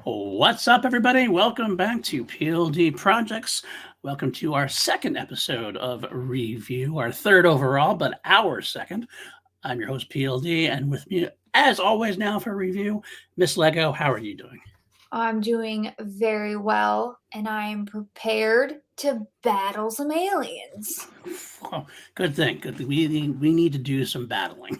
What's up, everybody? Welcome back to PLD Projects. Welcome to our second episode of Review, our third overall, but our second. I'm your host, PLD, and with me, as always, now for review, Miss Lego. How are you doing? I'm doing very well, and I am prepared to battle some aliens. Oh, good thing. Good thing. We need to do some battling.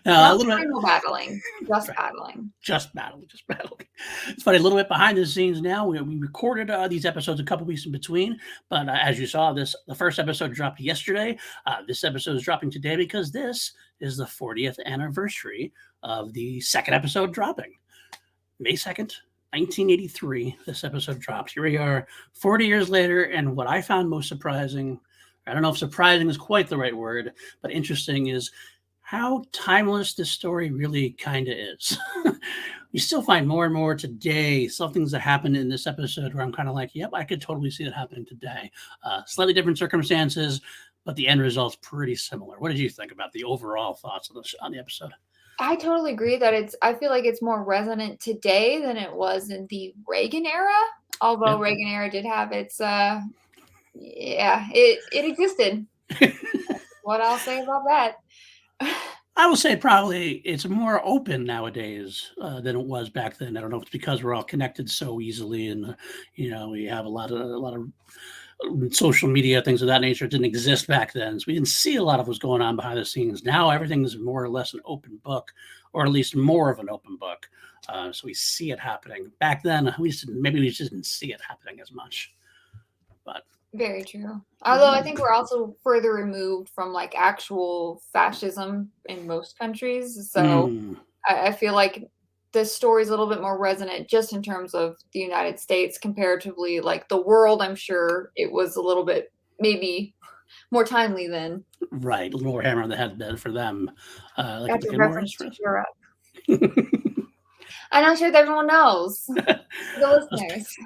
A Not little bit. final battling, just Right. battling. Just battling, just battling. It's funny, a little bit behind the scenes now. We recorded these episodes a couple weeks in between, but as you saw, the first episode dropped yesterday. This episode is dropping today because this is the 40th anniversary of the second episode dropping. May 2nd, 1983, this episode dropped. Here we are 40 years later, and what I found most surprising, I don't know if surprising is quite the right word, but interesting is how timeless this story really kind of is. We still find more and more today, some things that happened in this episode where I'm kind of like, yep, I could totally see that happening today. Slightly different circumstances, but the end result's pretty similar. What did you think about the overall thoughts on the episode? I totally agree that I feel like it's more resonant today than it was in the Reagan era. Although Yep. Reagan era did have its, it existed. What I'll say about that. I will say probably it's more open nowadays than it was back then. I don't know if it's because we're all connected so easily, and we have a lot of social media things of that nature. It didn't exist back then, so we didn't see a lot of what's going on behind the scenes. Now everything is more or less an open book, or at least more of an open book. So we see it happening. Back then, maybe we just didn't see it happening as much. But Very true. Although I think we're also further removed from like actual fascism in most countries. So mm, I feel like this story is a little bit more resonant just in terms of the United States comparatively. Like the world, I'm sure it was a little bit maybe more timely then. right, a little more hammer on the head then for them, like That's a it more is reference for to us. Europe. I'm not sure that everyone knows. The was listeners.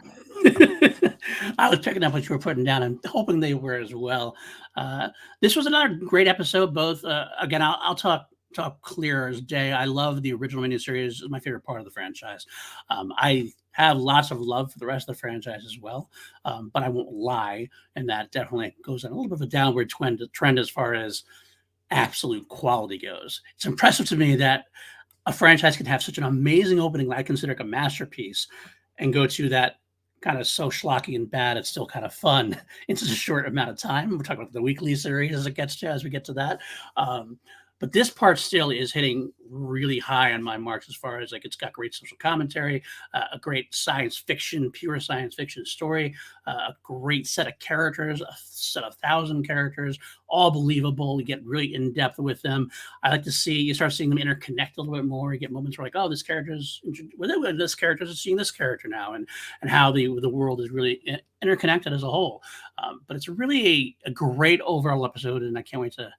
I was picking up what you were putting down and hoping they were as well. This was another great episode. Both again, I'll talk clear as day. I love the original miniseries; it's my favorite part of the franchise. I have lots of love for the rest of the franchise as well, but I won't lie, and that definitely goes on a little bit of a downward trend as far as absolute quality goes. It's impressive to me that a franchise can have such an amazing opening that I consider like a masterpiece and go to that kind of so schlocky and bad it's still kind of fun in such a short amount of time. We're talking about the weekly series as we get to that. But this part still is hitting really high on my marks as far as like it's got great social commentary, a great pure science fiction story, a great set of characters, a set of 1,000 characters, all believable. We get really in depth with them. I like to see you start seeing them interconnect a little bit more. You get moments where like, oh, this character's with this character is seeing this character now, and how the world is really interconnected as a whole. But it's really a great overall episode, and I can't wait to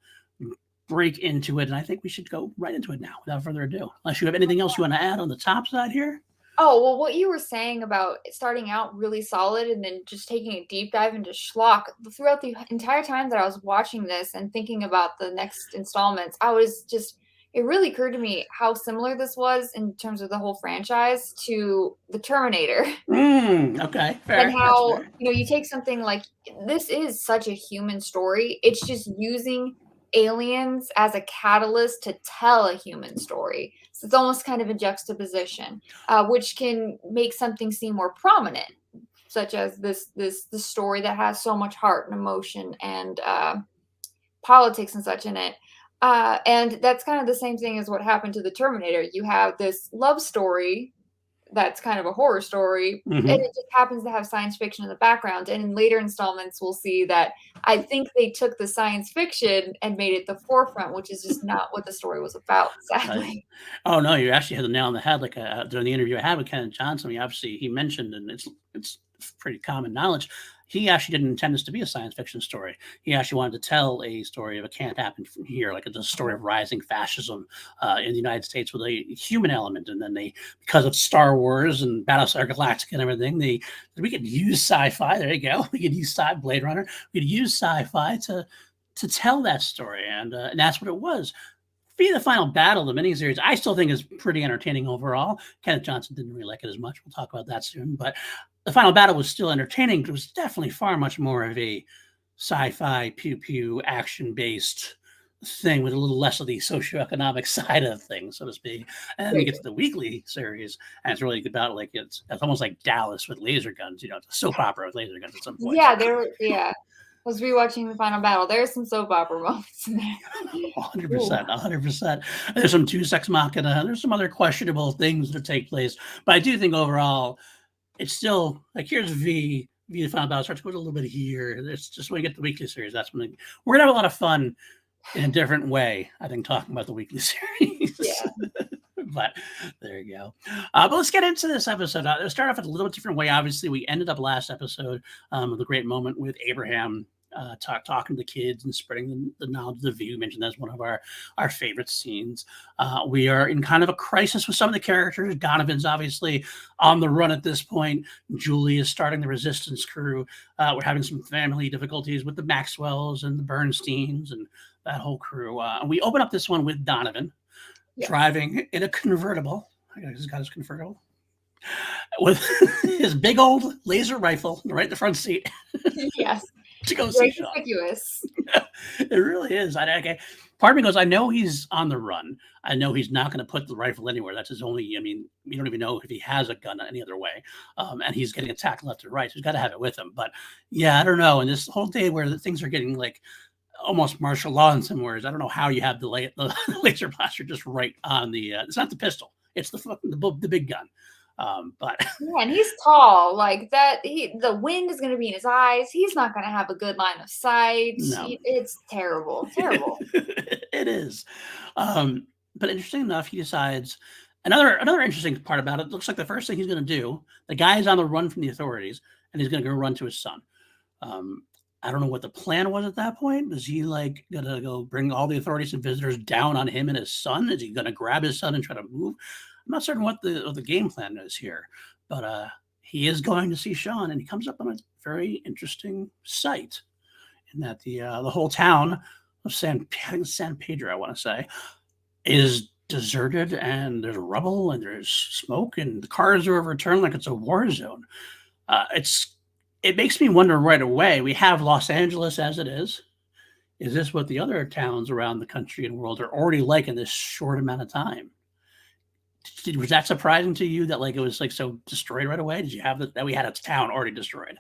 break into it. And I think we should go right into it now without further ado. Unless you have anything else you want to add on the top side here. Oh, well, what you were saying about starting out really solid and then just taking a deep dive into schlock throughout the entire time that I was watching this and thinking about the next installments, it really occurred to me how similar this was in terms of the whole franchise to the Terminator. Okay, And fair. That's how, fair. you take something like this is such a human story. It's just using aliens as a catalyst to tell a human story. So it's almost kind of a juxtaposition, which can make something seem more prominent, such as this story that has so much heart and emotion and politics and such in it. And that's kind of the same thing as what happened to the Terminator. You have this love story that's kind of a horror story, and Mm-hmm. it just happens to have science fiction in the background. And in later installments, we'll see that I think they took the science fiction and made it the forefront, which is just not what the story was about, Right. sadly. Oh no, you actually hit the nail on the head. Like during the interview I had with Kenneth Johnson, he mentioned, and it's pretty common knowledge. He actually didn't intend this to be a science fiction story. He actually wanted to tell a story of it can't happen from here, like it's a story of rising fascism in the United States with a human element. And then because of Star Wars and Battlestar Galactica and everything, we could use sci-fi. There you go. We could use Blade Runner. We could use sci-fi to tell that story, and that's what it was. be the final battle, the miniseries, I still think is pretty entertaining overall. Kenneth Johnson didn't really like it as much. We'll talk about that soon. But the final battle was still entertaining. It was definitely far much more of a sci-fi, pew pew, action based thing with a little less of the socioeconomic side of things, so to speak. And then you get to the weekly series, and it's really about like it's almost like Dallas with laser guns. You know, it's a soap opera with laser guns at some point. Yeah. I was rewatching the final battle. There's some soap opera moments in there. 100%, 100%. There's some Deus Ex Machina. There's some other questionable things that take place, but I do think overall, it's still like here's V. The final battle starts going a little bit here. It's just when you get the weekly series, that's when we're gonna have a lot of fun in a different way. I think talking about the weekly series. Yeah. But there you go. But let's get into this episode. Let's start off in a little bit different way. Obviously, we ended up last episode with a great moment with Abraham talking to the kids and spreading the knowledge of the view. Mentioned that's one of our favorite scenes. We are in kind of a crisis with some of the characters. Donovan's obviously on the run at this point. Julie is starting the resistance crew. We're having some family difficulties with the Maxwells and the Bernsteins and that whole crew. And we open up this one with Donovan driving in a convertible. He's got his convertible with his big old laser rifle right in the front seat. Yes. To go see Sean. Conspicuous. It really is. Part of me goes, I know he's on the run. I know he's not going to put the rifle anywhere. That's his only, I mean, we don't even know if he has a gun any other way. And he's getting attacked left and right. So he's got to have it with him. But yeah, I don't know. And this whole day where the things are getting like almost martial law in some words, I don't know how you have the laser blaster just right on the, it's not the pistol. It's the big gun. But yeah, and he's tall like that. The wind is going to be in his eyes. He's not going to have a good line of sight. No. It's terrible. It is. But interesting enough, he decides another interesting part about it. Looks like the first thing he's going to do. The guy is on the run from the authorities, and he's going to go run to his son. I don't know what the plan was at that point. Is he like going to go bring all the authorities and visitors down on him and his son? Is he going to grab his son and try to move? I'm not certain what the game plan is here, but he is going to see Sean, and he comes up on a very interesting sight in that the whole town of San Pedro, I want to say, is deserted, and there's rubble, and there's smoke, and the cars are overturned like it's a war zone. It makes me wonder right away. We have Los Angeles as it is. Is this what the other towns around the country and world are already like in this short amount of time? Was that surprising to you that like it was like so destroyed right away? Did you have that we had a town already destroyed?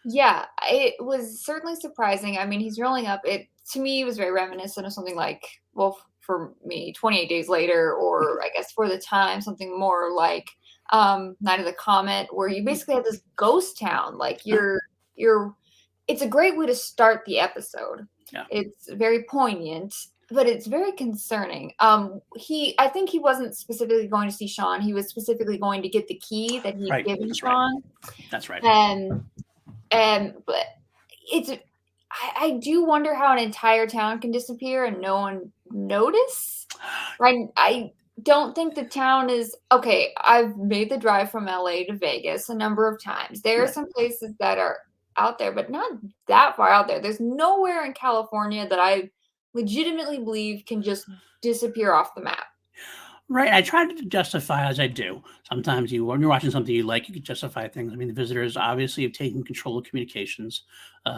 Yeah, it was certainly surprising. I mean, he's rolling up. It to me was very reminiscent of something like, well, for me, 28 Days Later, or I guess for the time, something more like Night of the Comet, where you basically have this ghost town. Like it's a great way to start the episode. Yeah. It's very poignant, but it's very concerning. I think he wasn't specifically going to see Sean. He was specifically going to get the key that he'd given Sean. That's right. But I do wonder how an entire town can disappear and no one notice. I don't think the town is okay. I've made the drive from LA to Vegas a number of times. There are some places that are out there, but not that far out there. There's nowhere in California that I legitimately believe can just disappear off the map. Right. I try to justify as I do. Sometimes when you're watching something you like, you can justify things. I mean, the visitors obviously have taken control of communications.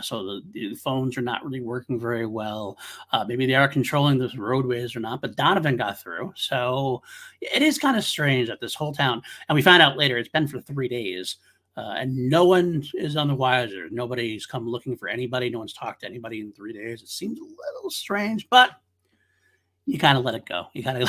So the phones are not really working very well. Maybe they are controlling those roadways or not, but Donovan got through. So it is kind of strange that this whole town, and we found out later, it's been for 3 days. And no one is on the wiser. Nobody's come looking for anybody. No one's talked to anybody in 3 days. It seems a little strange, but you kind of let it go. You gotta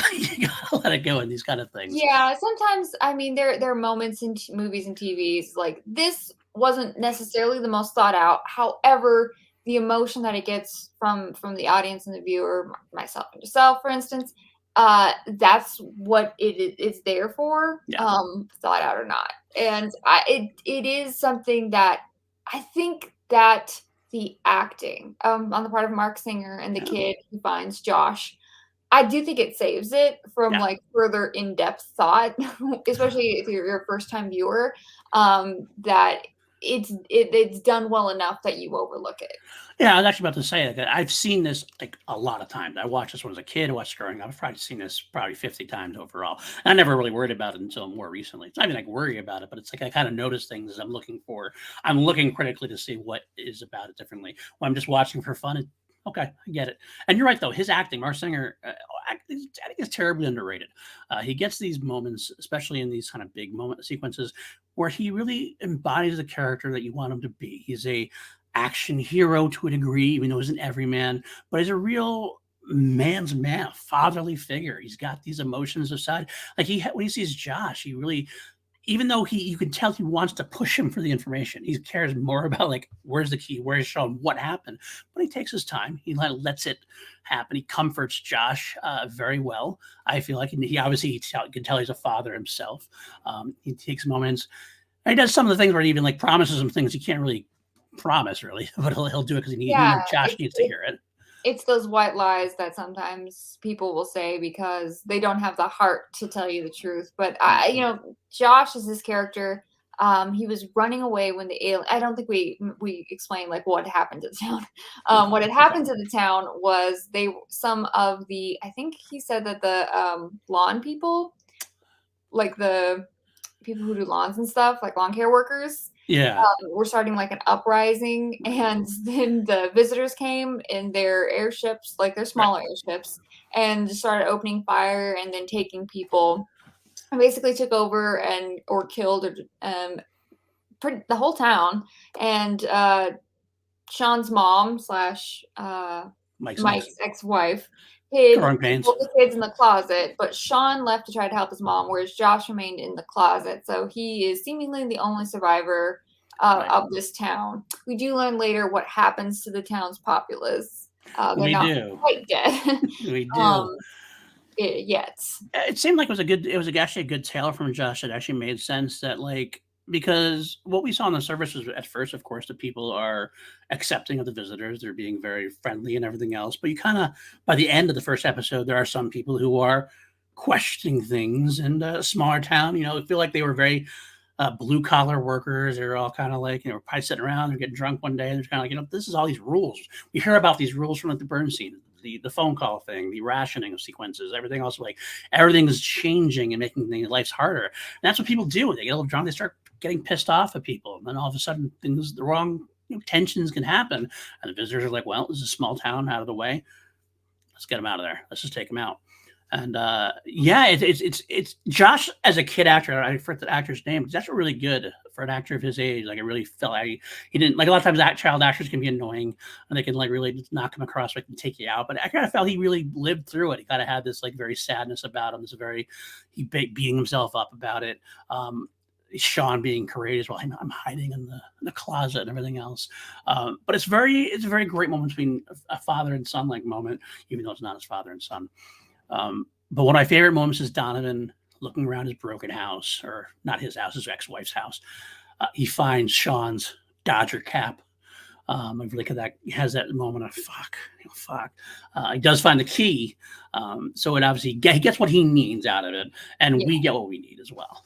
let it go in these kind of things. Yeah, sometimes I mean there are moments in movies and TVs like this wasn't necessarily the most thought out. However, the emotion that it gets from the audience and the viewer, myself and yourself, for instance, that's what it is there for, thought out or not. And it is something that I think that the acting on the part of Mark Singer and the kid who finds Josh, I do think it saves it from like further in-depth thought, especially if you're a first-time viewer. That it's done well enough that you overlook it. Yeah, I was actually about to say that I've seen this like a lot of times. I watched this when I was a kid. I watched growing up. I've probably seen this probably 50 times overall. I never really worried about it until more recently. It's not even like worry about it, but it's like I kind of notice things as I'm looking for. I'm looking critically to see what is about it differently. When I'm just watching for fun, okay, I get it. And you're right though. His acting, Mark Singer, I think is terribly underrated. He gets these moments, especially in these kind of big moment sequences, where he really embodies the character that you want him to be. He's a action hero to a degree, even though he's an everyman, but he's a real man's man, a fatherly figure. He's got these emotions aside. Like when he sees Josh, he really, even though you can tell he wants to push him for the information, he cares more about like where's the key, where's Sean, what happened. But he takes his time. He lets it happen. He comforts Josh very well. I feel like he obviously he can tell he's a father himself. He takes moments. And he does some of the things where he even like promises him things he can't really promise really, but he'll do it because Yeah, Josh needs to hear it. it's those white lies that sometimes people will say because they don't have the heart to tell you the truth. But Josh is this character. He was running away when the alien. I don't think we explained like what happened to the town. What had happened to the town was some of the. I think he said that the lawn people, like the people who do lawns and stuff, like lawn care workers, Yeah, we're starting like an uprising, and then the visitors came in their airships, like their right. smaller airships, and just started opening fire and then taking people, and basically took over and or killed or the whole town. And Sean's mom slash Mike's ex, Mike's ex-wife hid growing pains. both the kids in the closet, but Sean left to try to help his mom, whereas Josh remained in the closet. So he is seemingly the only survivor Right. of this town. We do learn later what happens to the town's populace. They're We not do. quite dead We um, do. yet. It seemed like it was actually a good tale from Josh. It actually made sense that like because what we saw on the surface was at first, of course, the people are accepting of the visitors. They're being very friendly and everything else. But you kind of by the end of the first episode, there are some people who are questioning things in a smaller town. I feel like they were very blue collar workers. They're all kind of like, probably sitting around, they're getting drunk one day, and they're kind of like, this is all these rules. We hear about these rules from like the burn scene, the phone call thing, the rationing of sequences, everything else. Like everything is changing and making life's harder. And that's what people do. They get a little drunk, they start getting pissed off at people, and then all of a sudden, the wrong tensions can happen. And the visitors are like, well, this is a small town out of the way. Let's get them out of there. Let's just take them out. And yeah, it's Josh as a kid actor. I forget the actor's name. That's really good for an actor of his age. Like I really felt like he didn't like a lot of times that child actors can be annoying and they can like really knock him across, like and take you out. But I kind of felt he really lived through it. He kind of had this like very sadness about him. This very beating himself up about it. Sean being courageous while I'm hiding in the closet and everything else. But it's a very great moment between a father and son like moment, even though it's not his father and son. But one of my favorite moments is Donovan looking around his broken house, or not his house, his ex-wife's house. He finds Sean's Dodger cap. I really he has that moment of fuck. He does find the key, so it obviously he gets what he needs out of it, and Yeah. we get what we need as well.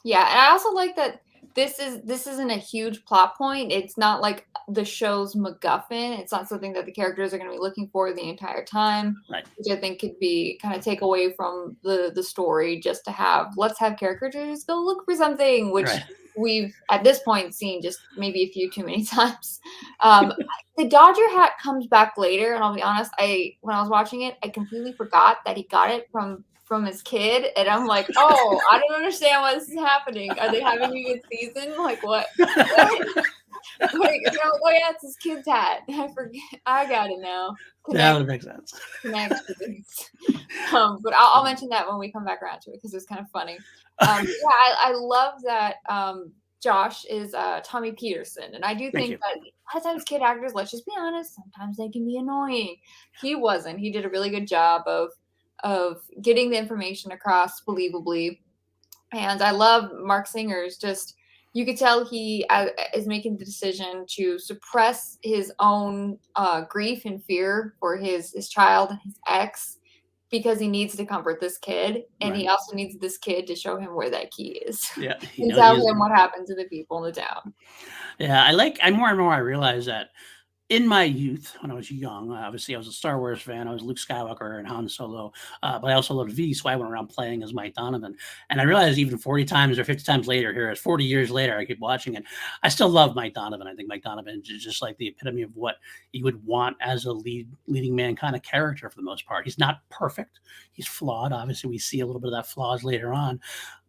Yeah, and I also like that this isn't a huge plot point. It's not like the show's MacGuffin. It's not something that the characters are going to be looking for the entire time, Right. which I think could be kind of take away from the story. Just to let's have characters go look for something, which Right. we've at this point seen just maybe a few too many times. The Dodger hat comes back later, and I'll be honest, when I was watching it, I completely forgot that he got it from his kid, and I'm like, oh, I don't understand why this is happening. Are they having a good season? Like what? Like, oh yeah, it's his kid's hat. I forget. I got it now. That would make sense. Connect. But I'll mention that when we come back around to it because it's kind of funny. Yeah, I love that. Josh is Tommy Peterson, and I do think that a lot of times kid actors, let's just be honest, sometimes they can be annoying. He wasn't. He did a really good job of getting the information across believably. And I love Mark Singer's just you could tell he is making the decision to suppress his own grief and fear for his child and his ex because he needs to comfort this kid, and Right. he also needs this kid to show him where that key is Yeah. He and knows he tell is. him what happened to the people in the town. Yeah. I more and more I realize that in my youth, when I was young, obviously I was a Star Wars fan. I was Luke Skywalker and Han Solo, but I also loved V, so I went around playing as Mike Donovan. And I realized even 40 times or 50 times later, here, as 40 years later, I keep watching it. I still love Mike Donovan. I think Mike Donovan is just like the epitome of what you would want as a leading man kind of character for the most part. He's not perfect. He's flawed. Obviously, we see a little bit of that flaws later on,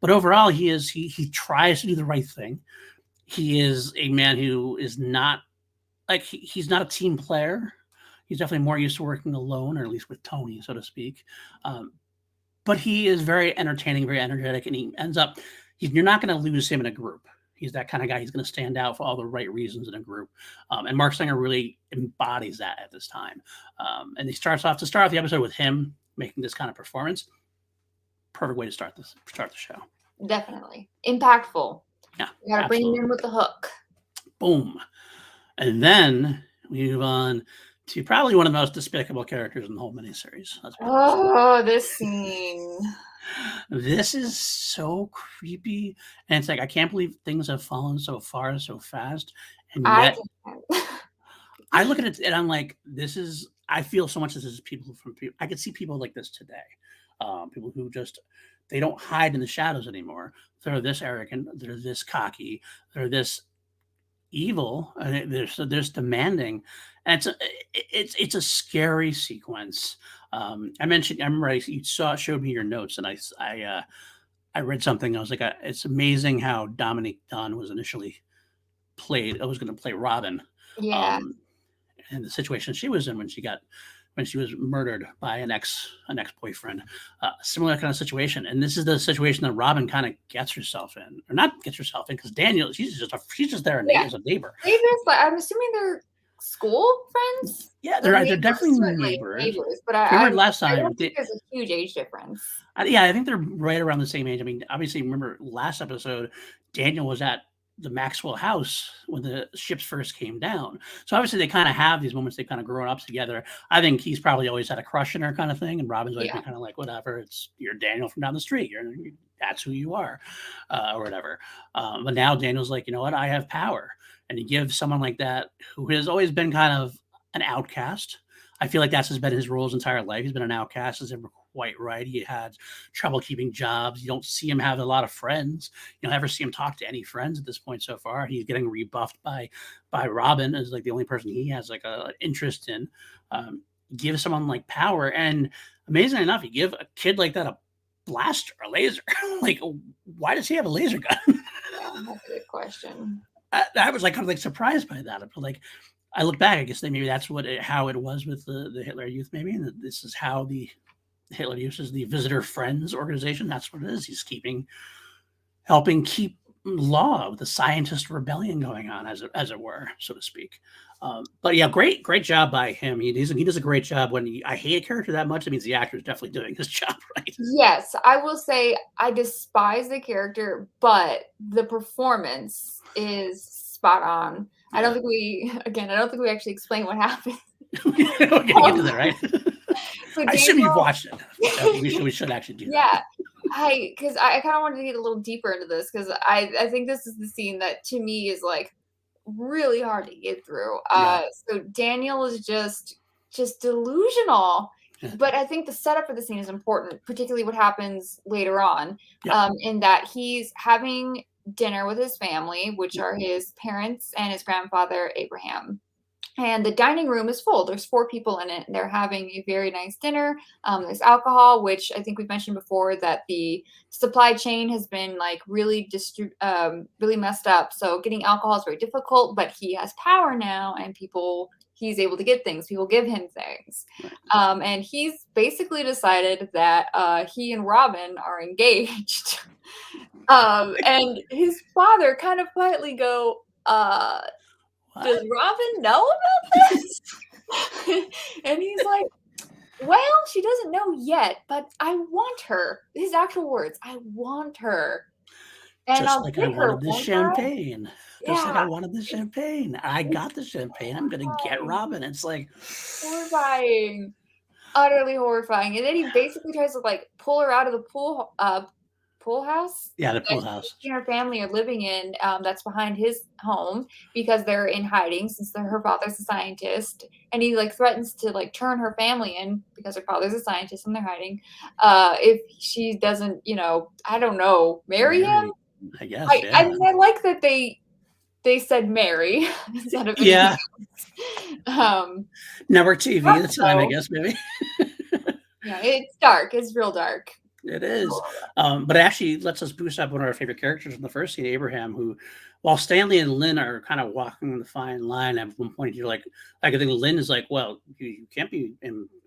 but overall, he tries to do the right thing. He is a man who is not like he's not a team player. He's definitely more used to working alone, or at least with Tony, so to speak. Um, but he is very entertaining, very energetic, and he ends up. You're not going to lose him in a group. He's that kind of guy. He's going to stand out for all the right reasons in a group. And Mark Singer really embodies that at this time. And he starts off the episode with him making this kind of performance. Perfect way to start the show. Definitely impactful. Yeah, You gotta bring him in with the hook. Boom. And then we move on to probably one of the most despicable characters in the whole miniseries. Oh, this scene. This is so creepy. And it's like, I can't believe things have fallen so far so fast. And yet, I look at it and I'm like, I feel so much this is people. I could see people like this today. People who just, they don't hide in the shadows anymore. They're this arrogant. They're this cocky. They're this evil. There's demanding, and it's a scary sequence. I remember you showed me your notes, and I read something. I was like, it's amazing how Dominique Dunn was initially played. I was going to play Robin, Yeah. and the situation she was in when she was murdered by an ex boyfriend. Similar kind of situation, and this is the situation that Robin kind of gets herself in, or not gets herself in, because Daniel, she's just there as a neighbor. But I'm assuming they're school friends. Yeah, they're definitely neighbors. But I last time, I don't think there's a huge age difference. I think they're right around the same age. I mean, obviously, remember last episode, Daniel was at the Maxwell house when the ships first came down. So obviously they kind of have these moments, they kind of grown up together. I think he's probably always had a crush on her kind of thing. And Robin's always been kind of like, whatever, you're Daniel from down the street. That's who you are, or whatever. But now Daniel's like, you know what? I have power. And you give someone like that, who has always been kind of an outcast. I feel like that's been his role his entire life. He's been an outcast. Is never quite right. He had trouble keeping jobs. You don't see him have a lot of friends. You don't ever see him talk to any friends at this point so far. He's getting rebuffed by Robin as like the only person he has like an interest in. Give someone like power, and amazingly enough, you give a kid like that a blaster, a laser. Like, why does he have a laser gun? Yeah, that's a good question. I was like kind of like surprised by that. But like, I look back, I guess maybe that's how it was with the Hitler Youth, maybe, and this is how the Hitler Youth is the Visitor Friends organization. That's what it is. He's helping keep law with the scientist rebellion going on, as it were, so to speak. But yeah, great job by him. He does a great job. When I hate a character that much, it means the actor is definitely doing his job right. Yes, I will say I despise the character, but the performance is spot on. Yeah. I don't think we actually explained what happened. We're getting into that, right? So I assume you've watched it. We should actually do that. Yeah. Because I kind of wanted to get a little deeper into this, because I think this is the scene that to me is like really hard to get through. So Daniel is just delusional. Yeah. But I think the setup for the scene is important, particularly what happens later on, in that he's having dinner with his family, which are his parents and his grandfather, Abraham. And the dining room is full. There's 4 people in it. They're having a very nice dinner. There's alcohol, which I think we've mentioned before, that the supply chain has been like really messed up. So getting alcohol is very difficult, but he has power now, and he's able to get things. People give him things. And he's basically decided that he and Robin are engaged. And his father kind of quietly go, does Robin know about this? And he's like, well, she doesn't know yet, but I want her. His actual words, I want her. And just like I wanted the champagne. Just like I wanted the champagne. I got the champagne. I'm going to get Robin. It's like, horrifying. utterly horrifying. And then he basically tries to like pull her out of the pool house Yeah, the that pool house. she and her family are living in, that's behind his home because they're in hiding since her father's a scientist, and he like threatens to like turn her family in because her father's a scientist and they're hiding, if she doesn't, I don't know, marry him. Mary, I guess, I yeah. mean, I like that they said marry instead of anything Yeah, else. network TV at the time, I So guess, maybe. yeah, it's dark. It's real dark. It is. But it actually lets us boost up one of our favorite characters in the first scene, Abraham, who, while Stanley and Lynn are kind of walking the fine line, at one point you're like I think Lynn is like, well, you can't be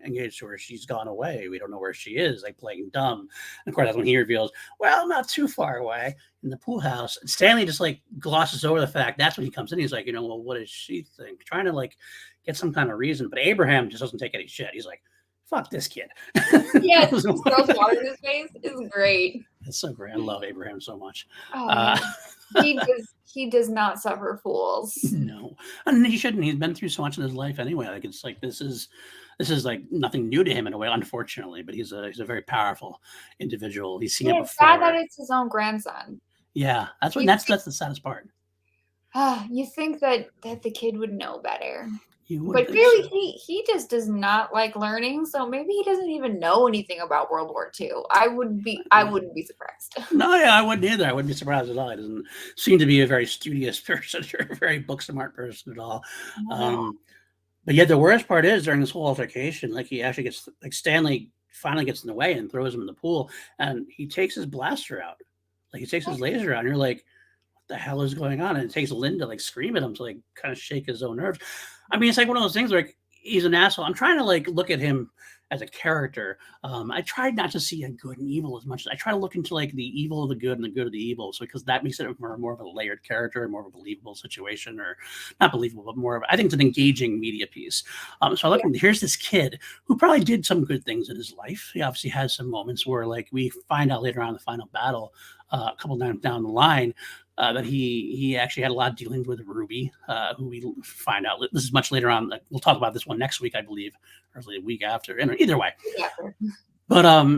engaged to her. She's gone away. We don't know where she is, like playing dumb. And of course, that's when he reveals, well, not too far away in the pool house. And Stanley just like glosses over the fact. That's when he comes in. He's like, well, what does she think? Trying to like get some kind of reason. But Abraham just doesn't take any shit. He's like, fuck this kid. Yes, just throws water in his face is great. It's so great. I love Abraham so much. Oh Uh, man, he does not suffer fools. no, and he shouldn't. He's been through so much in his life anyway. Like it's like this is like nothing new to him in a way, unfortunately. But he's a very powerful individual. He's seen it Yeah, it's sad that before. it's his own grandson. Yeah, that's what You that's think, that's the saddest part. you think that the kid would know better. You would But think clearly so. he just does not like learning, so maybe he doesn't even know anything about World War II. I wouldn't be surprised. No, yeah, I wouldn't either. I wouldn't be surprised at all. He doesn't seem to be a very studious person or a very book smart person at all. No. Um, But yet the worst part is during this whole altercation, like he actually gets like Stanley finally gets in the way and throws him in the pool, and he takes his blaster out, like he takes his laser out, and you're like, what the hell is going on? And it takes Lynn to like scream at him to like kind of shake his own nerves. I mean, it's like one of those things where like, he's an asshole. I'm trying to like look at him as a character. I tried not to see a good and evil as much as I try to look into like the evil of the good and the good of the evil. So because that makes it more of a layered character and more of a believable situation, or not believable, but more of I think it's an engaging media piece. So I look and here's this kid who probably did some good things in his life. He obviously has some moments where like we find out later on in the final battle, a couple times down the line, that he actually had a lot of dealings with Ruby, who we find out this is much later on. We'll talk about this one next week, I believe, or the week after. And either way, Yeah. but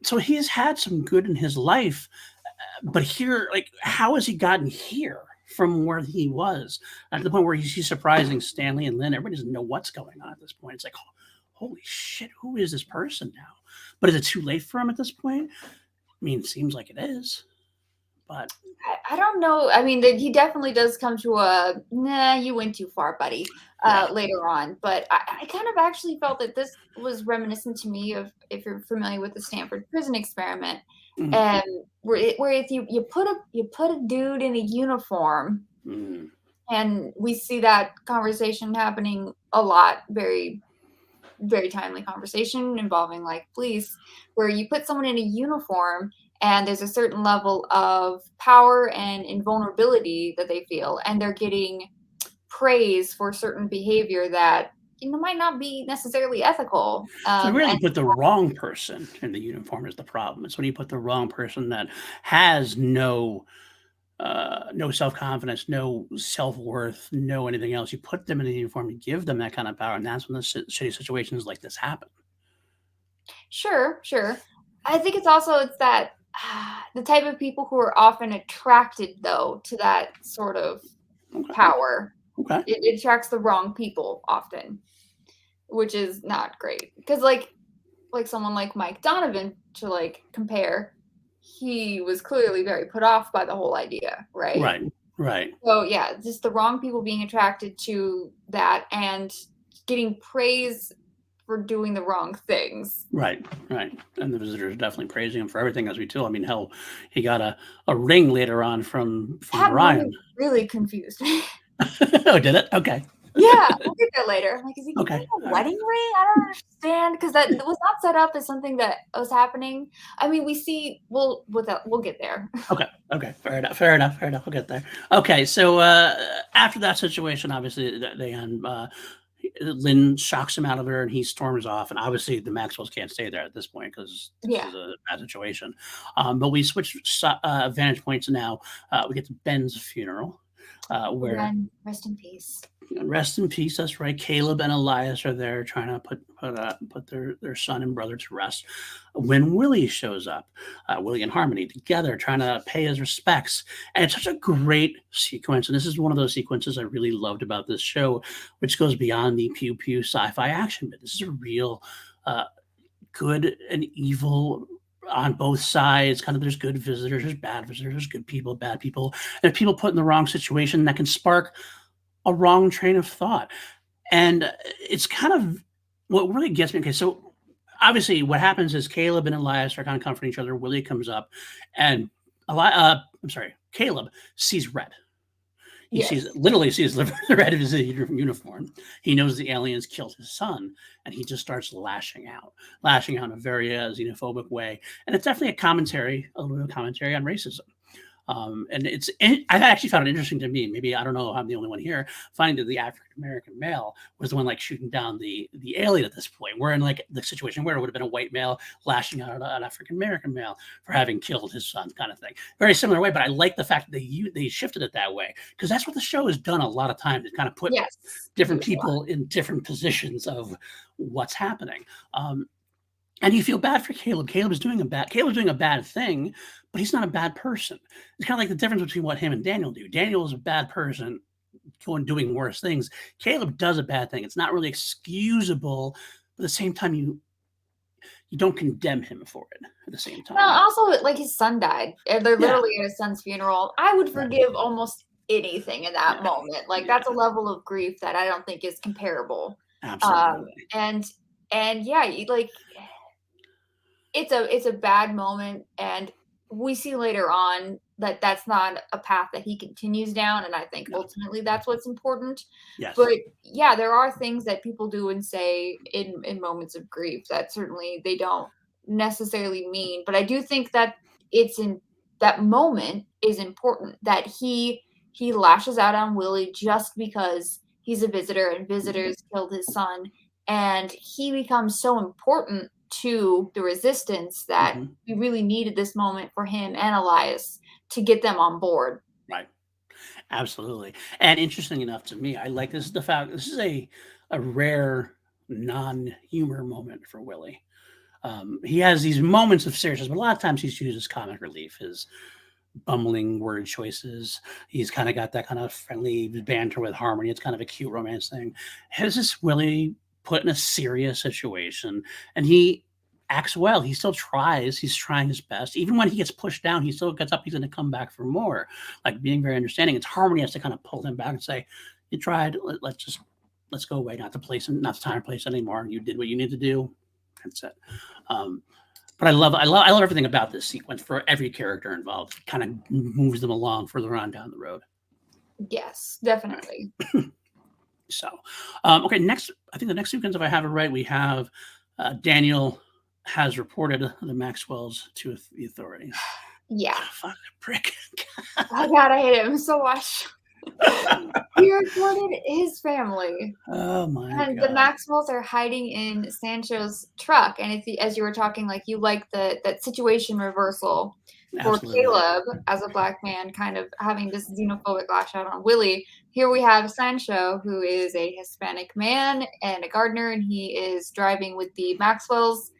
so he has had some good in his life, but here, like, how has he gotten here from where he was at the point where he's surprising Stanley and Lynn? Everybody doesn't know what's going on at this point. It's like, holy shit, who is this person now? But is it too late for him at this point? I mean, it seems like it is, but I don't know. I mean, he definitely does come to a nah, you went too far, buddy, yeah. later on. But I kind of actually felt that this was reminiscent to me of, if you're familiar with the Stanford prison experiment, Mm. and where if you put a dude in a uniform, and we see that conversation happening a lot, very very timely conversation involving like police, where you put someone in a uniform and there's a certain level of power and invulnerability that they feel, and they're getting praise for certain behavior that might not be necessarily ethical. So really And put the wrong person in the uniform is the problem. It's when you put the wrong person that has no self-confidence, no self-worth, no anything else. You put them in a uniform, you give them that kind of power, and that's when the shitty situations like this happen. sure, I think it's that the type of people who are often attracted though to that sort of Okay. power. Okay. It attracts the wrong people often, which is not great. Because like someone like Mike Donovan, to like compare, he was clearly very put off by the whole idea, right? Right. Right. So yeah, just the wrong people being attracted to that and getting praise for doing the wrong things. Right. Right. And the visitors definitely praising him for everything, as we too. I mean, hell, he got a ring later on from That Brian. really confused me. Oh, did it? Okay. Yeah, we'll get there later. I'm like, is he Okay. getting a wedding ring? I don't understand, because that was not set up as something that was happening. I mean, we see. We'll get there. Okay. Okay. Fair enough. We'll get there. Okay. So after that situation, obviously they end. Lynn shocks him out of her, and he storms off. And obviously, the Maxwells can't stay there at this point because this Yeah. is a bad situation. But we switch vantage points now. We get to Ben's funeral, where Ben, rest in peace. Rest in peace. That's right. Caleb and Elias are there trying to put their son and brother to rest. When Willie shows up, Willie and Harmony together trying to pay his respects, and it's such a great sequence. And this is one of those sequences I really loved about this show, which goes beyond the pew pew sci-fi action. But this is a real uh, good and evil on both sides. Kind of, there's good visitors, there's bad visitors, there's good people, bad people, and people put in the wrong situation that can spark a wrong train of thought. And it's kind of what really gets me. Okay, so obviously what happens is Caleb and Elias are kind of comforting each other. Willie comes up and I'm sorry, Caleb sees red. He Yes. literally sees the red of his uniform. He knows the aliens killed his son, and he just starts lashing out in a very xenophobic way. And it's definitely a little bit of commentary on racism. And I actually found it interesting to me. Maybe I don't know if I'm the only one here. Finding that the African American male was the one like shooting down the alien at this point. We're in like the situation where it would have been a white male lashing out at an African American male for having killed his son, kind of thing. Very similar way, but I like the fact that they shifted it that way because that's what the show has done a lot of times. It kind of put Yes. different people in different positions of what's happening. And you feel bad for Caleb. Caleb's doing a bad thing, but he's not a bad person. It's kind of like the difference between what him and Daniel do. Daniel is a bad person going doing worse things. Caleb does a bad thing. It's not really excusable, but at the same time, you don't condemn him for it at the same time. Well, also, like, his son died. They're literally at his son's funeral. I would Right. forgive almost anything in that Yeah. moment. Like, Yeah. that's a level of grief that I don't think is comparable. Absolutely. And yeah, like, it's a bad moment, and we see later on that that's not a path that he continues down, and I think No. ultimately that's what's important. Yes. But yeah, there are things that people do and say in moments of grief that certainly they don't necessarily mean. But I do think that it's in that moment is important that he lashes out on Willie just because he's a visitor and visitors killed his son, and he becomes so important to the resistance that Mhm. we really needed this moment for him and Elias to get them on board. Right. Absolutely. And interesting enough to me, I like this is the fact this is a rare non-humor moment for Willie. He has these moments of seriousness, but a lot of times he's used as comic relief. His bumbling word choices. He's kind of got that kind of friendly banter with Harmony. It's kind of a cute romance thing. His is Willie put in a serious situation, and he acts well. He still tries. He's trying his best. Even when he gets pushed down, he still gets up. He's going to come back for more. Like being very understanding. It's Harmony has to kind of pull him back and say, "You tried. Let's go away. Not the time to place anymore. You did what you need to do. That's it." But I love everything about this sequence for every character involved. It kind of moves them along further on down the road. Yes, definitely. So, okay, next, I think the next sequence, if I have it right, we have Daniel has reported the Maxwells to the authorities. Yeah. Fuck, prick. Oh God, I hate him so much. He reported his family. Oh my And God. the Maxwells are hiding in Sancho's truck. And as you were talking, like you like that situation reversal for Absolutely. Caleb as a black man, kind of having this xenophobic lash out on Willie. Here we have Sancho, who is a Hispanic man and a gardener, and he is driving with the Maxwells.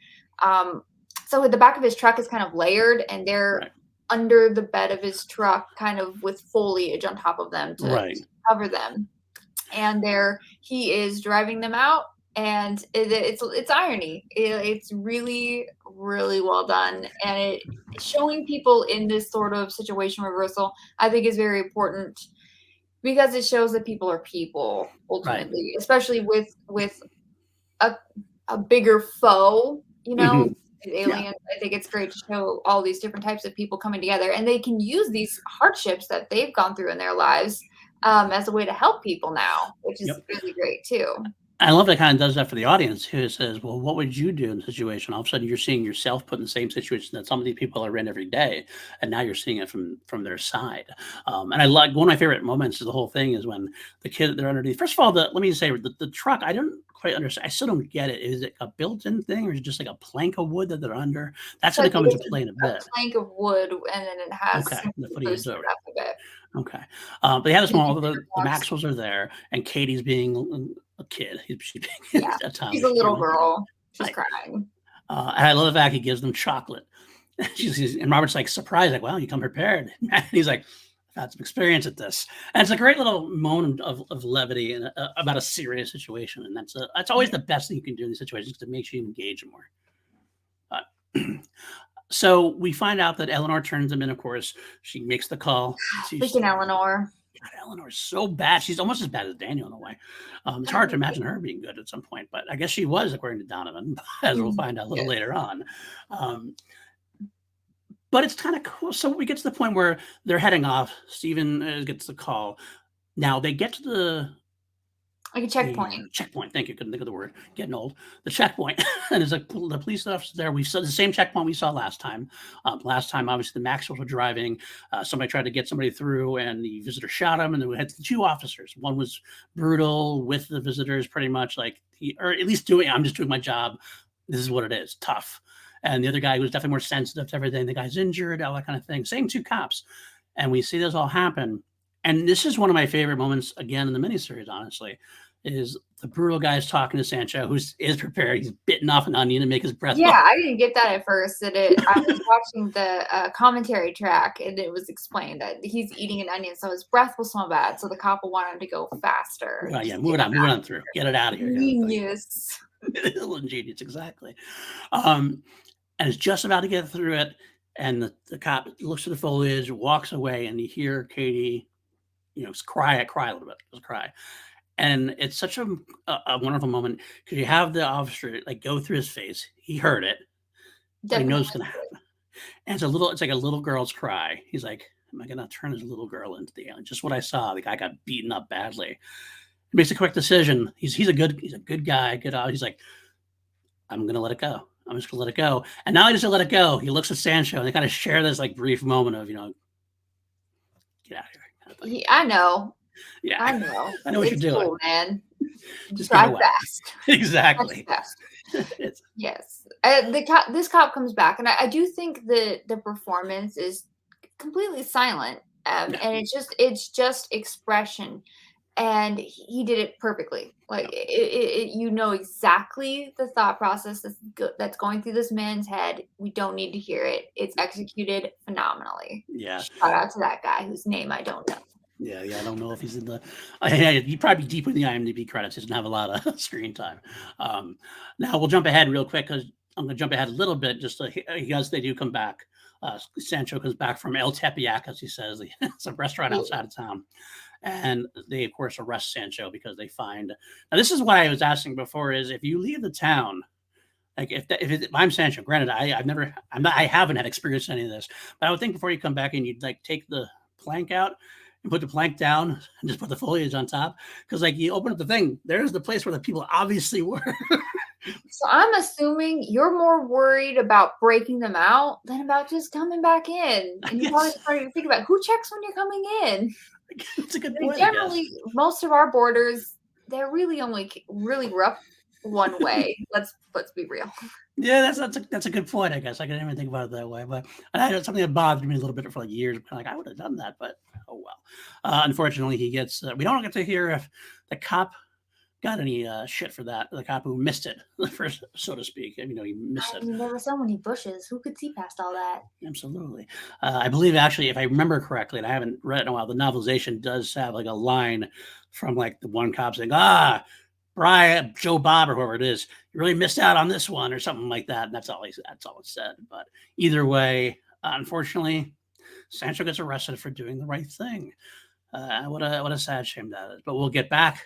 So the back of his truck is kind of layered, and they're Right. under the bed of his truck, kind of with foliage on top of them to cover them. And he is driving them out, and it's irony. It's really really well done, and showing people in this sort of situation reversal, I think, is very important because it shows that people are people ultimately, especially with a bigger foe. Mhm. Aliens. I think it's great to show all these different types of people coming together, and they can use these hardships that they've gone through in their lives as a way to help people now, which is Yep. really great too. I love that kind of does that for the audience who says, well, what would you do in the situation? All of a sudden you're seeing yourself put in the same situation that some of these people are in every day. And now you're seeing it from their side. And I like one of my favorite moments of the whole thing is when the kid they're underneath. First of all, let me say the truck, I don't quite understand. I still don't get it. Is it a built-in thing, or is it just like a plank of wood that they're under? That's So going I to come think into it's play in a a bit. plank of wood, and then it has Okay, the something footy is boosted over. up a bit. Okay, but yeah, the Maybe small bigger the blocks. Maxwells are there, and Katie's being a kid. She's being Yeah, a she's Tommy. a She's being little like, girl. She's right. crying. And I love the fact he gives them chocolate. And Robert's like surprised, like, "Wow, you come prepared." And he's like, "I've had some experience at this," and it's a great little moment of levity and about a serious situation. And that's always the best thing you can do in these situations because it makes you engage more. Uh, so we find out that Eleanor turns them in. Of course, she makes the call. Freaking Eleanor. God, Eleanor's so bad. She's almost as bad as Daniel in a way. It's hard to imagine her being good at some point, but I guess she was, according to Donovan, as we'll find out a little Yes. later on. But it's kind of cool. So we get to the point where they're heading off. Steven gets the call. Now they get to Like a checkpoint. checkpoint. Thank you. Couldn't think of the word. Getting old. The checkpoint. And there's like the police officer there. We saw the same checkpoint we saw last time. Last time, obviously, the Maxwells were driving. Somebody tried to get somebody through, and the visitor shot him. And then we had the two officers. One was brutal with the visitors, pretty much like or at least I'm just doing my job. This is what it is. Tough. And the other guy was definitely more sensitive to everything. The guy's injured, all that kind of thing. Same two cops. And we see this all happen. And this is one of my favorite moments, again, in the miniseries, honestly, is the brutal guy's talking to Sancho, who is prepared. He's bitten off an onion to make his breath. Yeah, I didn't get that at first. I was watching the commentary track, and it was explained that he's eating an onion, so his breath will smell bad. So the cop will want him to go faster. Well, yeah, move it on through. Get it out of here. Genius. Ingenious, exactly. And is just about to get through it, and the cop looks at the foliage, walks away, and you hear Katie, cry a little bit, just cry. And it's such a wonderful moment because you have the officer like go through his face. He heard it, but he knows it's gonna happen. And it's like a little girl's cry. He's like, "Am I gonna turn this little girl into the alien?" Just what I saw. The guy got beaten up badly. He makes a quick decision. He's a good guy. He's like, "I'm gonna let it go. I'm just gonna let it go." And now he doesn't let it go. He looks at Sancho, and they kind of share this like brief moment of, get out of here. Kind of thing. I know. Yeah, I know. I know what you're doing, cool, man. Just drive fast. Exactly. Fast. Yes. This cop comes back, and I do think the performance is completely silent, and it's just expression. And he did it perfectly. Like you know exactly the thought process that's going through this man's head. We don't need to hear it. It's executed phenomenally. Yeah. Shout out to that guy whose name I don't know. Yeah. I don't know if he's in the. He'd probably be deep in the IMDb credits. He doesn't have a lot of screen time. Now we'll jump ahead real quick because I'm going to jump ahead a little bit. Just because they do come back. Sancho comes back from El Tepeyac, as he says. It's a restaurant outside of town. And they, of course, arrest Sancho because they find. Now, this is what I was asking before: is if you leave the town, like if I'm Sancho, granted, I haven't had experience in any of this, but I would think before you come back and you'd like take the plank out and put the plank down and just put the foliage on top, because like you open up the thing, there's the place where the people obviously were. So I'm assuming you're more worried about breaking them out than about just coming back in. And you're probably starting to think about who checks when you're coming in. It's a good point. Generally, most of our borders, they're really only really rough one way. Let's be real. Yeah, that's a good point. I guess I didn't even think about it that way, but it's something that bothered me a little bit for like years. Like I would have done that, but oh well. Unfortunately, he gets. We don't get to hear if the cop got any shit for that. The cop who missed it, first, so to speak. He missed it. There were so many bushes. Who could see past all that? Absolutely. I believe, actually, if I remember correctly, and I haven't read it in a while, the novelization does have like a line from like the one cop saying, Brian, Joe Bob, or whoever it is, you really missed out on this one, or something like that. And that's all it said. But either way, unfortunately, Sancho gets arrested for doing the right thing. What a sad shame that is. But we'll get back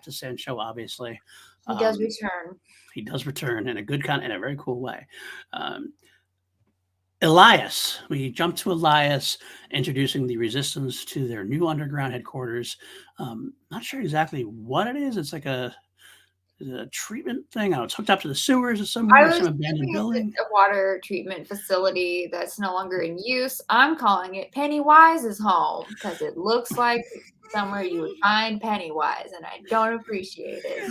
to Sancho. Obviously, he does return. He does return in a good in a very cool way. Elias. We jump to Elias introducing the resistance to their new underground headquarters. Not sure exactly what it is. It's like a treatment thing. It's hooked up to the sewers or some abandoned building. It's a water treatment facility that's no longer in use. I'm calling it Pennywise's home because it looks like somewhere you would find Pennywise, and I don't appreciate it.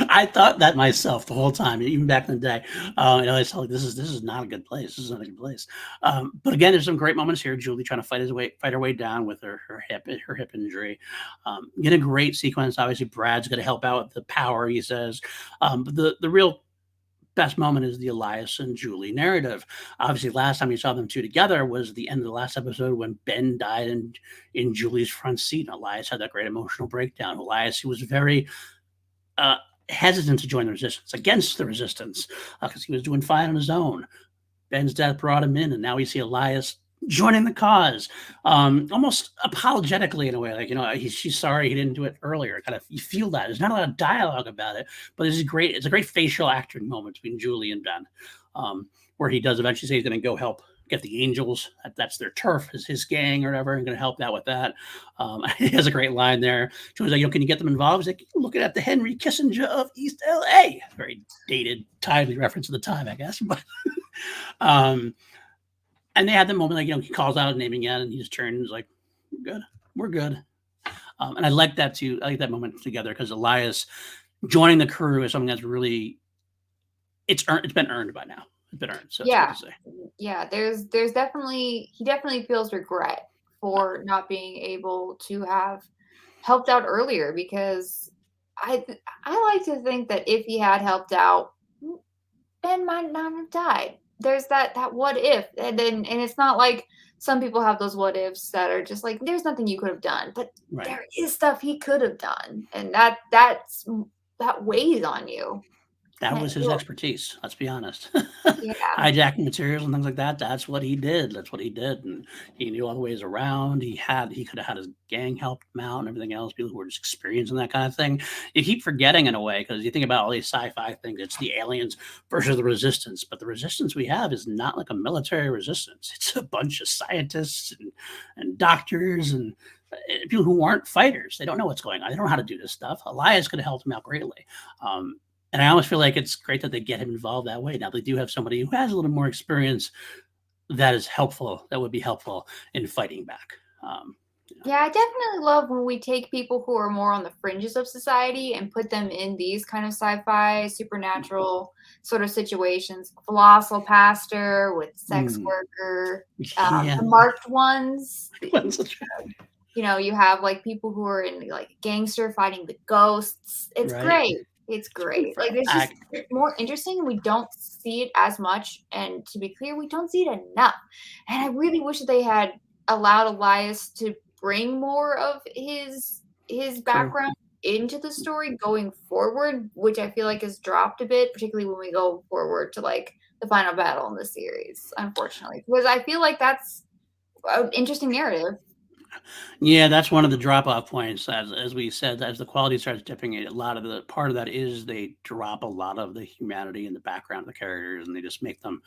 I thought that myself the whole time, even back in the day. I was like, this is not a good place. This is not a good place. But again, there's some great moments here. Julie trying to fight her way down with her hip injury. Get a great sequence. Obviously, Brad's going to help out with the power. He says, but the real best moment is the Elias and Julie narrative. Obviously, last time you saw them two together was the end of the last episode when Ben died in Julie's front seat. And Elias had that great emotional breakdown. Elias, who was very uh, hesitant to join the resistance, against the resistance, because he was doing fine on his own. Ben's death brought him in, and now we see Elias joining the cause, almost apologetically in a way, like she's sorry he didn't do it earlier. Kind of, you feel that there's not a lot of dialogue about it, but it's a great facial acting moment between Julie and Ben, where he does eventually say he's going to go help get the Angels. That's their turf, is his gang or whatever, and going to help out with that. He has a great line there. Julie's like, can you get them involved? He's like, looking at the Henry Kissinger of East LA. Very dated, timely reference of the time, I guess. But and they had the moment, like, he calls out his name again, and he just turns like, we're good. And I like that too. I like that moment together, because Elias joining the crew is something that's really, it's been earned by now. It's been earned. So it's good to say. Yeah. There's definitely, he definitely feels regret for not being able to have helped out earlier, because I like to think that if he had helped out, Ben might not have died. There's that what if, and it's not like some people have those what ifs that are just like, there's nothing you could have done, but there is stuff he could have done, and that weighs on you. That was his expertise. Let's be honest. Yeah. Hijacking materials and things like that. That's what he did. And he knew all the ways around. He could have had his gang help him out and everything else. People who were just experiencing that kind of thing. You keep forgetting, in a way, because you think about all these sci-fi things. It's the aliens versus the resistance, but the resistance we have is not like a military resistance. It's a bunch of scientists and doctors and people who aren't fighters. They don't know what's going on. They don't know how to do this stuff. Elias could have helped him out greatly. And I almost feel like it's great that they get him involved that way. Now they do have somebody who has a little more experience that is helpful, that would be helpful in fighting back. Yeah, I definitely love when we take people who are more on the fringes of society and put them in these kind of sci-fi, supernatural sort of situations. Colossal pastor with sex worker, the marked ones. You have like people who are in like gangster fighting the ghosts. It's great. It's great. Like, it's just more interesting. We don't see it as much. And to be clear, we don't see it enough. And I really wish that they had allowed Elias to bring more of his background into the story going forward, which I feel like has dropped a bit, particularly when we go forward to like the final battle in the series, unfortunately. Because I feel like that's an interesting narrative. Yeah, that's one of the drop-off points. As we said, as the quality starts dipping, a lot of the part of that is they drop a lot of the humanity in the background of the characters, and they just make them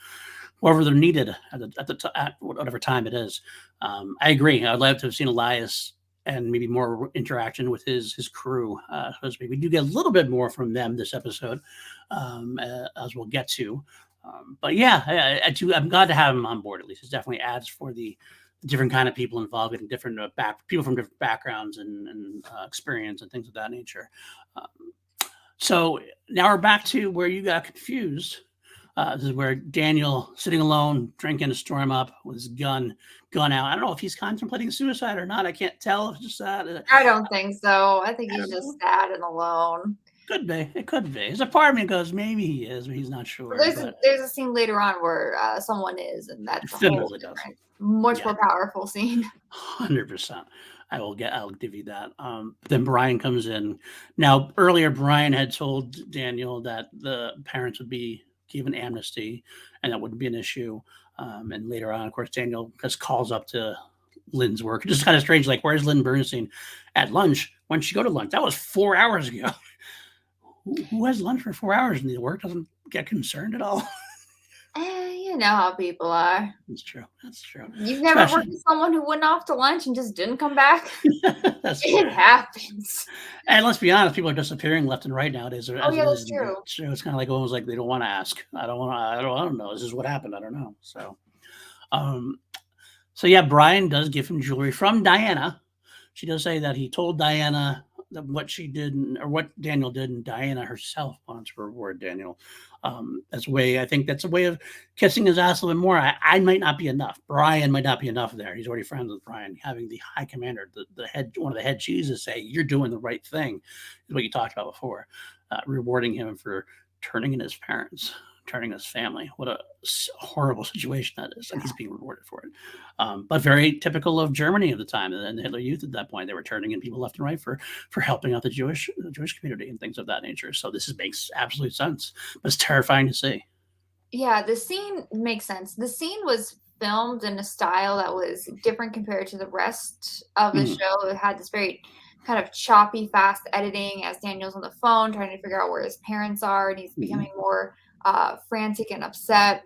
wherever they're needed at whatever time it is. I agree. I'd love to have seen Elias and maybe more interaction with his crew. We do get a little bit more from them this episode, as we'll get to. But yeah, I'm glad to have him on board. At least it definitely adds for the different kind of people involved, getting different people from different backgrounds and experience and things of that nature. So now we're back to where you got confused. This is where Daniel, sitting alone, drinking a storm up with his gun out. I don't know if he's contemplating suicide or not. I can't tell. If it's just that. I don't think so. I think he's just sad and alone. Could be. It could be. His apartment goes, maybe he is, but he's not sure. There's a scene later on where someone is, and that's a whole different, much more powerful scene. 100%. I'll give you that. Then Brian comes in. Now, earlier, Brian had told Daniel that the parents would be given amnesty, and that wouldn't be an issue. And later on, of course, Daniel just calls up to Lynn's work. It's just kind of strange. Like, where's Lynn Bernstein at lunch? When did she go to lunch? That was 4 hours ago. Who has lunch for 4 hours and the work doesn't get concerned at all? You know how people are. That's true. That's true. You've never worked with someone who went off to lunch and just didn't come back? It happens. And let's be honest, people are disappearing left and right nowadays. That's true. It's kind of like almost like they don't want to ask. I don't know. This is what happened. I don't know. So yeah, Brian does give him jewelry from Diana. She does say that he told Diana what she did or what Daniel did, and Diana herself wanted to reward Daniel. As a way, I think that's a way of kissing his ass a little bit more. I might not be enough. Brian might not be enough there. He's already friends with Brian. Having the high commander, the head, one of the head cheeses say, "You're doing the right thing," is what you talked about before. Rewarding him for turning in his parents, turning his family. What a horrible situation that is, and he's being rewarded for it. But very typical of Germany at the time and the Hitler Youth at that point. They were turning in people left and right for helping out the Jewish community and things of that nature. So this makes absolute sense, but it's terrifying to see. Yeah, the scene makes sense. The scene was filmed in a style that was different compared to the rest of the Mhm. show. It had this very kind of choppy, fast editing as Daniel's on the phone trying to figure out where his parents are, and he's Mhm. becoming more frantic and upset.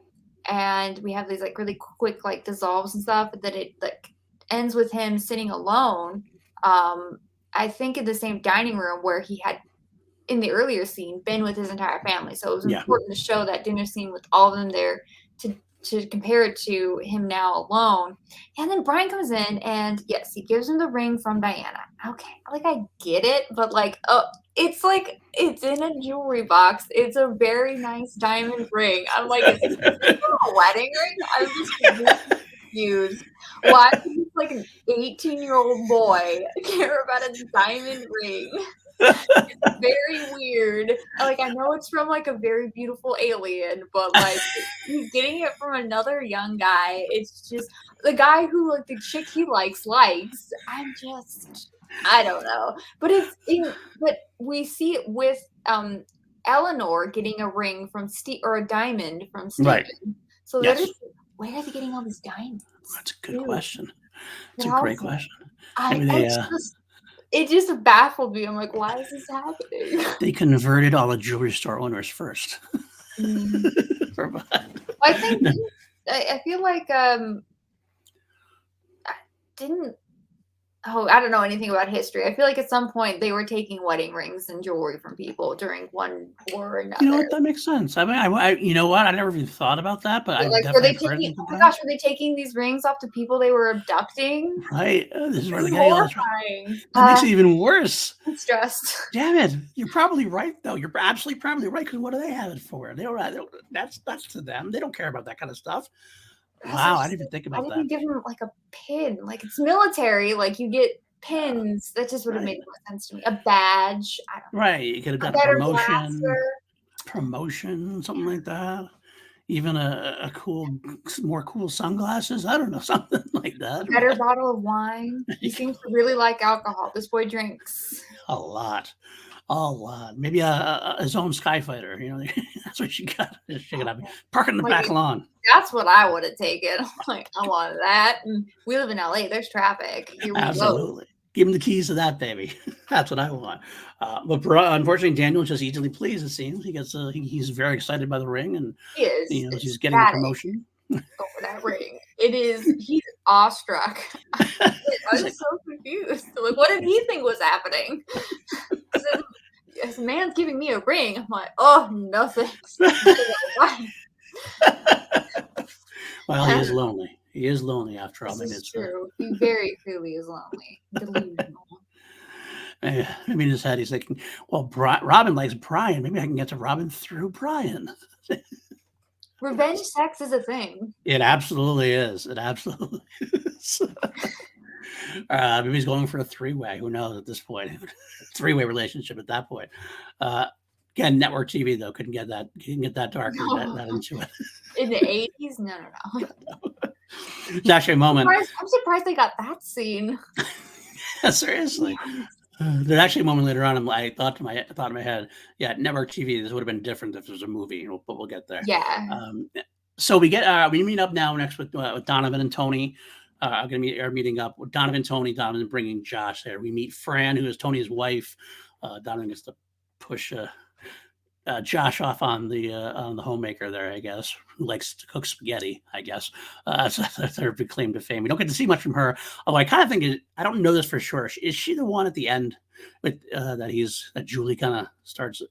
And we have these like really quick like dissolves and stuff, but that it like ends with him sitting alone. Um, I think in the same dining room where he had in the earlier scene been with his entire family. So it was Yeah. important to show that dinner scene with all of them there to compare it to him now alone. And then Brian comes in and yes, he gives him the ring from Diana. Okay, like I get it, but it's like it's in a jewelry box. It's a very nice diamond ring. I'm like, is this a wedding ring? I'm just really confused. Why does like an 18-year-old boy care about a diamond ring? Very weird. Like, I know it's from, like, a very beautiful alien, but, like, he's getting it from another young guy. It's just the guy who, like, the chick he likes. I don't know. But we see it with, Eleanor getting a ring from Steve or a diamond from Right. Steven. So they're Yes. just where are they getting all these diamonds? That's a good Dude, question. It's but a I great was question. I Maybe it's just it just baffled me. I'm like, "Why is this happening?" they converted all the jewelry store owners first. Mm. For I think I feel like, I didn't I don't know anything about history. I feel like at some point they were taking wedding rings and jewelry from people during one war or You know another. what? That makes sense. I mean, you know what? I never even thought about that, but I Like, were definitely they have heard taking things like oh my that. gosh, were they taking these rings off to people they were abducting? Right? This is where This they're is getting all this. horrifying. That makes it even worse. I'm stressed. Damn it! You're probably right, though. You're absolutely probably right. Because what do they have it for? That's to them. They don't care about that kind of stuff. Also, Wow, I just didn't even think why about didn't that. you give him, like, a pin? Like, it's military, like, you get Yeah, pins. That just would have made right, more sense to me. A badge, I don't right. You could have know. A got a better promotion, blaster. something like that. Even a cool, more cool sunglasses. I don't know, something like that. Better bottle of wine. He seems to really like alcohol. This boy drinks. A lot. A lot. Maybe his own Skyfighter. You know, that's what she got. She got park in the Like, back lawn. that's what I would have taken. I'm like, I want that. And we live in LA. There's traffic. Here we go. Absolutely. Give him the keys to that baby. That's what I want. Unfortunately, Daniel's just easily pleased. It seems he gets. He's very excited by the ring, and He is you know she's getting the ecstatic promotion. over that ring. He's awestruck. He's I'm like, so confused. Like, what did he think was happening? This man's giving me a ring. I'm like, oh, no thanks. well, he is lonely. He is lonely after all. This Maybe is it's true. He very clearly is lonely, delusional. maybe in his head he's thinking, well, Robin likes Brian. Maybe I can get to Robin through Brian. Revenge sex is a thing. It absolutely is. It absolutely is. Maybe he's going for a three-way. Who knows at this point? Three-way relationship at that point. Uh, Again, network TV though couldn't get that dark or No. that into it. In the 80s? No, no, no. There's actually a moment. I'm surprised they got that scene. Seriously, there's actually a moment later on. I thought in my head, yeah, network TV. This would have been different if it was a movie, but we'll get there. Yeah. So we meet up now next with Donovan and Tony. I'm gonna meeting up with Donovan, Tony. Donovan bringing Josh there. We meet Fran, who is Tony's wife. Donovan gets to push Josh off on the homemaker there, I guess, who likes to cook spaghetti, I guess. So that's her big claim to fame. We don't get to see much from her, although I kind of think I don't know this for sure. Is she the one at the end with that Julie kind of starts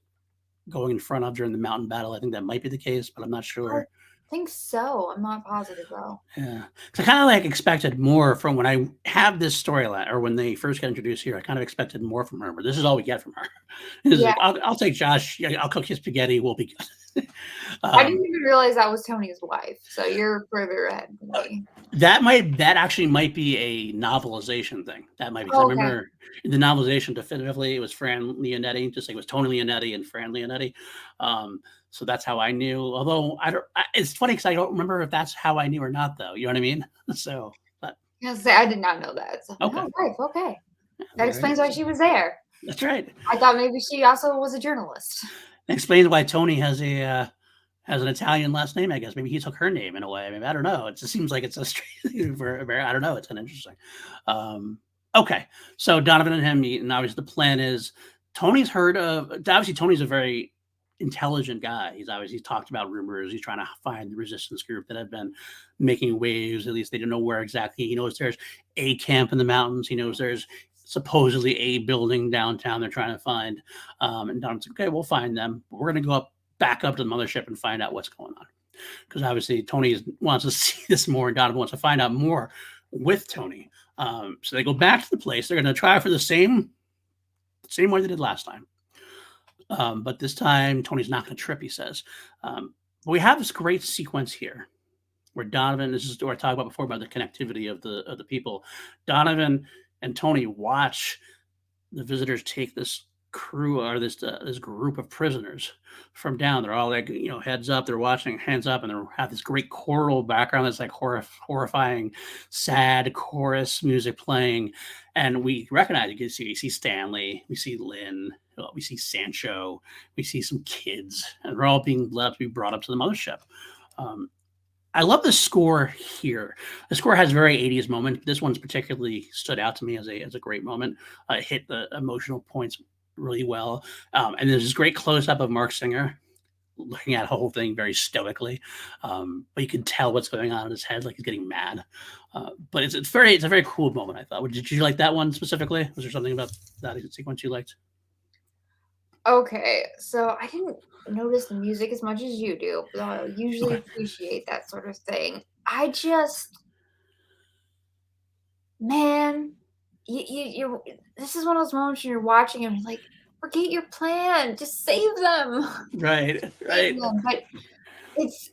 going in front of during the mountain battle? I think that might be the case, but I'm not sure. think so. I'm not positive though. Yeah, 'cause I kind of like expected more from when I have this storyline, or when they first got introduced here. I kind of expected more from her, but this is all we get from her. It's Yeah, like, I'll take Josh. Yeah, I'll cook his spaghetti. We'll be good. I didn't um, even realize that was Tony's wife. So you're further ahead than uh, me. that actually might be a novelization thing. That might be, because I Oh, okay. remember in the novelization definitively it was Fran Leonetti, just like it was Tony Leonetti and Fran Leonetti. So that's how I knew. Although I don't, it's funny because I don't remember if that's how I knew or not, though. You know what I mean? So, but Yes, I did not know that. So, okay, oh, wife. Okay, that there it explains why is. she was there. That's right. I thought maybe she also was a journalist. It explains why Tony has an Italian last name. I guess maybe he took her name in a way. I mean, I don't know. It just seems like it's a straight for I don't know. It's kind of interesting. Um, okay, so Donovan and him meet, and obviously the plan is Tony's heard of. Obviously, Tony's a very intelligent guy. He's talked about rumors. He's trying to find the resistance group that have been making waves. At least they don't know where exactly. He knows there's a camp in the mountains. He knows there's supposedly a building downtown they're trying to find. And Donovan's like, okay, we'll find them. But we're going to go back up to the mothership and find out what's going on. Because obviously Tony wants to see this more, and Donovan wants to find out more with Tony. So they go back to the place. They're going to try for the same way they did last time. But this time Tony's not going to trip, he says. But we have this great sequence here where Donovan, this is what I talked about before about the connectivity of the people. Donovan and Tony watch the visitors take this crew, or this group of prisoners from down. They're all like, heads up. They're watching, hands up, and they have this great choral background that's like horrifying, sad chorus music playing. And we recognize it. We see Stanley, we see Lynn, we see Sancho, we see some kids, and they're all being left to be brought up to the mothership. Um, I love the score here. The score has very 80s moment. This one's particularly stood out to me as a great moment. It hit the emotional points really well. And there's this great close up of Mark Singer looking at the whole thing very stoically. But you can tell what's going on in his head, like he's getting mad. But it's a very cool moment, I thought. Did you like that one specifically? Was there something about that sequence you liked? Okay, so I didn't notice the music as much as you do, though I usually Okay. appreciate that sort of thing. I just, man, you this is one of those moments when you're watching and you're like, forget your plan, just save them, Right, save right, them. But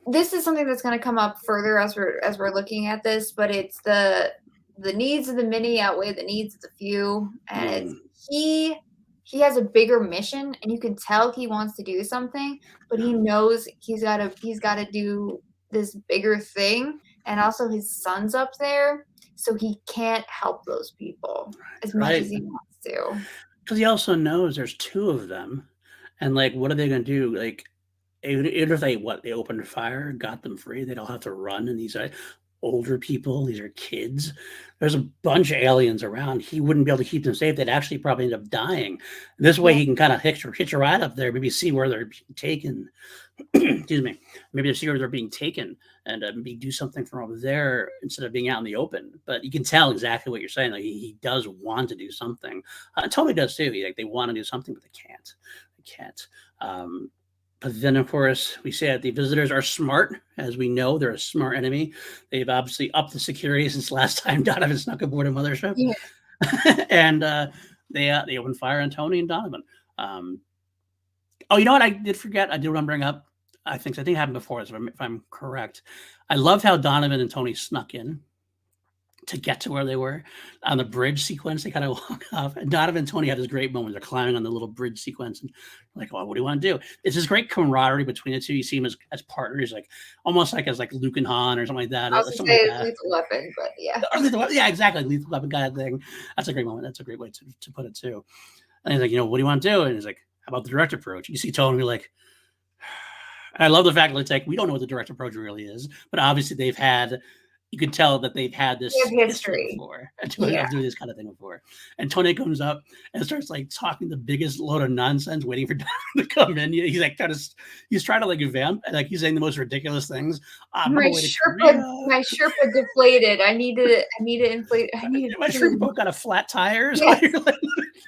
this is something that's going to come up further as we're looking at this, but it's the needs of the many outweigh the needs of the few, and it's mm, he has a bigger mission, and you can tell he wants to do something, but he knows he's got to do this bigger thing, and also his son's up there, so he can't help those people as much as right. he wants to. Because he also knows there's two of them, and like, what are they going to do? Like, even if they opened fire, got them free, they don't have to run. And these are older people, these are kids. There's a bunch of aliens around. He wouldn't be able to keep them safe. They'd actually probably end up dying. This way, Yeah, he can kind of hitch a ride up there, maybe see where they're being taken. Excuse me. Maybe see where they're being taken, and maybe do something from over there instead of being out in the open. But you can tell exactly what you're saying. Like, he does want to do something. Tony does too. They want to do something, but they can't. They can't. But then, of course, we say that the visitors are smart. As we know, they're a smart enemy. They've obviously upped the security since last time Donovan snuck aboard a mothership. yeah. And they open fire on Tony and Donovan. Um, oh, you know what? I did forget. I did want to bring up. I think it happened before, if I'm correct. I loved how Donovan and Tony snuck in to get to where they were on the bridge sequence. They kind of walk off, and Donovan and Tony had this great moment. They're climbing on the little bridge sequence, and like, "Well, what do you want to do?" It's this great camaraderie between the two. You see them as partners, like almost like as like Luke and Han or something like that. I was gonna Something like say that. Lethal Weapon, but yeah. Yeah, exactly. Lethal Weapon kind of thing. That's a great moment. That's a great way to put it too. And he's like, what do you want to do? And he's like, how about the direct approach? You see Tony like, I love the fact that it's like, we don't know what the direct approach really is, but obviously you could tell that they've had We this have history history. before Yeah. of doing this kind of thing before. And Tony comes up and starts like talking the biggest load of nonsense, waiting for Don to come in. He's like he's trying to like vamp, and like he's saying the most ridiculous things. I'm on My my way to Sherpa Korea. my Sherpa deflated. I need to inflate I need My shrimp boat got a flat tire. Or Yes. something.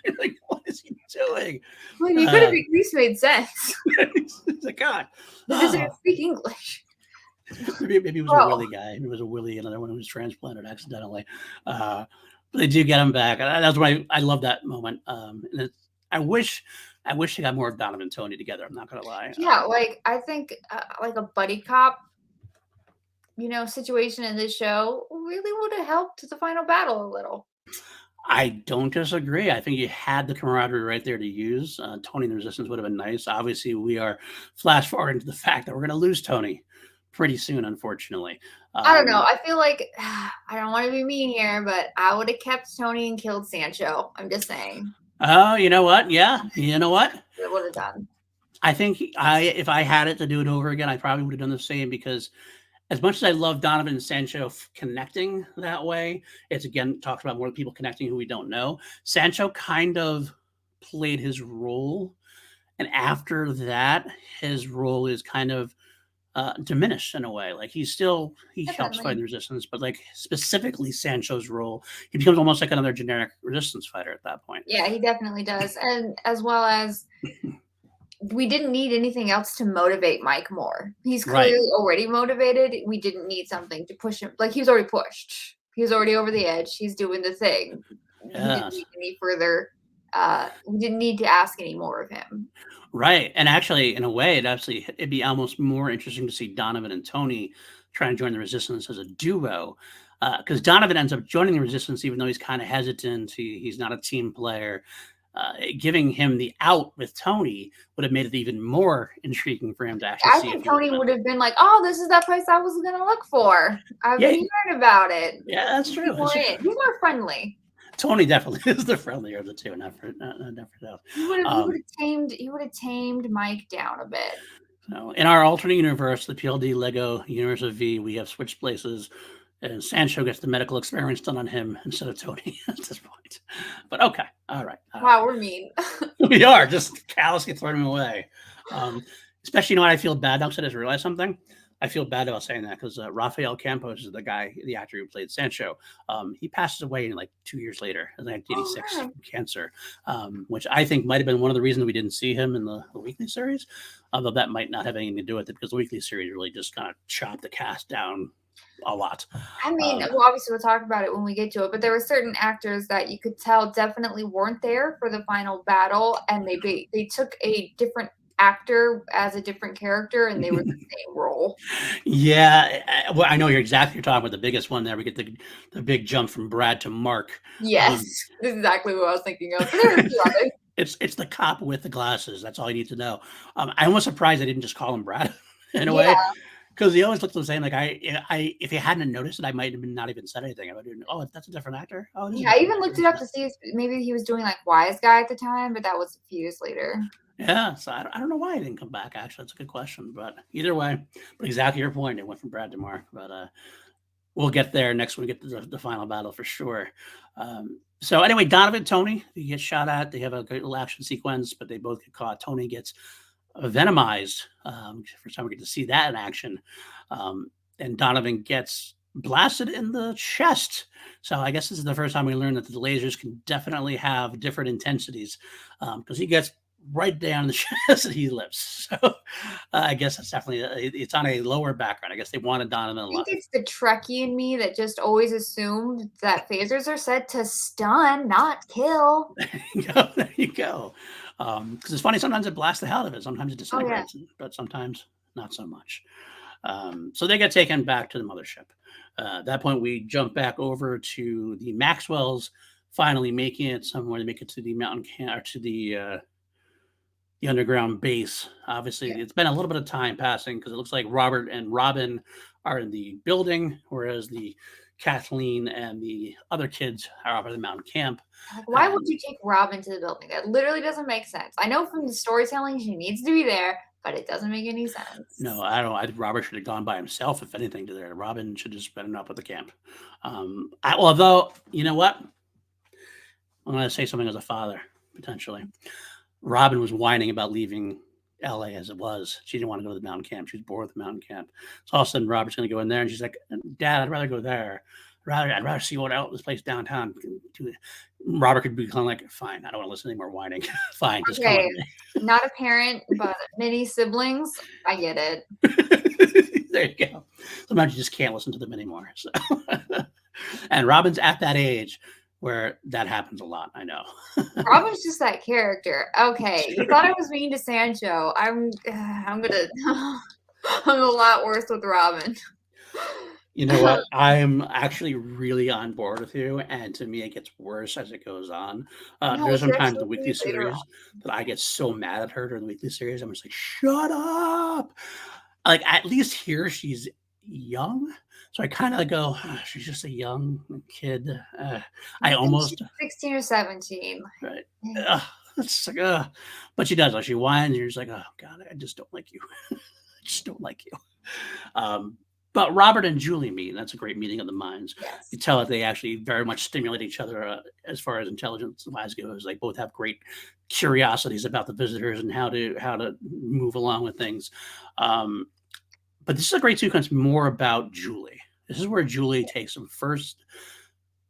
You're like, what is he doing? Well, you could have at least made sense. He's like, God. The visitors speak English. Maybe it was a Bro. Willie guy. Maybe it was a Willie, another one who was transplanted accidentally. Uh, but they do get him back. And that's why I love that moment. And I wish, I wish they got more of Donovan and Tony together. I'm not gonna lie. Yeah, like, I think, like, a buddy cop, situation in this show really would have helped the final battle a little. I don't disagree. I think you had the camaraderie right there to use. Tony and the Resistance would have been nice. Obviously, we are flash forwarding to the fact that we're going to lose Tony pretty soon, unfortunately. I don't know. I feel like I don't want to be mean here, but I would have kept Tony and killed Sancho. I'm just saying. Oh, you know what? Yeah, you know what? It would have done. I think if I had it to do it over again, I probably would have done the same because as much as I love Donovan and Sancho connecting that way, it's again talks about more people connecting who we don't know. Sancho kind of played his role, and after that, his role is kind of diminished in a way. Like he helps fight Definitely. the resistance, but like specifically Sancho's role, he becomes almost like another generic resistance fighter at that point. Yeah, he definitely does. And as well as we didn't need anything else to motivate Mike more. He's Right. clearly already motivated. We didn't need something to push him. Like he was already pushed. He was already over the edge. He's doing the thing. He didn't Yes. need any further. We didn't need to ask any more of him. Right. And actually, in a way, it'd be almost more interesting to see Donovan and Tony try and join the resistance as a duo. Because Donovan ends up joining the resistance, even though he's kind of hesitant. He's not a team player. Giving him the out with Tony would have made it even more intriguing for him to actually I see if think he was Tony gonna. would have been like, "Oh, this is that place I was gonna look for. I've Yeah, been hearing about it. yeah, that's true. People That's are true. in. He's more friendly. Tony definitely is the friendlier of the two, not for doubt. He would have. He would Um, have tamed. He would have tamed Mike down a bit. so in our alternate universe, the PLD Lego universe of V, we have switched places, and Sancho gets the medical experiments done on him instead of Tony at this point. But okay, all right, Wow, we're mean. we are just callous gets thrown away. Especially, what I feel bad now because I just realized something. I feel bad about saying that because Rafael Campos is the actor who played Sancho. He passes away like 2 years later, in 1986, Oh, from cancer, which I think might have been one of the reasons we didn't see him in the weekly series. Although that might not have anything to do with it because the weekly series really just kind of chopped the cast down a lot. I mean, Um, well, obviously we'll talk about it when we get to it, but there were certain actors that you could tell definitely weren't there for the final battle, and they took a different actor as a different character, and they were the same role. yeah, well, I know you're talking about the biggest one there. We get the big jump from Brad to Mark. Yes, this is exactly what I was thinking of. But there were a few others. It's the cop with the glasses. That's all you need to know. I'm almost surprised I didn't just call him Brad in a way Yeah, because he always looked the same. Like if he hadn't noticed it, I might have not even said anything. I would have been, oh, that's a different actor. Oh, this is a yeah. I different even looked actor. it up to see if maybe he was doing like Wise Guy at the time, but that was a few years later. Yeah, so I don't know why he didn't come back. Actually, that's a good question. But either way, but exactly your point. It went from Brad to Mark. But we'll get there next when we get to the final battle for sure. So anyway, Donovan, Tony, they get shot at. They have a great little action sequence, but they both get caught. Tony gets venomized. First time we get to see that in action. And Donovan gets blasted in the chest. So I guess this is the first time we learned that the lasers can definitely have different intensities because he gets right down the chest and he lives. So I guess it's definitely it's on a lower background. I guess they wanted Donovan I alive. think it's the Trekkie in me that just always assumed that phasers are said to stun, not kill. There you go. Because it's funny, sometimes it blasts the hell out of it, sometimes it Oh yeah. disintegrates, but sometimes not so much. So they get taken back to the mothership. At that point, we jump back over to the Maxwells finally making it somewhere. They make it to the mountain camp or to the underground base. Obviously, Yeah. it's been a little bit of time passing because it looks like Robert and Robin are in the building, whereas the Kathleen and the other kids are up at the mountain camp. Like, why would you take Robin to the building? That literally doesn't make sense. I know from the storytelling she needs to be there, but it doesn't make any sense. No, I don't. Robert should have gone by himself, if anything, to there. Robin should have just been up at the camp. Although, you know what? I'm going to say something as a father, potentially. Robin was whining about leaving LA as it was. She didn't want to go to the mountain camp. She was bored with the mountain camp. So all of a sudden, Robert's going to go in there, and she's like, Dad, I'd rather go there. I'd rather see what else this place downtown. Robert could be kind of like, fine, I don't want to listen anymore whining. Fine, just come Okay, with not a parent, but many siblings. I get it. me. There you go. Sometimes you just can't listen to them anymore. So. And Robin's at that age where that happens a lot. I know. Robin's just that character. Okay, you thought I was mean to Sancho. I'm gonna I'm a lot worse with Robin. You know what? I'm actually really on board with you, and to me, it gets worse as it goes on. No, There's it gets sometimes the actually weekly later series on. that I get so mad at her during the weekly series. I'm just like, shut up! Like at least here she's young, so I kind of go, "Ah, she's just a young kid. I I think she's almost 16 or 17. right. Eh, It's like, but she does. Like she whines, and you're just like, oh god, I just don't like you. I just don't like you. Um, but Robert and Julie meet, and that's a great meeting of the minds. You Yes. tell that they actually very much stimulate each other as far as intelligence wise goes. They both have great curiosities about the visitors and how to move along with things. Um, but this is a great sequence more about Julie. This is where Julie takes some first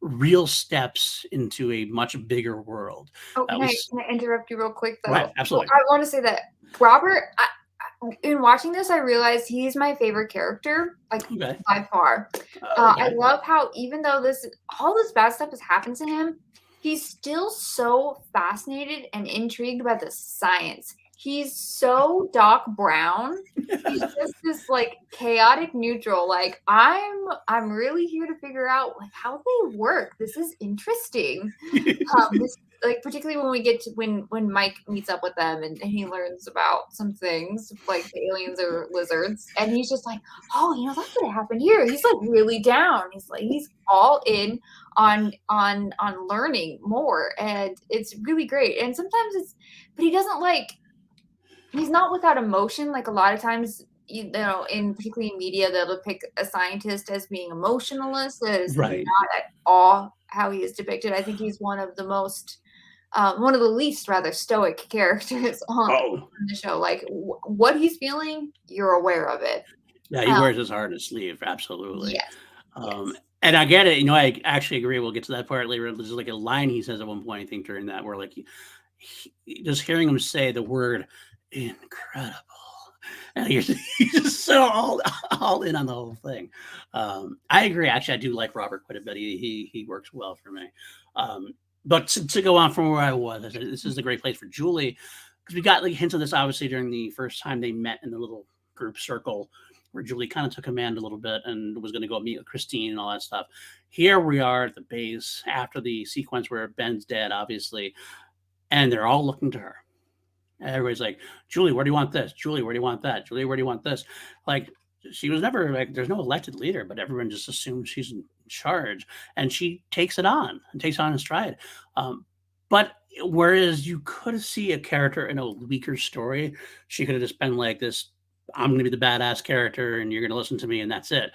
real steps into a much bigger world. Oh, We can I interrupt you real quick go ahead, though? So absolutely. I want to say that Robert, in watching this, I realized he's my favorite character, like Okay, by far. I okay, love how even though all this bad stuff has happened to him, he's still so fascinated and intrigued by the science. He's so Doc Brown. He's just this like chaotic neutral. Like I'm really here to figure out like how they work. This is interesting. This like particularly when we get to when Mike meets up with them and he learns about some things like the aliens or lizards, and he's just like, oh, that's what happened here. He's like really down. He's all in on learning more, and it's really great. And sometimes but he doesn't like he's not without emotion. Like a lot of times, in particularly in media, they'll depict a scientist as being emotionless. That is right. not at all how he is depicted. I think he's one of the least rather stoic characters on Oh, the show. Like what he's feeling, you're aware of it. yeah, he Um, wears his heart on his sleeve, absolutely. yes, yes. And I get it. I actually agree. We'll get to that part later. There's like a line he says at one point, I think, during that, where like just hearing him say the word incredible, and he's just so all in on the whole thing. I agree. Actually, I do like Robert quite a bit. He works well for me. Um, but to go on from where I was, I said, this is a great place for Julie because we got like hints of this obviously during the first time they met in the little group circle where Julie kind of took command a little bit and was going to go meet with Christine and all that stuff. Here we are at the base after the sequence where Ben's dead, obviously, and they're all looking to her. And everybody's like, Julie, where do you want this? Julie, where do you want that? Julie, where do you want this? Like, she was never like, there's no elected leader, but everyone just assumes she's in charge. And she takes it on and takes it on in stride. But whereas you could see a character in a weaker story, she could have just been like this, I'm going to be the badass character and you're going to listen to me and that's it.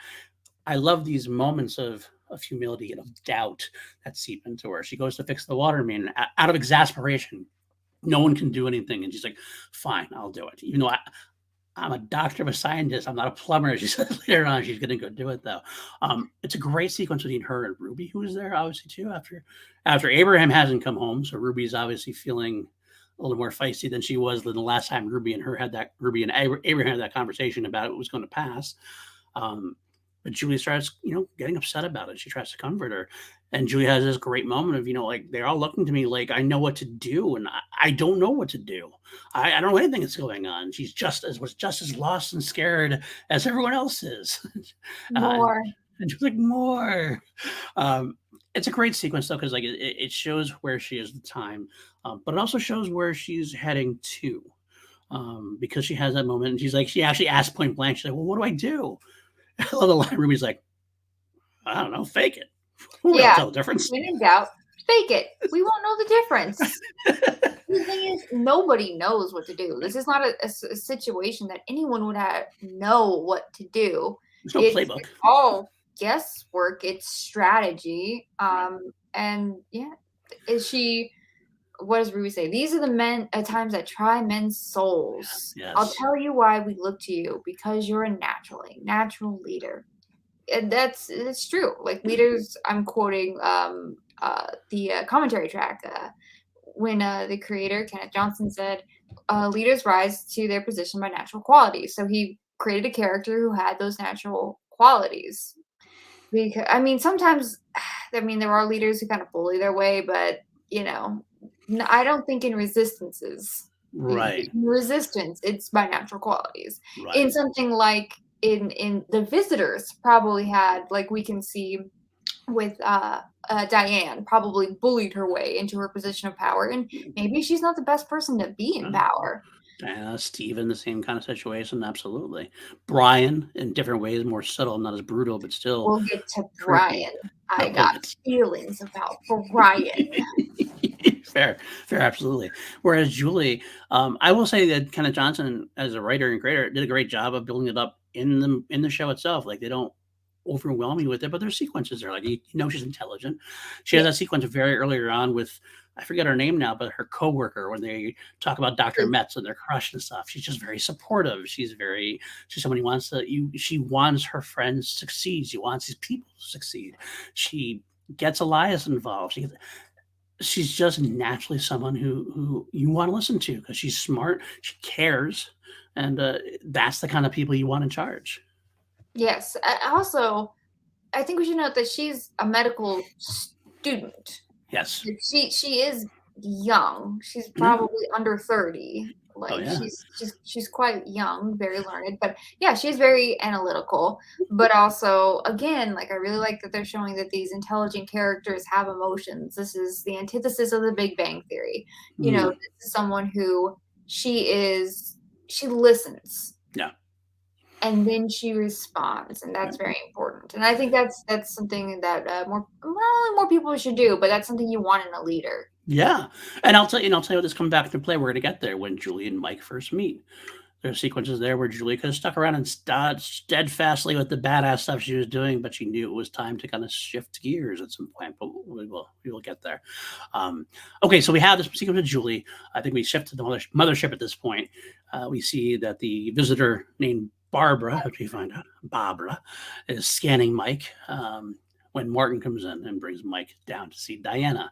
I love these moments of humility and of doubt that seep into her. She goes to fix the water main out of exasperation. No one can do anything. And she's like, fine, I'll do it. Even though I'm a doctor, I'm a scientist, I'm not a plumber. She says later on she's going to go do it though. It's a great sequence between her and Ruby, who is there obviously too after Abraham hasn't come home. So Ruby's obviously feeling a little more feisty than she was than the last time Ruby and Abraham had that conversation about it was going to pass. Um, but Julie starts, getting upset about it. She tries to comfort her. And Julie has this great moment of, like, they're all looking to me like I know what to do. And I don't know what to do. I don't know anything that's going on. She's was just as lost and scared as everyone else is. and, More. and she's like, more. Um, it's a great sequence, though, because like it shows where she is at the time, but it also shows where she's heading to. Because she has that moment, and she actually asks point blank, she's like, well, what do I do? I love the line. Ruby's like, I don't know, fake it. We all Yeah. tell the difference. When in doubt, fake it. We won't know the difference. The thing is, nobody knows what to do. This is not a situation that anyone would know what to do. There's no It's playbook. all guesswork. It's strategy. Right. And yeah, is she? What does Ruby say? These are the men at times that try men's souls. I'll Yes. tell you why we look to you because you're a natural leader. And it's true. Like leaders, I'm quoting the commentary track when the creator Kenneth Johnson said, "Leaders rise to their position by natural qualities." So he created a character who had those natural qualities. Because I mean, sometimes, I mean, there are leaders who kind of bully their way, but you know, I don't think in resistances. Right. In resistance, it's by natural qualities. In Right. something like in the visitors, probably had like we can see with Diane, probably bullied her way into her position of power, and maybe she's not the best person to be in Right. power. Steven, the same kind of situation, absolutely. Brian, in different ways, more subtle, not as brutal, but still We'll get to tricky. Brian. I Okay, got let's feelings about Brian. fair, fair, absolutely. Whereas Julie, I will say that Kenneth Johnson, as a writer and creator, did a great job of building it up in the show itself. Like they don't overwhelm you with it, but there's sequences there. Like you know she's intelligent. She has Yeah. that sequence very earlier on with I forget her name now, but her coworker when they talk about Dr. Metz and their crush and stuff. She's just very supportive. She's someone who wants she wants her friends to succeed. She wants these people to succeed. She gets Elias involved. She's just naturally someone who you want to listen to because she's smart, she cares, and that's the kind of people you want in charge. Yes. Also, I think we should note that she's a medical student. Yes. Like, she is young. She's Yeah. probably under 30. Oh Like, yeah. she's quite young, very learned, but, yeah, she's very analytical, but also, again, like, I really like that they're showing that these intelligent characters have emotions. This is the antithesis of the Big Bang Theory. You know, Mm, this is someone who she listens, yeah. and then she responds, and Yeah. that's very important. And I think that's something that more not only more people should do, but that's something you want in a leader. Yeah. And I'll tell you what this comes back to play. We're gonna get there when Julie and Mike first meet. There's sequences there where Julie could have stuck around and steadfastly with the badass stuff she was doing, but she knew it was time to kind of shift gears at some point. But we will get there. Okay, so we have this sequence with Julie. I think we shift to the mothership at this point. We see that the visitor named Barbara, which we find out Barbara, is scanning Mike when Martin comes in and brings Mike down to see Diana.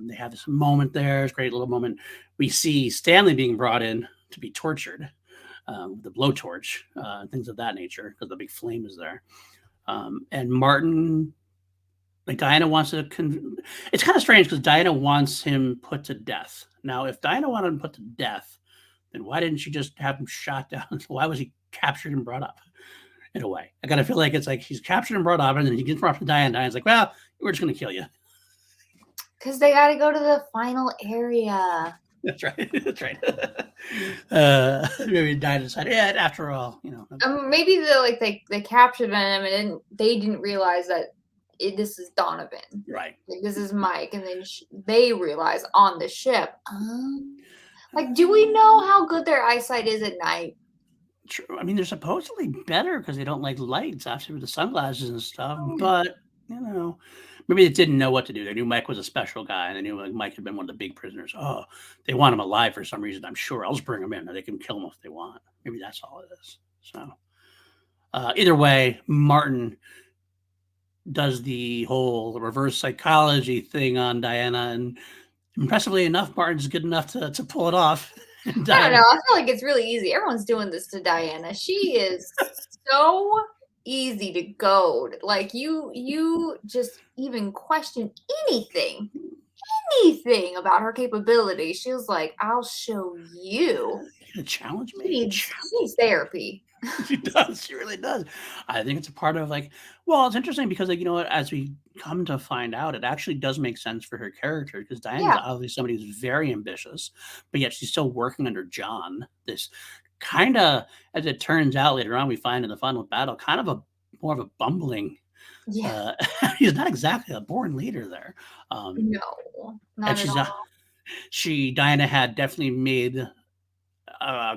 They have this moment there, this great little moment. We see Stanley being brought in to be tortured with the blowtorch, things of that nature, because the big flame is there. And Martin, like Diana wants to. It's kind of strange because Diana wants him put to death. Now, if Diana wanted him put to death, then why didn't she just have him shot down? Why was he captured and brought up? In a way, I kind of feel like it's like he's captured and brought up, and then he gets brought up to Diana. Diana's like, "Well, we're just going to kill you." Because they gotta go to the final area. That's right. That's right. Maybe Diana decided, yeah, after all, Maybe they captured him and they didn't realize that this is Donovan. right. Like, this is Mike, and then they realize on the ship. Like, do we know how good their eyesight is at night? True. I mean, they're supposedly better because they don't like lights after the sunglasses and stuff. Oh, But maybe they didn't know what to do. They knew Mike was a special guy, and they knew like Mike had been one of the big prisoners. Oh, they want him alive for some reason. I'm sure. I'll just bring him in, or they can kill him if they want. Maybe that's all it is. So, either way, Martin does the whole reverse psychology thing on Diana, and impressively enough, Martin's good enough to pull it off. And I don't know. Diana, I feel like it's really easy. Everyone's doing this to Diana. She is so easy to goad. Like you just even question anything about her capability. She was like, "I'll show you." you gonna challenge She me? needs therapy. She does. She really does. I think it's a part of well, it's interesting because you know what, as we come to find out, it actually does make sense for her character because Diana's Yeah. obviously somebody who's very ambitious, but yet she's still working under John. This kind of, as it turns out later on, we find in the final battle, kind of a more of a bumbling. Yeah. Uh, he's not exactly a born leader there, No, and not at all. Diana had definitely made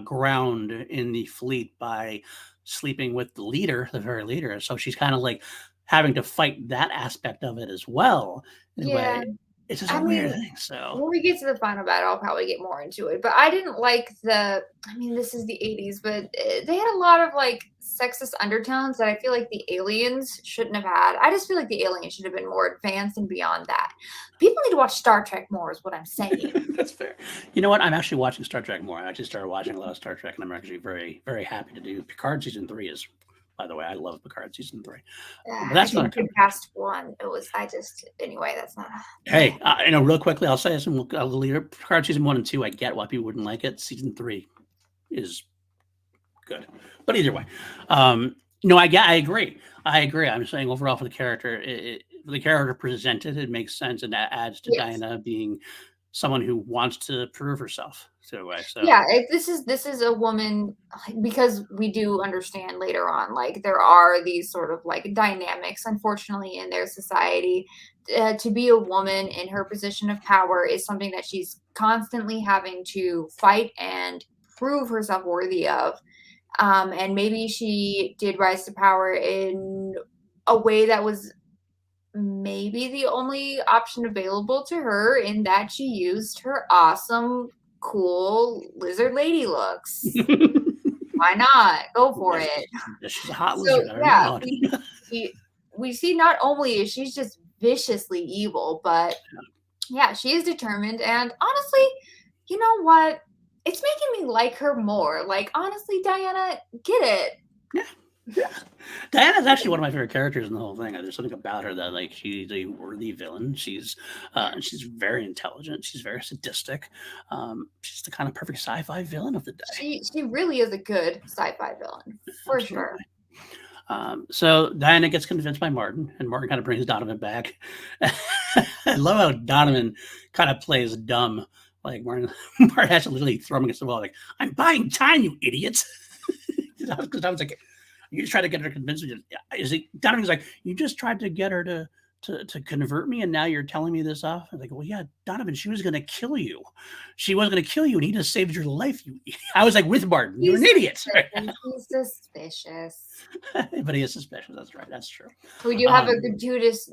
ground in the fleet by sleeping with the leader, the very leader. So she's kind of like having to fight that aspect of it as well in a Yeah. way. it's just a I weird mean, thing. So when we get to the final battle, I'll probably get more into it. But I didn't like I mean, this is the 80s, but they had a lot of like sexist undertones that I feel like the aliens shouldn't have had. I just feel like the aliens should have been more advanced and beyond that. People need to watch Star Trek more, is what I'm saying. that's fair. You know what? I'm actually watching Star Trek more. I actually started watching a lot of Star Trek, and I'm actually very, very happy to do. Picard season 3 is, by the way, I love Picard season 3. But I that's another didn't get conversation. past one. Anyway, that's not a, Hey, real quickly, I'll say this, and I'll leave it. Picard season 1 and 2, I get why people wouldn't like it. Season 3 is good, but either way, no, I agree. I agree. I'm saying overall for the character, for the character presented, it makes sense, and that adds to yes. Diana being someone who wants to prove herself to a way. So Yeah, this is a woman because we do understand later on, like there are these sort of like dynamics, unfortunately, in their society. To be a woman in her position of power is something that she's constantly having to fight and prove herself worthy of. And maybe she did rise to power in a way that was maybe the only option available to her in that she used her awesome, cool lizard lady looks. Why not? Go for yeah, it. she's a hot So lizard. I don't yeah, know. we we see not only is she's just viciously evil, but yeah, she is determined. And honestly, you know what? It's making me like her more. Like honestly, Diana, get it. Yeah, yeah. Diana's actually one of my favorite characters in the whole thing. There's something about her that like she's a worthy villain. She's very intelligent. She's very sadistic. She's the kind of perfect sci-fi villain of the day. She really is a good sci-fi villain for sure. Absolutely. So Diana gets convinced by Martin, and Martin kind of brings Donovan back. I love how Donovan kind of plays dumb. Like Martin, Martin has to literally throw him against the wall. Like, I'm buying time, you idiots. Because I was like, you just tried to get her to convince me. Is it Donovan's like, you just tried to get her to convert me, and now you're telling me this off? I'm like, well, yeah, Donovan, she was gonna kill you. She was gonna kill you, and he just saved your life. You, I was like, with Martin, you're an He's idiot. suspicious. He's suspicious. But he is suspicious. That's right. That's true. We do have a Um, gratuitous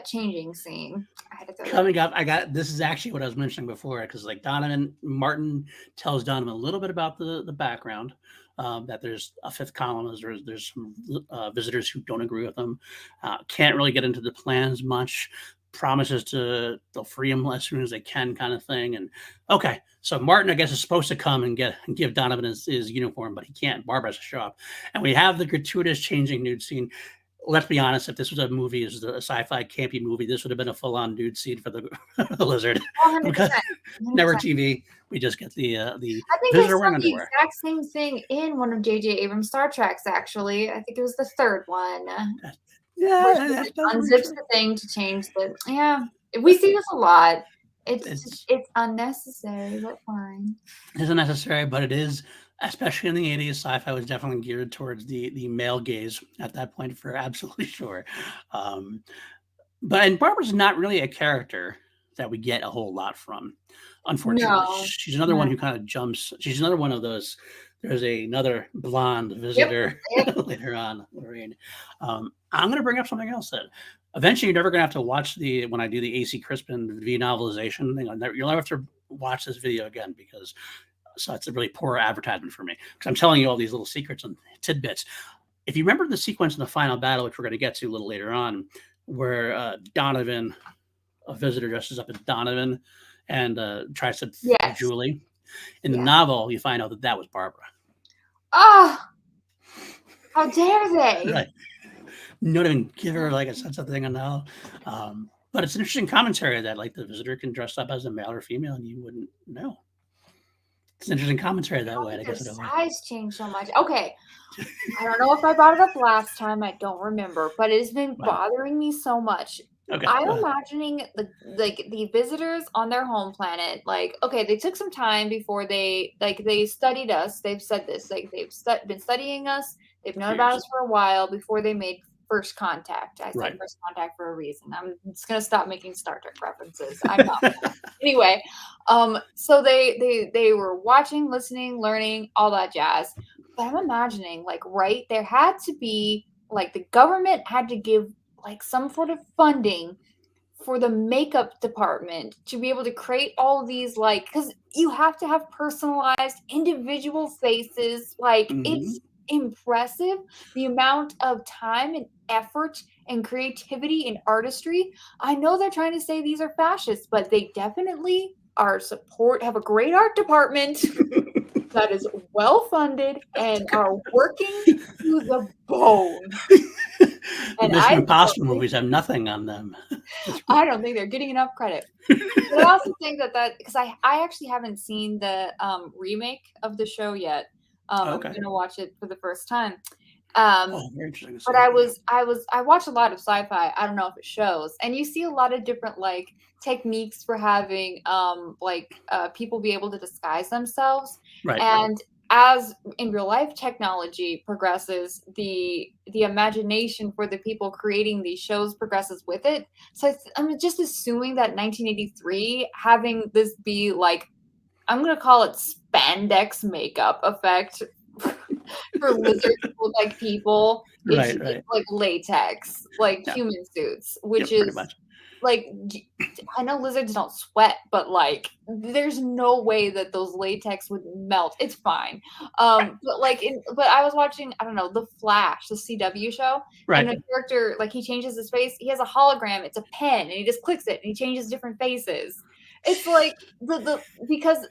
changing scene. I had to throw that. Coming up, I got this is actually what I was mentioning before because like Donovan Martin tells Donovan a little bit about the background. That there's a fifth columnist, there's some visitors who don't agree with him. Can't really get into the plans much. Promises they'll free him as soon as they can, kind of thing. And okay, so Martin, I guess, is supposed to come and give Donovan his uniform, but he can't. Barbara has to show up, and we have the gratuitous changing nude scene. Let's be honest, if this was a movie, this was a sci-fi campy movie, this would have been a full-on nude scene for the, the lizard. Because 100%. network 100%. TV, we just get the I think I visitor saw wearing the underwear. exact same thing in one of J.J. Abrams' Star Treks, actually. I think it was the third one, where Yeah, she just that's really unzips true. the thing to change the. Yeah, we see this a lot. It's unnecessary, but fine. It isn't necessary, but it is, especially in the 80s, sci-fi was definitely geared towards the male gaze at that point for absolutely sure. Um, and Barbara's not really a character that we get a whole lot from, unfortunately. No, She's another no. one who kind of jumps. She's another one of those. There's another blonde Yep, visitor yep. later on, Lorraine. I'm going to bring up something else that eventually you're never going to have to watch when I do the AC Crispin V novelization thing. You'll never have to watch this video again because so it's a really poor advertisement for me because I'm telling you all these little secrets and tidbits. If you remember the sequence in the final battle, which we're going to get to a little later on, where Donovan, a visitor, dresses up as Donovan and tries to fool Yes. Julie. In the Yeah. novel, you find out that that was Barbara. Oh, how dare they? Right. Not even give her like a sense of thing and all. But it's an interesting commentary that like the visitor can dress up as a male or female and you wouldn't know. It's an interesting commentary that How way. did I their guess it was. size change so much? Okay, I don't know if I brought it up last time. I don't remember, but it's been Wow. bothering me so much. Okay. I'm imagining the visitors on their home planet. Like, okay, they took some time before they studied us. They've said this. Like, been studying us. They've known about us for a while before they made first contact. I said Right. first contact for a reason. I'm just gonna stop making Star Trek references. I'm not. Anyway, so they were watching, listening, learning, all that jazz. But I'm imagining, like, right, there had to be like the government had to give like some sort of funding for the makeup department to be able to create all these, like, because you have to have personalized individual faces. Like, Hmm. it's impressive the amount of time and effort and creativity and artistry. I know they're trying to say these are fascists, but they definitely have a great art department that is well funded and are working to the bone. The And Mission Impossible movies have nothing on them. I don't think they're getting enough credit. But I also think that because I actually haven't seen the remake of the show yet. I'm Okay. gonna watch it for the first time. Um, Oh, very interesting to see but that. Yeah. I watch a lot of sci-fi. I don't know if it shows, and you see a lot of different like techniques for having people be able to disguise themselves. Right. And as in real life technology progresses, the imagination for the people creating these shows progresses with it. So I'm just assuming that 1983 having this be like, I'm gonna call it spandex makeup effect for lizards who look like people. It's Right. Right. like latex, like Yeah. human suits, which Yep. Pretty is much. like I know lizards don't sweat, but like there's no way that those latex would melt. It's fine. But I was watching, I don't know, The Flash, the CW show, and Right. a character, like, he changes his face. He has a hologram, it's a pen, and he just clicks it and he changes different faces. It's like the because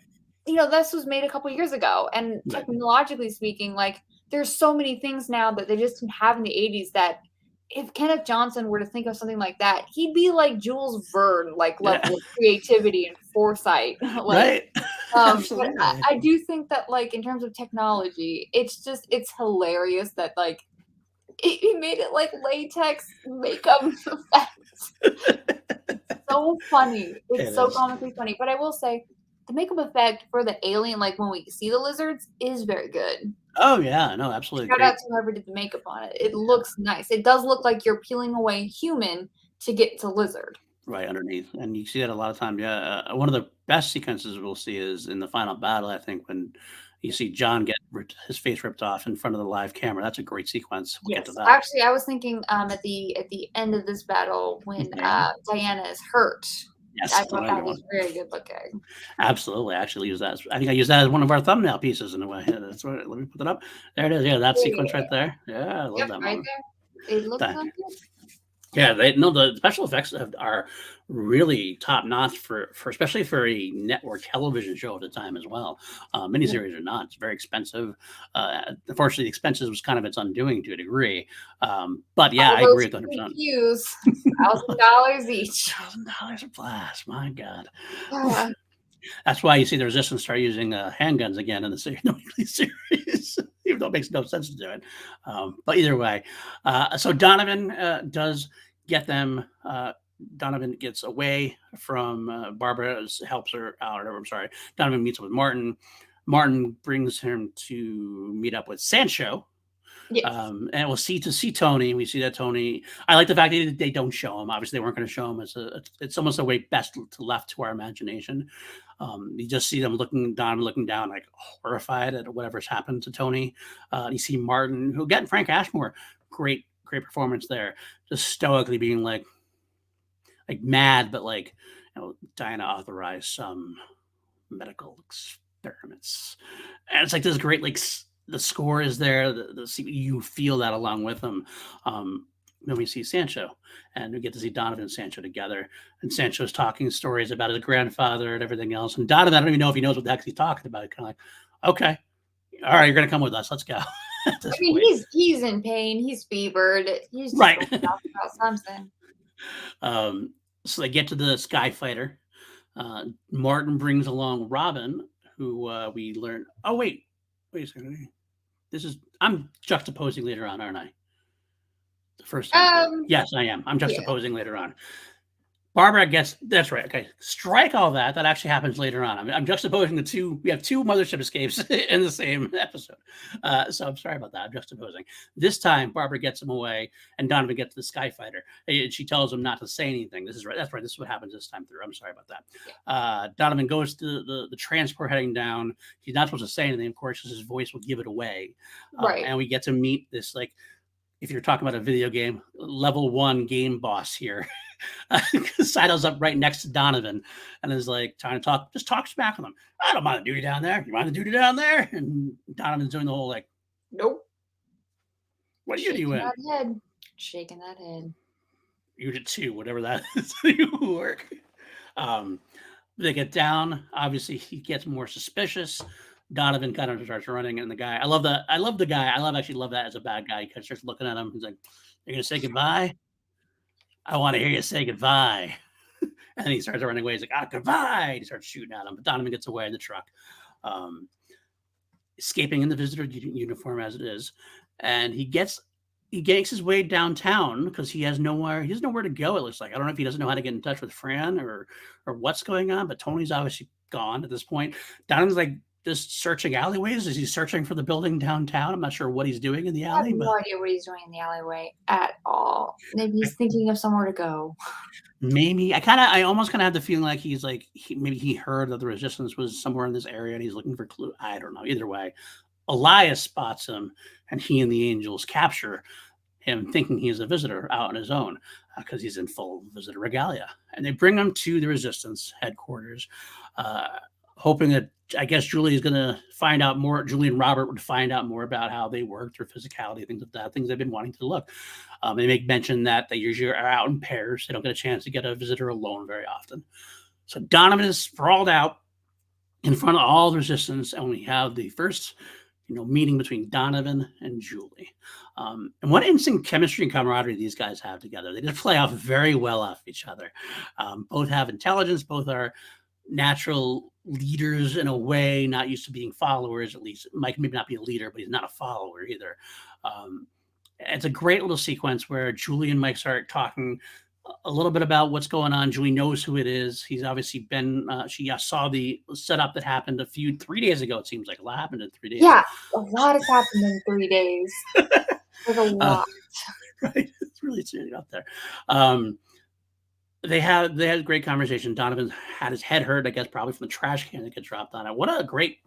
this was made a couple years ago, and Right. technologically speaking, like, there's so many things now that they just didn't have in the 80s that if Kenneth Johnson were to think of something like that, he'd be like Jules Verne, like, Yeah. level of creativity and foresight. Like, Right. but Absolutely. I do think that, like, in terms of technology, it's hilarious that, like, he made it like latex makeup effects. So funny. It's It so is. comically funny. But I will say, the makeup effect for the alien, like when we see the lizards, is very good. Oh yeah. No. Absolutely Shout out great. to whoever did the makeup on it. It looks nice. It does look like you're peeling away human to get to lizard. Right underneath, and you see that a lot of times. Yeah, one of the best sequences we'll see is in the final battle. I think when you see John get his face ripped off in front of the live camera. That's a great sequence. We'll get to Yes. that. Actually, I was thinking at the end of this battle when Diana. Diana is hurt. Yes, I that's thought another that good was one. very good looking. Absolutely. I actually use that. I think I use that as one of our thumbnail pieces in a way. Yeah, that's what. Let me put that up. There it is. Yeah, that sequence Yeah. right there. Yeah, I love Yep, that right moment. there. It looks That so good. Yeah, they no, the special effects are really top notch for especially for a network television show at the time as well. Miniseries or not, it's very expensive. Unfortunately, the expenses was kind of its undoing to a degree. But yeah, All I agree those with 100%. PQs, $1,000 each. $1,000 a blast, my God. Ah, That's why you see the Resistance start using handguns again in the series, even though it makes no sense to do it. But either way, so Donovan does get them. Donovan gets away from Barbara, helps her out. Or I'm sorry. Donovan meets with Martin. Martin brings him to meet up with Sancho, yes. and we'll see Tony. We see that Tony. I like the fact that they don't show him. Obviously, they weren't going to show him. It's almost a way best to left to our imagination. You just see them looking down, like horrified at whatever's happened to Tony. You see Martin, who again, Frank Ashmore, great performance there, just stoically being like mad, but like, Diana authorized some medical experiments, and it's like this great the score is there. You feel that along with them. Then we see Sancho, and we get to see Donovan and Sancho together. And Sancho's talking stories about his grandfather and everything else. And Donovan, I don't even know if he knows what the heck he's talking about. Kind of like, okay, all right, you're gonna come with us. Let's go. At I this mean, point, he's in pain. He's fevered. He's just right? going off about something. So they get to the Sky Fighter. Martin brings along Robin, who we learn. Oh wait a second. I'm juxtaposing later on, aren't I? The first time through. Um, Yes, I am. I'm yeah, juxtaposing later on. Barbara gets that's right. Okay, strike all that. That actually happens later on. I'm juxtaposing the two. We have two mothership escapes in the same episode. So I'm sorry about that. I'm juxtaposing. This time, Barbara gets him away, and Donovan gets the Sky Fighter. And she tells him not to say anything. This is right. That's right. This is what happens this time through. I'm sorry about that. Donovan goes to the transport heading down. He's not supposed to say anything, of course, because his voice will give it away. right. And we get to meet this like if you're talking about a video game, level 1 game boss here. Seidel's up right next to Donovan and is like trying to talk, just talk smack with him. I don't mind the duty down there. You mind the duty down there? And Donovan's doing the whole like, Nope. what unit you in? That head. Shaking that head. Unit 2, whatever that is. You work. They get down. Obviously, he gets more suspicious. Donovan kind of starts running, and the guy. I love that. I love the guy. Actually love that as a bad guy. He kind of starts looking at him. He's like, "You're gonna say goodbye? I want to hear you say goodbye." And he starts running away. He's like, "Ah, goodbye!" He starts shooting at him, but Donovan gets away in the truck, um, escaping in the visitor uniform as it is, and he makes his way downtown because he doesn't know where to go. It looks like, I don't know if he doesn't know how to get in touch with Fran or what's going on, but Tony's obviously gone at this point. Donovan's like just searching alleyways. Is he searching for the building downtown? I'm not sure what he's doing in the I have alley, no but idea what he's doing in the alleyway at all. Maybe he's thinking of somewhere to go. maybe I almost kind of had the feeling like he's like maybe he heard that the resistance was somewhere in this area and he's looking for clue. I don't know. Either way, Elias spots him, and he and the Angels capture him, thinking he's a visitor out on his own because he's in full visitor regalia. And they bring him to the Resistance headquarters, hoping that, I guess, Julie is going to find out more. Julie and Robert would find out more about how they work, their physicality, things like that, things they've been wanting to look. They make mention that they usually are out in pairs. They don't get a chance to get a visitor alone very often. So Donovan is sprawled out in front of all the Resistance, and we have the first meeting between Donovan and Julie. And what instant chemistry and camaraderie these guys have together. They just play off very well off each other. Both have intelligence, both are natural leaders in a way, not used to being followers, at least. Mike maybe not be a leader, but he's not a follower either. It's a great little sequence where Julie and Mike start talking a little bit about what's going on. Julie knows who it is. He's obviously been, she saw the setup that happened 3 days ago. It seems like a lot happened in 3 days. Yeah, a lot has happened in 3 days. There's a lot. Right. It's really serious out there. They had a great conversation. Donovan had his head hurt, I guess, probably from the trash can that got dropped on it. What a great,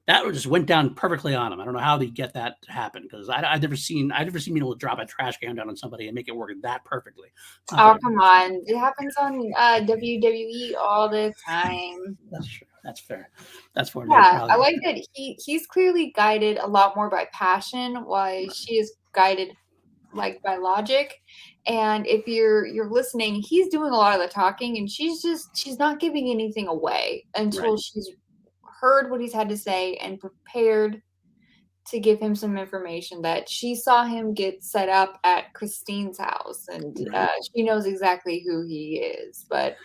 that just went down perfectly on him. I don't know how they get that to happen, because I've never seen people drop a trash can down on somebody and make it work that perfectly. Oh, come on. It happens on WWE all the time. That's true. That's fair. That's fair. Yeah, I like that he's clearly guided a lot more by passion, while she is guided like by logic. And if you're listening, he's doing a lot of the talking, and she's not giving anything away until she's heard what he's had to say and prepared to give him some information that she saw him get set up at Christine's house, and she knows exactly who he is, but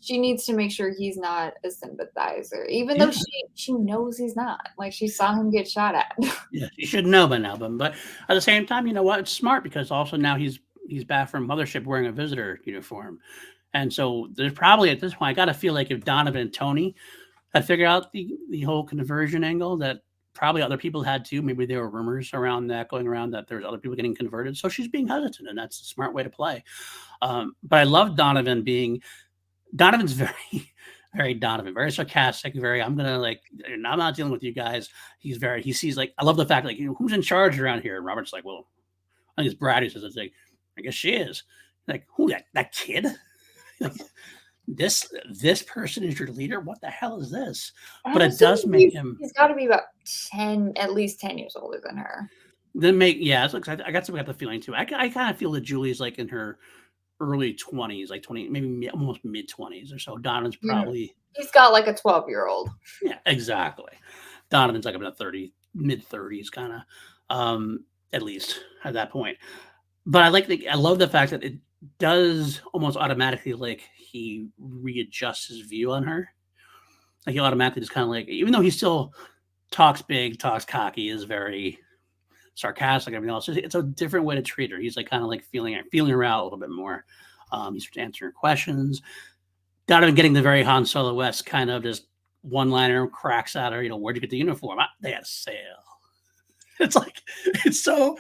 she needs to make sure he's not a sympathizer, even though she knows he's not. Like, she saw him get shot at. Yeah, you should know by now, but at the same time, you know what? It's smart, because also now he's back from Mothership wearing a visitor uniform, and so there's probably at this point, I got to feel like if Donovan and Tony had figured out the whole conversion angle, that probably other people had too. Maybe there were rumors around that going around that there's other people getting converted. So she's being hesitant, and that's a smart way to play. But I love Donovan's very, very Donovan, very sarcastic, I'm not dealing with you guys. He sees, like, I love the fact, like, who's in charge around here? And Robert's like, well, I think it's Brad who says, it's like, I guess she is. Like, who, that kid? Like, this person is your leader? What the hell is this? But it does make him. He's got to be about at least 10 years older than her. I got the feeling too. I kind of feel that Julie's like in her early 20s, like 20, maybe almost mid 20s or so. Donovan's probably. He's got like a 12-year-old. Yeah, exactly. Donovan's like about 30, mid 30s, kind of, at least at that point. But I love the fact that it does almost automatically, like, he readjusts his view on her. Like, he automatically just kind of, like, even though he still talks big, talks cocky, is very sarcastic and everything else, it's a different way to treat her. He's like kind of like feeling her out a little bit more. He's answering questions. Donovan getting the very Han Solo West kind of just one-liner, cracks at her, where'd you get the uniform? They had a sale. It's like, it's so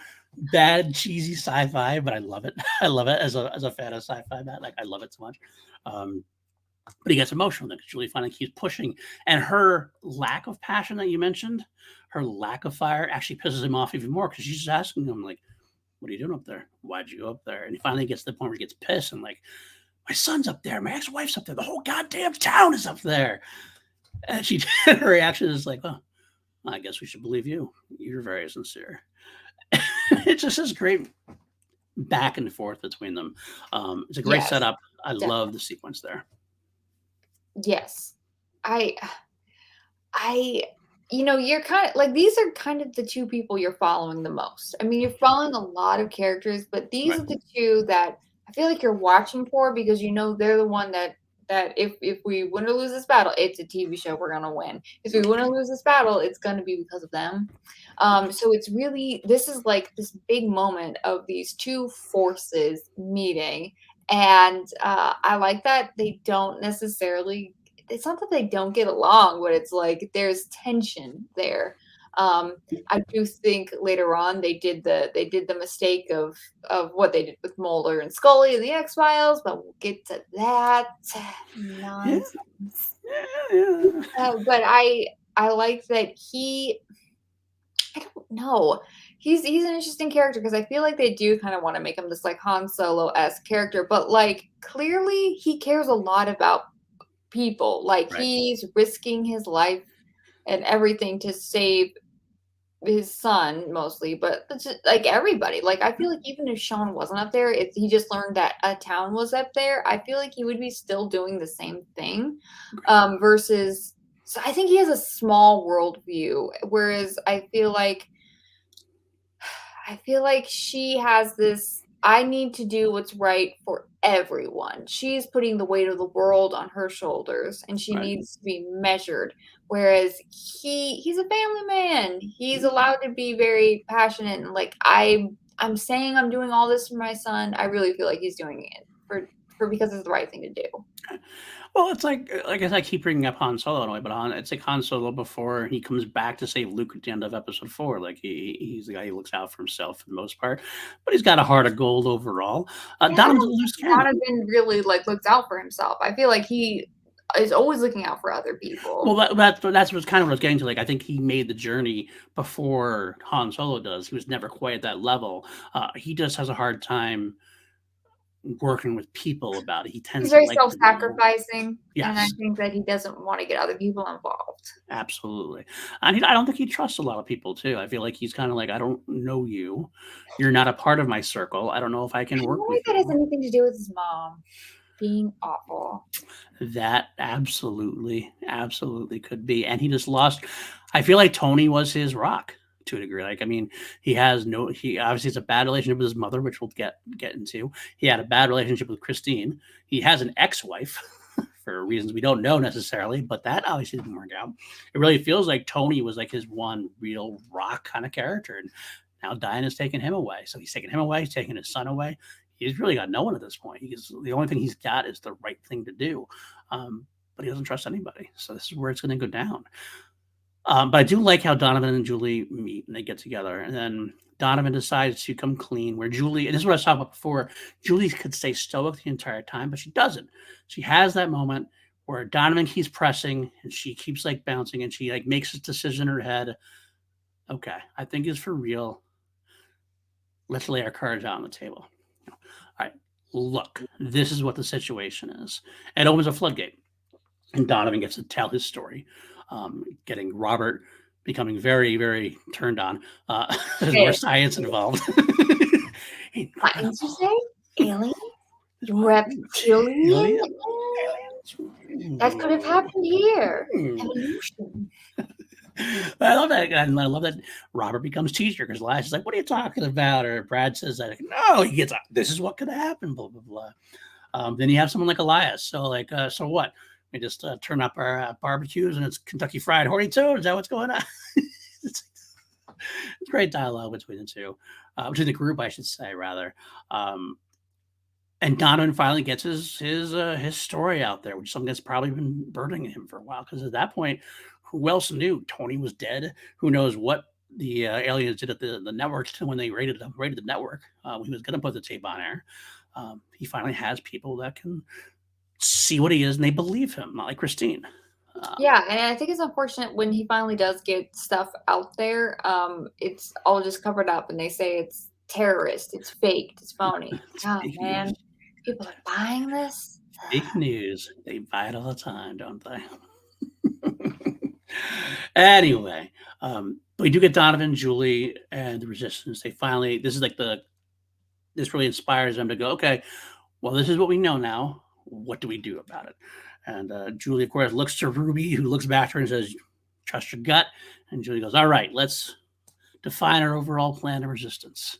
bad, cheesy sci-fi, but I love it. I love it as a fan of sci-fi. Like, I love it so much. But he gets emotional because Julie finally keeps pushing, and her lack of passion that you mentioned, her lack of fire, actually pisses him off even more, because she's just asking him, like, What are you doing up there? Why'd you go up there? And he finally gets to the point where he gets pissed and like, my son's up there, my ex-wife's up there, the whole goddamn town is up there. And she her reaction is like, oh, I guess we should believe you. You're very sincere. It's just this great back and forth between them. It's a great Yes, setup. I love definitely. the sequence there. Yes. I I you're kind of like these are kind of the two people you're following the most. I mean, you're following a lot of characters, but these Right. are the two that I feel like you're watching for because they're the one that if we win or lose this battle, it's a TV show, we're gonna win. If we win or lose this battle, it's gonna be because of them. So it's really this is like this big moment of these two forces meeting, and I like that they don't necessarily it's not that they don't get along, but it's like there's tension there. Um, I do think later on they did the mistake of what they did with Mulder and Scully and the X Files, but we'll get to that Yeah. nonsense. Yeah. But I like that I don't know. He's an interesting character because I feel like they do kind of want to make him this like Han Solo-esque character, but like clearly he cares a lot about people. Like Right. he's risking his life and everything to save his son mostly, but it's just, like everybody. Like I feel like even if Sean wasn't up there, if he just learned that a town was up there, I feel like he would be still doing the same thing. Versus so I think he has a small world view, whereas I feel like she has this I need to do what's right for everyone. She's putting the weight of the world on her shoulders and she Right. needs to be measured. Whereas he's a family man. He's allowed to be very passionate and like I'm saying I'm doing all this for my son. I really feel like he's doing it for because it's the right thing to do. Well, it's like I said, I keep bringing up Han Solo in a way, but it's like Han Solo before he comes back to save Luke at the end of episode 4. Like he's the guy who looks out for himself for the most part, but he's got a heart of gold overall. Yeah, I Donovan's a don't loose think cannon. Donovan really like looks out for himself. I feel like he is always looking out for other Well, people. that's what's kind of what I was getting to. Like, I think he made the journey before Han Solo does. He was never quite at that level. He just has a hard time working with people about it. He He's tends to very like to be alone. self-sacrificing, and I Yes, think that he doesn't wanna get other people involved. absolutely. And I don't think he trusts a lot of people too. I feel like he's kind of like, I don't know you. You're not a part of my circle. I don't know if I I can work wonder if with that has you. anything to do with his mom being awful. That absolutely could be. And he just lost. I feel like Tony was his rock to a degree. Like, I mean, he obviously has a bad relationship with his mother, which we'll get into. He had a bad relationship with Christine. He has an ex-wife for reasons we don't know necessarily, but that obviously didn't work out. It really feels like Tony was like his one real rock kind of character. And now Diana's taking him away. So he's taking him away, he's taking his son away. He's really got no one at this point. The only thing he's got is the right thing to do. But he doesn't trust anybody. So this is where it's going to go down. But I do like how Donovan and Julie meet and they get together. And then Donovan decides to come clean, where Julie, and this is what I was talking about before, Julie could stay stoic the entire time, but she doesn't. She has that moment where Donovan keeps pressing and she keeps like bouncing and she like makes this decision in her head. Okay, I think it's for real. Let's lay our cards out on the table. All right, look, this is what the situation is. It opens a floodgate, and Donovan gets to tell his story, getting Robert becoming very, very turned on. There's more Okay, science involved. what did you Incredible. say? Alien? There's what? Reptilian? Alien? Aliens? That could have happened here. Hmm. Evolution. I love that. And I love that Robert becomes teacher because Elias like, "What are you talking about?" Or Brad says that, no, he gets, this is what could happen, blah, blah, blah. Then you have someone like Elias. So, like, so what? We just turn up our barbecues and it's Kentucky Fried Horny Toad. Is that what's going on? it's, it's great dialogue between the two, between the group, I should say, rather. Um, and Donovan finally gets his story out there, which is something that's probably been burdening him for a while. Because at that point, who else knew Tony was dead? Who knows what the aliens did at the network when they raided the network? He was going to put the tape on air. He finally has people that can see what he is and they believe him, not like Christine. Yeah, and I think it's unfortunate when he finally does get stuff out there, it's all just covered up and they say terrorist. It's faked. It's phony. It's Oh fake man, news. people are buying this. Fake news. They buy it all the time, don't they? Anyway, we do get Donovan, Julie, and the Resistance. They finally. This is like the. This really inspires them to go. Okay, well, this is what we know now. What do we do about it? And Julie, of course, looks to Ruby, who looks back to her and says, "Trust your gut." And Julie goes, "All right, let's define our overall plan of resistance.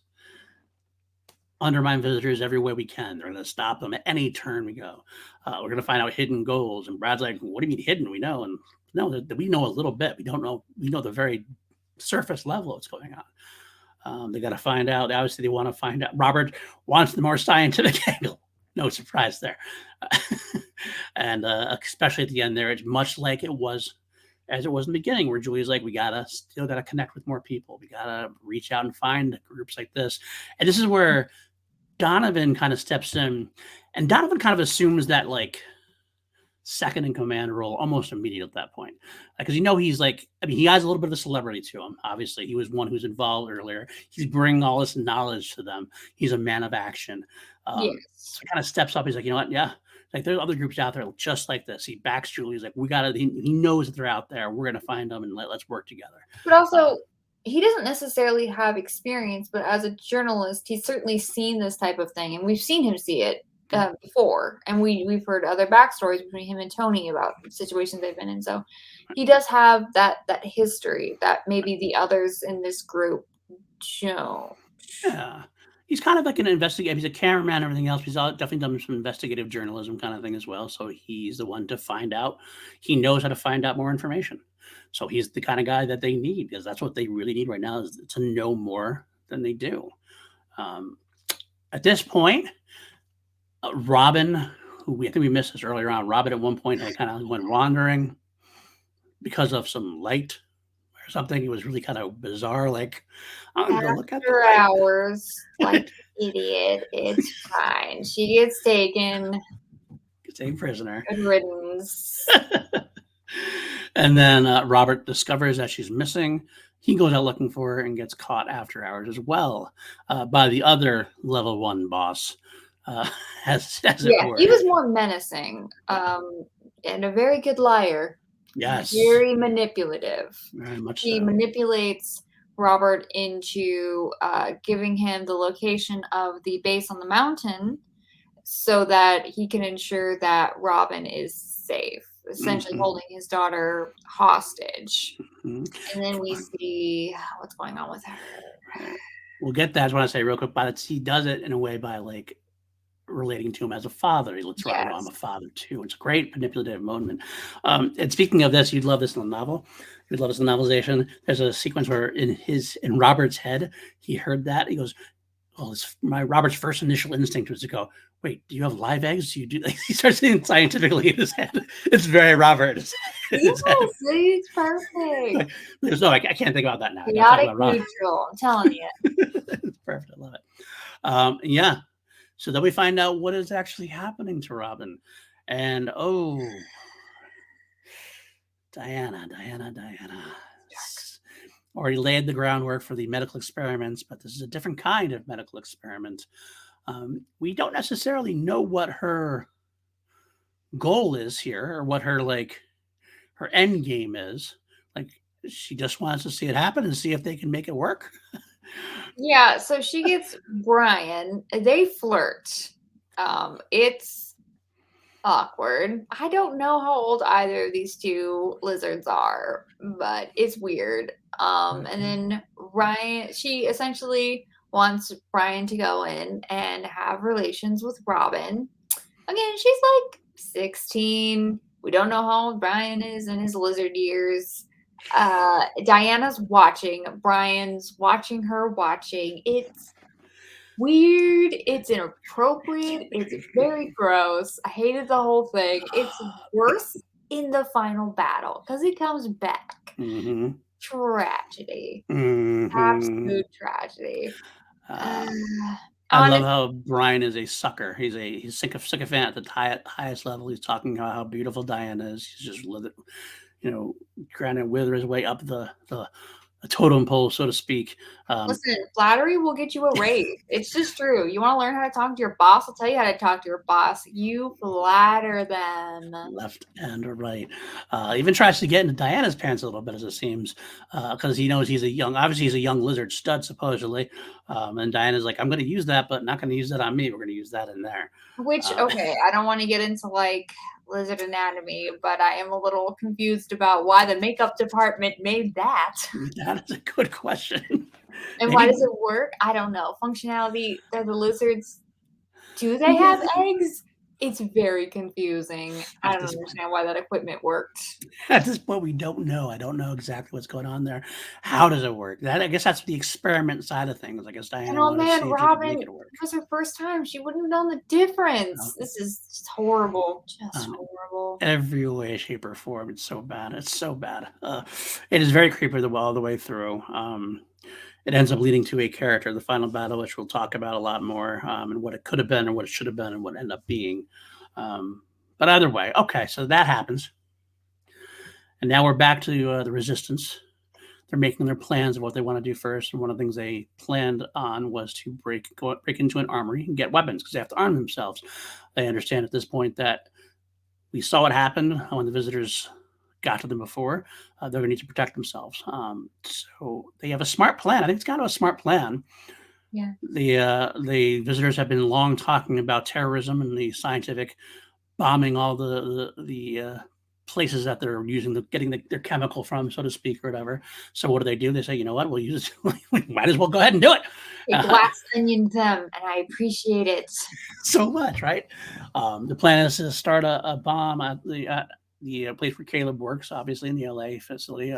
Undermine visitors every way we can. They're going to stop them at any turn we go. We're going to find out hidden goals." And Brad's like, "What do you mean hidden? We know." And no, that we know a little bit. We don't know. We know the very surface level of what's going on. They got to find out. Obviously, they want to find out. Robert wants the more scientific angle. No surprise there. And especially at the end there, it's much like it was as it was in the beginning, where Julie's like, we still gotta connect with more people. We gotta reach out and find groups like this. And this is where Donovan kind of steps in, and Donovan kind of assumes that like second in command role almost immediately at that point. Because he's like, I mean, he has a little bit of a celebrity to him. Obviously, he was one who's involved earlier. He's bringing all this knowledge to them. He's a man of action. Yes. So he kind of steps up. He's like, you know what? Yeah. Like there's other groups out there just like this. He backs Julie. He's like, we got to, he knows that they're out there. We're going to find them and let's work together. But also, he doesn't necessarily have experience, but as a journalist, he's certainly seen this type of thing, and we've seen him see it before, and we've heard other backstories between him and Tony about situations they've been in. So he does have that history that maybe the others in this group don't. Yeah. He's kind of like an investigator. He's a cameraman and everything else. He's definitely done some investigative journalism kind of thing as well. So he's the one to find out. He knows how to find out more information. So he's the kind of guy that they need, because that's what they really need right now, is to know more than they do. At this point, Robin, who I think we missed this earlier on, Robin at one point had kind of went wandering because of some light or something. It was really kind of bizarre. Like, I'm going to go look at the After light. hours, like idiot, it's fine. She gets taken. Same prisoner. Good riddance. And then Robert discovers that she's missing. He goes out looking for her and gets caught after hours as well by the other level 1 boss, as it were. He was more menacing, and a very good liar. Yes. Very manipulative. Very much He so. manipulates Robert into giving him the location of the base on the mountain so that he can ensure that Robin is safe, essentially holding his daughter hostage. And then we see what's going on with her. We'll get that. I want to say real quick, but he does it in a way by like relating to him as a father. He lets Robin know I'm a father too. It's a great manipulative moment. And speaking of this, you'd love this in the novel. You'd love this in the novelization. There's a sequence where in Robert's head, he heard that. He goes, "Well, it's Robert's first initial instinct was to go, wait, do you have live eggs? You do?" Like, he starts thinking scientifically in his head. It's very Robert. It's perfect. No, I can't think about that now. Chaotic neutral. I'm telling you. It's perfect. I love it. Yeah. So then we find out what is actually happening to Robin. And Diana. Already laid the groundwork for the medical experiments, but this is a different kind of medical experiment. We don't necessarily know what her goal is here, or what her end game is. Like, she just wants to see it happen and see if they can make it work. Yeah, so she gets Brian. They flirt. It's awkward. I don't know how old either of these two lizards are, but it's weird. And then she essentially wants Brian to go in and have relations with Robin. Again, she's like 16. We don't know how old Brian is in his lizard years. Diana's watching. Brian's watching her watching. It's weird. It's inappropriate. It's very gross. I hated the whole thing. It's worse in the final battle because he comes back. Tragedy. Absolute tragedy. I love how Brian is a sucker. He's sycophant at the highest level. He's talking about how beautiful Diana is. He's just trying to wither his way up the a totem pole, so to speak. Listen, flattery will get you a raise. It's just true. You wanna learn how to talk to your boss? I'll tell you how to talk to your boss. You flatter them. Left and right. Even tries to get into Diana's pants a little bit, as it seems, because he knows obviously he's a young lizard stud, supposedly. And Diana's like, I'm going to use that, but not going to use that on me. We're going to use that in there. Which, Uh, okay, I don't wanna get into, like, lizard anatomy, but I am a little confused about why the makeup department made that. that is a good question. And why Maybe does it work? I don't know. Functionality, they're the lizards. Do they have eggs? It's very confusing. I at don't this point, understand why that equipment worked. at this point, we don't know. I don't know exactly what's going on there. How does it work? I guess that's the experiment side of things. I guess And, Diana oh, wanted to man, see if he could make Robin, it work. it was her first time. She wouldn't have known the Uh, difference. This is just horrible. Just um, horrible. every way, shape, or form. It's so bad. It's so bad. It is very creepy all the way through. It ends up leading to a character, the final battle, which we'll talk about a lot more, and what it could have been, and what it should have been, and what it ended up being. But either way, okay, so that happens, and now we're back to the resistance. They're making their plans of what they want to do first, and one of the things they planned on was to break into an armory and get weapons because they have to arm themselves. They understand at this point that we saw what happened when the visitors got to them before. They're going to need to protect themselves. So they have a smart plan. I think it's kind of a smart plan. Yeah. The visitors have been long talking about terrorism and the scientific bombing all the places that they're using getting their chemical from, so to speak, or whatever. So what do? They say, you know what, we'll use it. We might as well go ahead and do it. They glass onion them, and I appreciate it. So much, right? The plan is to start a bomb at the place where Caleb works, obviously in the LA facility.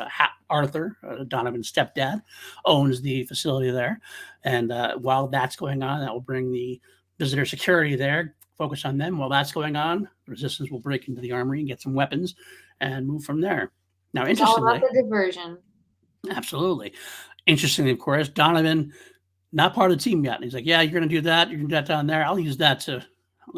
Arthur, Donovan's stepdad, owns the facility there. And while that's going on, that will bring the visitor security there, focus on them. While that's going on, the resistance will break into the armory and get some weapons and move from there. Now, It's all about interestingly, the diversion. absolutely. Interestingly, of course, Donovan, not part of the team yet. And he's like, yeah, you're going to do that. You're going to do that down there. I'll use that to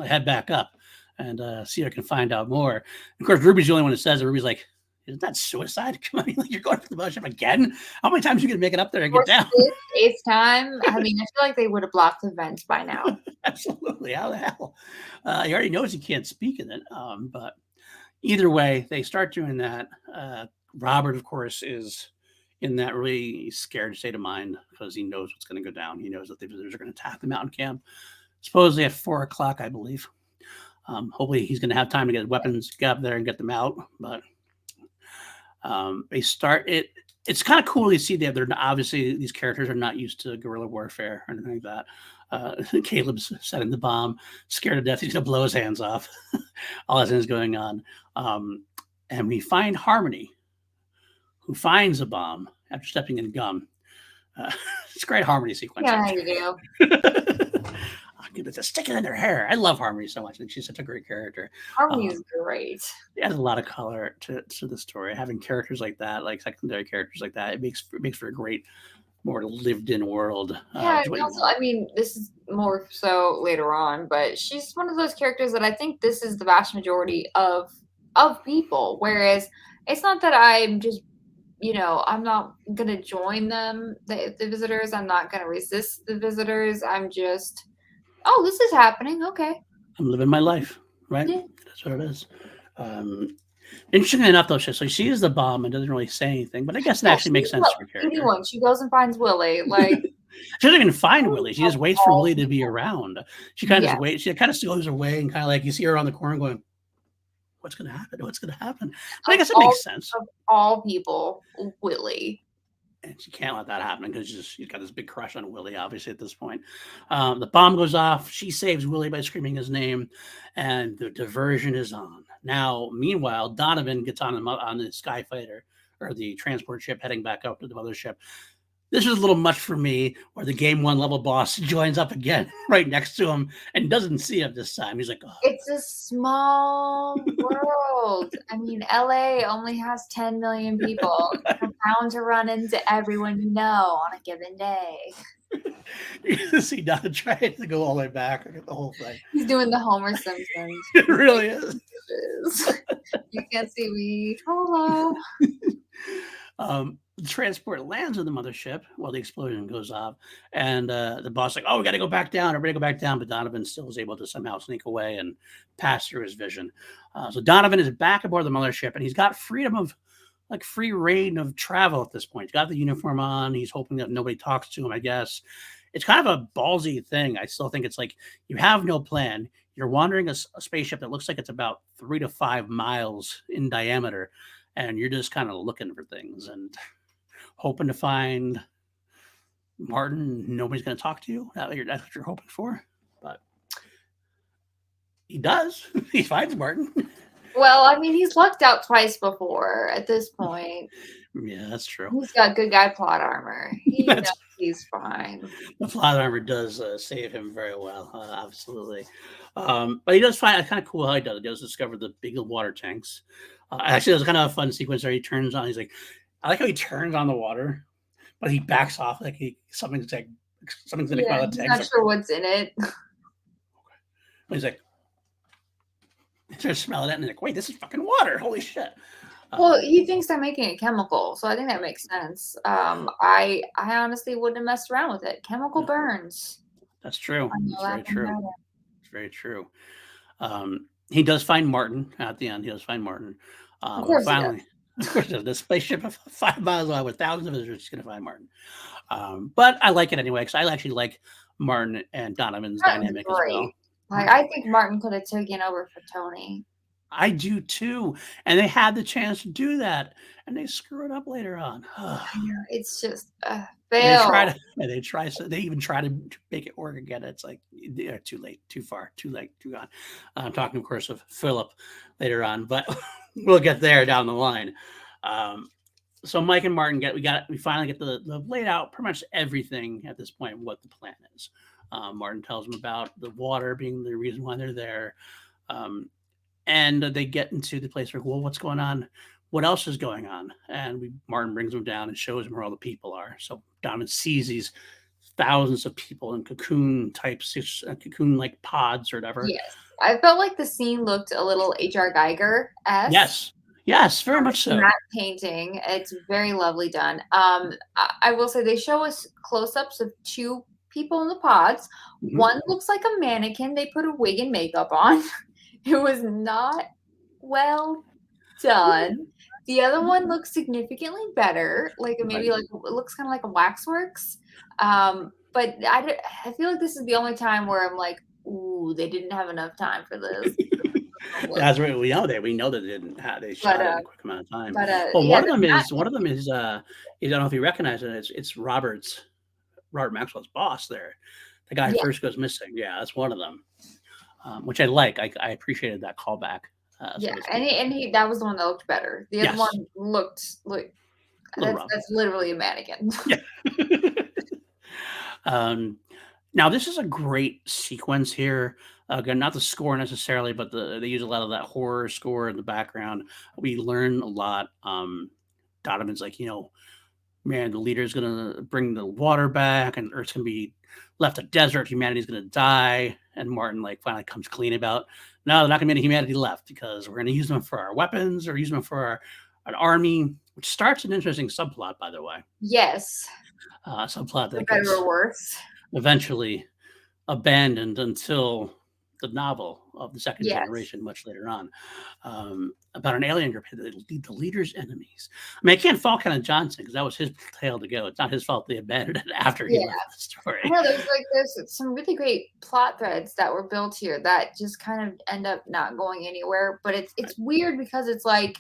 head back up and see if I can find out more. Of course, Ruby's the only one that says it. Ruby's like, isn't that suicide? Come on, you're going for the motion again? How many times are you going to make it up there and get down? Eighth time? I mean, I feel like they would have blocked the vents by now. Absolutely. How the hell? He already knows he can't speak in it. But either way, they start doing that. Robert, of course, is in that really scared state of mind because he knows what's going to go down. He knows that the visitors are going to attack the mountain camp, supposedly at 4:00, I believe. Hopefully, he's going to have time to get weapons, get up there, and get them out. But they start it. It's kind of cool to see that they're obviously these characters are not used to guerrilla warfare or anything like that. Caleb's setting the bomb, scared to death. He's going to blow his hands off. All that is going on. And we find Harmony, who finds a bomb after stepping in gum. It's a great Harmony sequence. Yeah, you do. Just stick it in their hair. I love Harmony so much. I think she's such a great character. Harmony is great. It adds a lot of color to the story. Having characters like that, like secondary characters like that, it makes for a great, more lived-in world. Yeah, and also, I mean, this is more so later on, but she's one of those characters that I think this is the vast majority of people. Whereas it's not that I'm just, I'm not gonna join them, the visitors. I'm not gonna resist the visitors. I'm just, oh, this is happening. Okay. I'm living my life, right? Yeah. That's what it is. Interestingly enough, though, so she is the bomb and doesn't really say anything, but I guess it actually makes sense for her character. Anyone, she goes and finds Willie. Like she doesn't even find Willie. She just waits for Willie to be around. She kind of just waits. She kind of goes her way and kind of like you see her on the corner going, "What's going to happen? What's going to happen?" But I guess it makes sense. Of all people, Willie. And she can't let that happen because she's got this big crush on Willie, obviously, at this point. The bomb goes off. She saves Willie by screaming his name, and the diversion is on. Now, meanwhile, Donovan gets on the Sky Fighter, or the transport ship, heading back up to the mothership. This is a little much for me, where the game 1 level boss joins up again right next to him and doesn't see him this time. He's like, oh. It's a small world. I mean, LA only has 10 million people. You're bound to run into everyone you know on a given day. You see Donna trying to go all the way back or get the whole thing. He's doing the Homer Simpsons. It really is. You can't see me. Hello. The transport lands on the mothership while the explosion goes off, and the boss is like, "Oh, we got to go back down. Everybody go back down." But Donovan still is able to somehow sneak away and pass through his vision. So Donovan is back aboard the mothership, and he's got freedom of like free reign of travel at this point. He's got the uniform on. He's hoping that nobody talks to him. I guess it's kind of a ballsy thing. I still think it's like you have no plan. You're wandering a spaceship that looks like it's about 3 to 5 miles in diameter, and you're just kind of looking for things and hoping to find Martin. Nobody's going to talk to you. That's what you're hoping for. But he does. He finds Martin. Well, I mean, he's lucked out twice before at this point. Yeah, that's true. He's got good guy plot armor. He knows he's fine. The plot armor does save him very well, absolutely. But he does find it kind of cool how he does it. He does discover the big water tanks. Actually, there's kind of a fun sequence where he turns on. He's like, I like how he turns on the water, but he backs off like something's going to come out of the tank. I'm not sure what's in it. He's like, he starts smelling it, and he's like, wait, this is fucking water. Holy shit. Well, he thinks they're making it chemical, so I think that makes sense. I honestly wouldn't have messed around with it. Chemical burns. That's true. That's very true. It's very true. He does find Martin at the end. He does find Martin. Of course, finally, of course, this spaceship 5 miles away with thousands of visitors is going to find Martin. But I like it anyway because I actually like Martin and Donovan's dynamic as well. Like, I think Martin could have taken over for Tony. I do too. And they had the chance to do that, and they screw it up later on. It's just fail. They even try to make it work again. It's like too late, too far, too late, too gone. I'm talking, of course, of Philip later on, but we'll get there down the line. So Mike and Martin we finally get the laid out pretty much everything at this point, what the plan is. Martin tells them about the water being the reason why they're there. And they get into the place where, well, what's going on? What else is going on? And Martin brings them down and shows them where all the people are. So Donovan sees these thousands of people in cocoon types, cocoon like pods or whatever. Yes. I felt like the scene looked a little H.R. Geiger-esque. Yes, very much so. That painting, it's very lovely done. I will say they show us close-ups of two people in the pods. Mm-hmm. One looks like a mannequin. They put a wig and makeup on. It was not well done. The other one looks significantly better. Like maybe like it looks kind of like a waxworks. But I feel like this is the only time where I'm like, ooh, they didn't have enough time for this. That's right. We know that they didn't have. They shot it in a quick amount of time. Well, yeah, one of them is. I don't know if you recognize it. It's Robert Maxwell's boss there. The guy who first goes missing. Yeah, that's one of them. Which I like. I appreciated that callback. And he that was the one that looked better. The other one looked like that's literally a mannequin. Yeah. Now this is a great sequence here. Again, not the score necessarily, but they use a lot of that horror score in the background. We learn a lot. Donovan's like, man, the leader's gonna bring the water back, and Earth's gonna be left a desert. Humanity's gonna die. And Martin finally comes clean about, no, they're not gonna be any humanity left because we're gonna use them for our weapons or use them for an army, which starts an interesting subplot, by the way. Yes. Subplot that gets or worse. Eventually abandoned until the novel of the second generation much later on, about an alien group that lead the leader's enemies. I mean, I can't fault Kenneth Johnson because that was his tale to go. It's not his fault they abandoned it after he left the story. No, there's some really great plot threads that were built here that just kind of end up not going anywhere. But it's weird because it's like,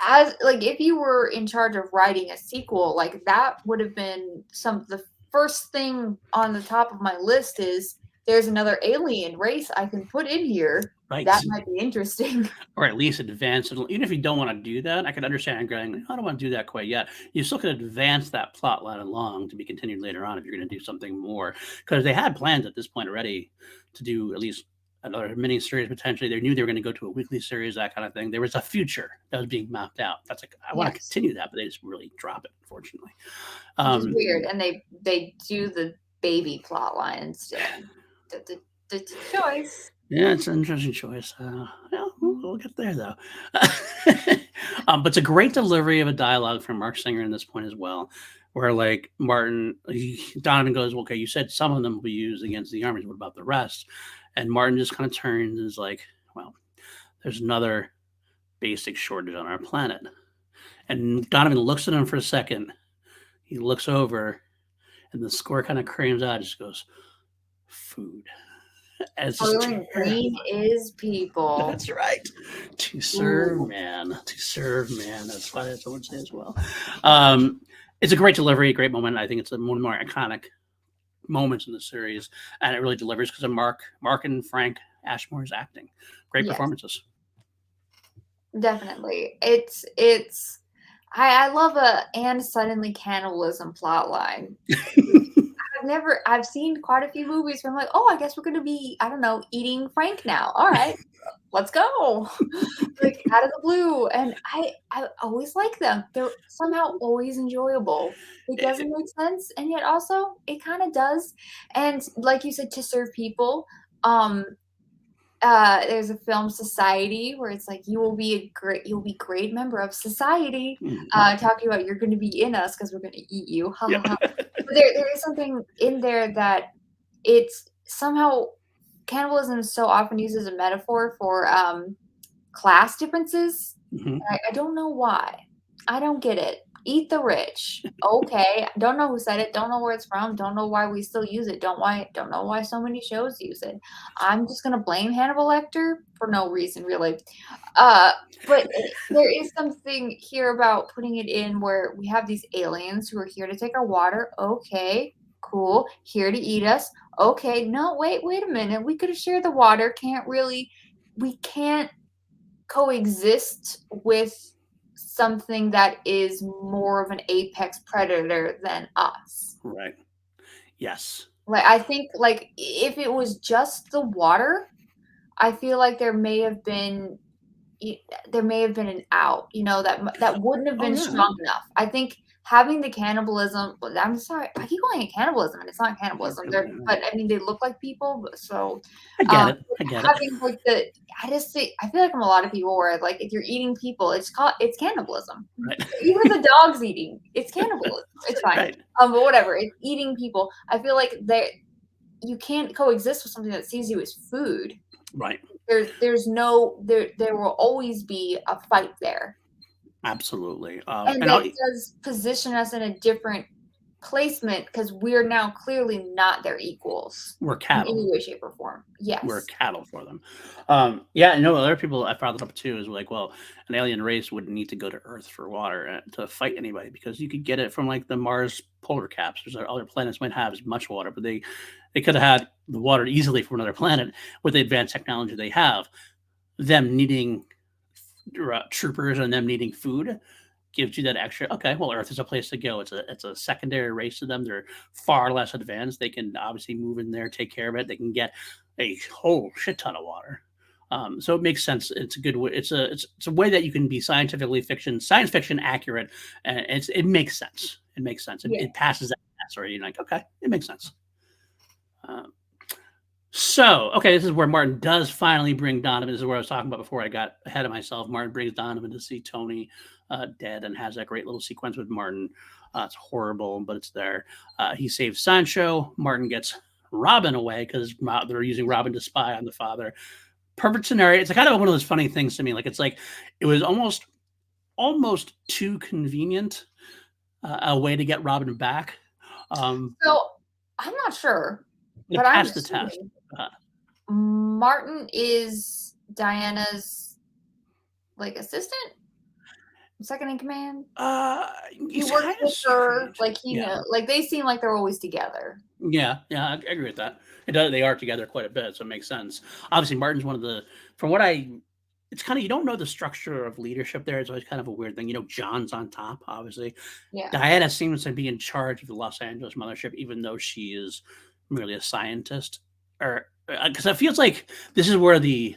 if you were in charge of writing a sequel, that would have been the first thing on the top of my list is there's another alien race I can put in here. Right. That might be interesting. Or at least advance it. Even if you don't want to do that, I can understand going, I don't want to do that quite yet. You still could advance that plot line along to be continued later on if you're going to do something more. Because they had plans at this point already to do at least another mini series potentially. They knew they were going to go to a weekly series, that kind of thing. There was a future that was being mapped out. That's I want to continue that, but they just really drop it, unfortunately. It's weird. And they do the baby plot line instead. The choice. Yeah, it's an interesting choice. Yeah, we'll get there though. But it's a great delivery of a dialogue from Mark Singer in this point as well, where like Donovan goes, "Okay, you said some of them will be used against the armies. What about the rest?" And Martin just kind of turns and is like, "Well, there's another basic shortage on our planet." And Donovan looks at him for a second. He looks over, and the score kind of cranes out. Just goes, "Food." And it's just Blue and green is people. That's right. To serve Ooh, man. To serve man. That's why that's what I would say as well. Um, it's a great delivery, great moment. I think it's one of the more iconic moments in the series, and it really delivers because of Mark and Frank Ashmore's acting. Great yes, performances. definitely. It's I love a and suddenly cannibalism plot line. I've seen quite a few movies where I'm like, oh, I guess we're gonna be, I don't know, eating Frank now. All right, let's go. Like out of the blue. And I always like them. They're somehow always enjoyable. It doesn't make sense, and yet also it kind of does. And like you said, to serve people, um, there's a film Society where it's like you'll be great member of society, Mhm. talking about you're gonna be in us because we're gonna eat you. Ha ha Yep. ha. But there is something in there that it's somehow cannibalism is so often used as a metaphor for class differences. Mhm. I don't know why. I don't get it. Eat the rich. Okay. Don't know who said it. Don't know where it's from. Don't know why we still use it. Don't know why so many shows use it. I'm just gonna blame Hannibal Lecter for no reason, really. Uh, but there is something here about putting it in where we have these aliens who are here to take our water. Okay, cool. Here to eat us. Okay, no, wait a minute. We could have shared the water. We can't coexist with something that is more of an apex predator than us. Right. Yes. Like, I think, like, if it was just the water, I feel like y there may have been an out, that wouldn't have Oh been yeah. Yeah. strong enough. I think having the cannibalism but I'm sorry, I keep calling it cannibalism, and it's not You're cannibalism. really They're right. but, I mean, they look like people, but so, I get it. I get it. having, like, the I just think I feel like I'm a lot of people where, like, if you're eating people, it's cannibalism. Right. Even if the dog's eating, it's cannibalism. It's fine. Right. But whatever, it's eating people. I feel like you can't coexist with something that sees you as food. Right. There will always be a fight there. Absolutely. And And that I'll, does position us in a different placement because we're now clearly not their equals we're in cattle. any way, shape, or form. We're Yes. cattle for them. Yeah, I know other people I brought it up too is like, well, an alien race wouldn't need to go to Earth for water to fight anybody because you could get it from like the Mars polar caps. There's other planets might have as much water, but they could have had the water easily from another planet with the advanced technology they have. Them needing troopers and them needing food gives you that extra. Okay, well, Earth is a place to go. It's a secondary race to them. They're far less advanced. They can obviously move in there, take care of it. They can get a whole shit ton of water. So it makes sense. It's a good way. It's a way that you can be science fiction accurate, and it makes sense. It makes sense. Yeah. It passes that test, or you're like, okay, it makes sense. Um, so, okay, this is where Martin does finally bring Donovan. This is where I was talking about before I got ahead of myself. Martin brings Donovan to see Tony dead and has that great little sequence with Martin. It's horrible, but it's there. He saves Sancho. Martin gets Robin away because they're using Robin to spy on the father. Perfect scenario. It's kind of one of those funny things to me. Like it's like it was almost too convenient a way to get Robin back. Um, So I'm not sure, it but I'm passed the test. assuming Uh, Martin is Diana's like assistant, second in command. He He's works kind of with her, strange. like he Yeah, like they seem like they're always together. yeah, I agree with that. It does. They are together quite a bit, so it makes sense. Obviously, Martin's one of the. From what I, it's kind of you don't know the structure of leadership there. It's always kind of a weird thing. John's on top. Obviously, Yeah. Diana seems to be in charge of the Los Angeles mothership, even though she is merely a scientist. Or because it feels like this is where the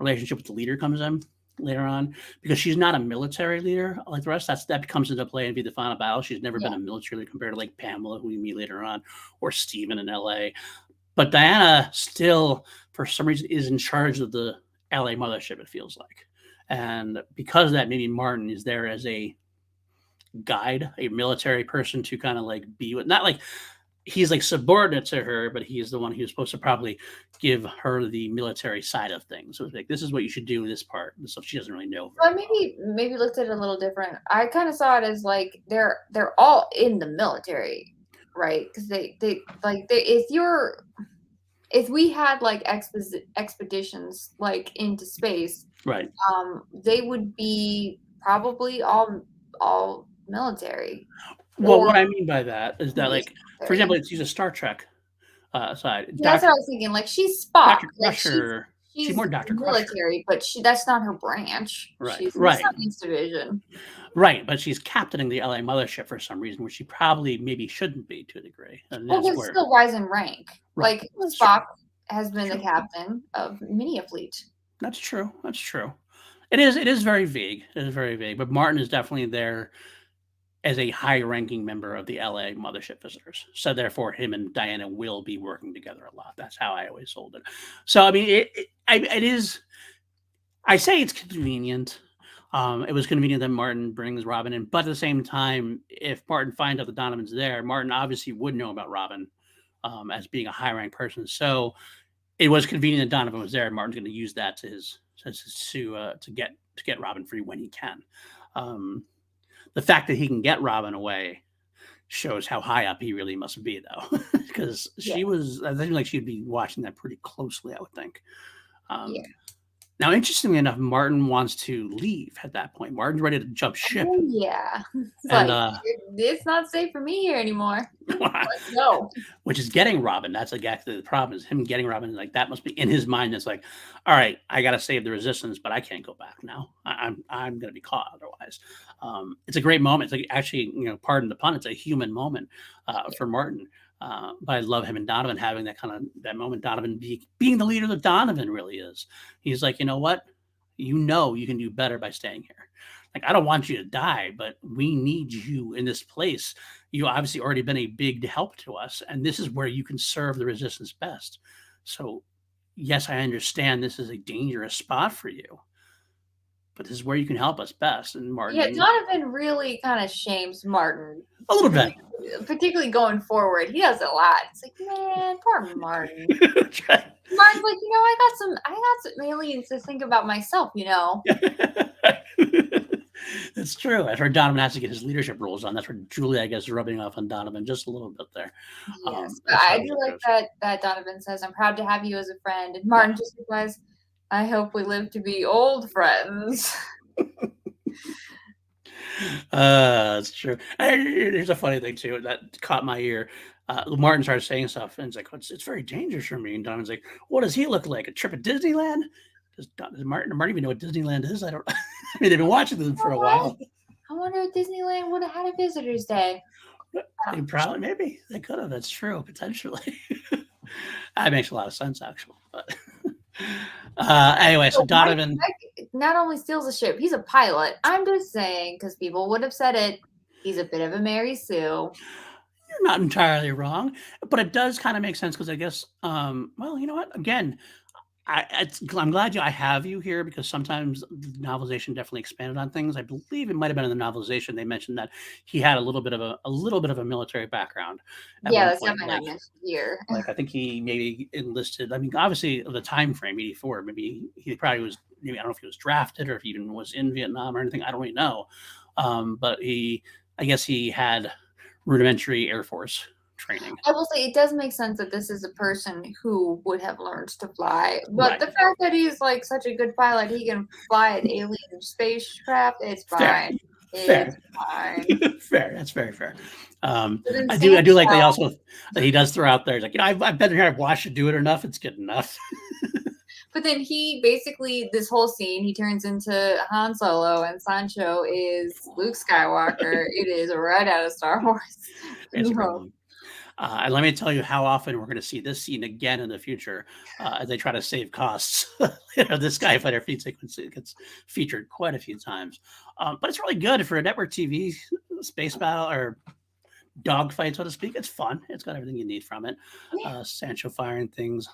relationship with the leader comes in later on because she's not a military leader like the rest. That comes into play and be the final battle. She's never Yeah. been a military leader compared to like Pamela, who we meet later on, or Steven in LA. But Diana still, for some reason, is in charge of the LA mothership, it feels like. And because of that, maybe Martin is there as a guide, a military person to kind of like be with, not like he's like subordinate to her, but he's the one who's supposed to probably give her the military side of things. So it's like, this is what you should do in this part. The stuff she doesn't really know Well, very well. maybe looked at it a little different. I kind of saw it as like they're all in the military, right? Because if we had like expeditions like into space, Right. they would be probably all military Well, or what I mean by that is that, like, for example, military. let's use a Star Trek side. Yeah, that's what I was thinking. Like she's Spock, Dr. like Crusher. She's she's more Dr. Crusher. military, but that's not her branch. Right. She's in the Right. science division. Right. But she's captaining the LA mothership for some reason, which she probably maybe shouldn't be to a degree. And Well, that's it's where, still rise in rank. right. Like That's Spock true. has been the True. captain of many a fleet. That's true. That's true. It is very vague. It is very vague. But Martin is definitely there as a high-ranking member of the LA mothership visitors. So therefore, him and Diana will be working together a lot. That's how I always sold it. So I mean, it is. I say it's convenient. It was convenient that Martin brings Robin in, but at the same time, if Martin finds out that Donovan's there, Martin obviously would know about Robin as being a high-ranked person. So it was convenient that Donovan was there. And Martin's going to use that to get Robin free when he can. Um, the fact that he can get Robin away shows how high up he really must be, though, because Yeah. she was. I think like she'd be watching that pretty closely. I would think. Yeah. Now, interestingly enough, Martin wants to leave at that point. Martin's ready to jump ship, Oh, yeah. It's and like it's not safe for me here anymore. Let's go. which is getting Robin. That's like actually the problem is him getting Robin. Like that must be in his mind. It's like, all right, I got to save the resistance, but I can't go back now. I'm going to be caught otherwise. It's a great moment. It's like actually, pardon the pun, it's a human moment for Martin. But I love him and Donovan having that moment. Donovan being the leader that Donovan really is. He's like, you know what? You can do better by staying here. Like, I don't want you to die, but we need you in this place. You obviously already been a big help to us, and this is where you can serve the resistance best. So, yes, I understand this is a dangerous spot for you, but this is where you can help us best. And Martin, Yeah, Donovan really kind of shames Martin a little bit. particularly going forward. He does it a lot. It's like, man, poor Martin. Martin's like, I got some aliens to think about myself, That's true. I've heard Donovan has to get his leadership roles on. That's where Julie, I guess, is rubbing off on Donovan just a little bit there. Yes, but I do like that Donovan says, "I'm proud to have you as a friend," and Martin just replies, "I hope we live to be old friends." That's true. Here's a funny thing too that caught my ear. Martin started saying stuff, and it's like, it's very dangerous for me. And Donovan's like, what does he look like? A trip at Disneyland? Does Martin even know what Disneyland is? I don't. I mean, they've been watching them for a while. I wonder if Disneyland would have had a visitors' day. Maybe they could have. That's true, potentially. That makes a lot of sense, actually. But anyway, so Donovan not only steals a ship, he's a pilot. I'm just saying, because people would have said it, he's a bit of a Mary Sue. You're not entirely wrong, but it does kind of make sense because I guess, well, you know what? Again, I'm glad I have you here because sometimes the novelization definitely expanded on things. I believe it might have been in the novelization they mentioned that he had a little bit of a military background. Yeah, that's definitely not mentioned here. Like I think he maybe enlisted. I mean, obviously the time frame, 84. Maybe he probably was. Maybe I don't know if he was drafted or if he even was in Vietnam or anything. I don't really know. But I guess he had rudimentary Air Force training. I will say it does make sense that this is a person who would have learned to fly, but the fact that he's like such a good pilot, he can fly an alien spacecraft. It's fine. It's fine. Fair. That's very fair. I do like they also that he does throw out there. He's like, I've been here. I've watched you do it enough. It's good enough. But then he basically, this whole scene, he turns into Han Solo, and Sancho is Luke Skywalker. It is right out of Star Wars. And let me tell you how often we're going to see this scene again in the future as they try to save costs. This Skyfighter sequence gets featured quite a few times. But it's really good for a network TV space battle or dogfight, so to speak. It's fun. It's got everything you need from it. Yeah. Sancho firing things,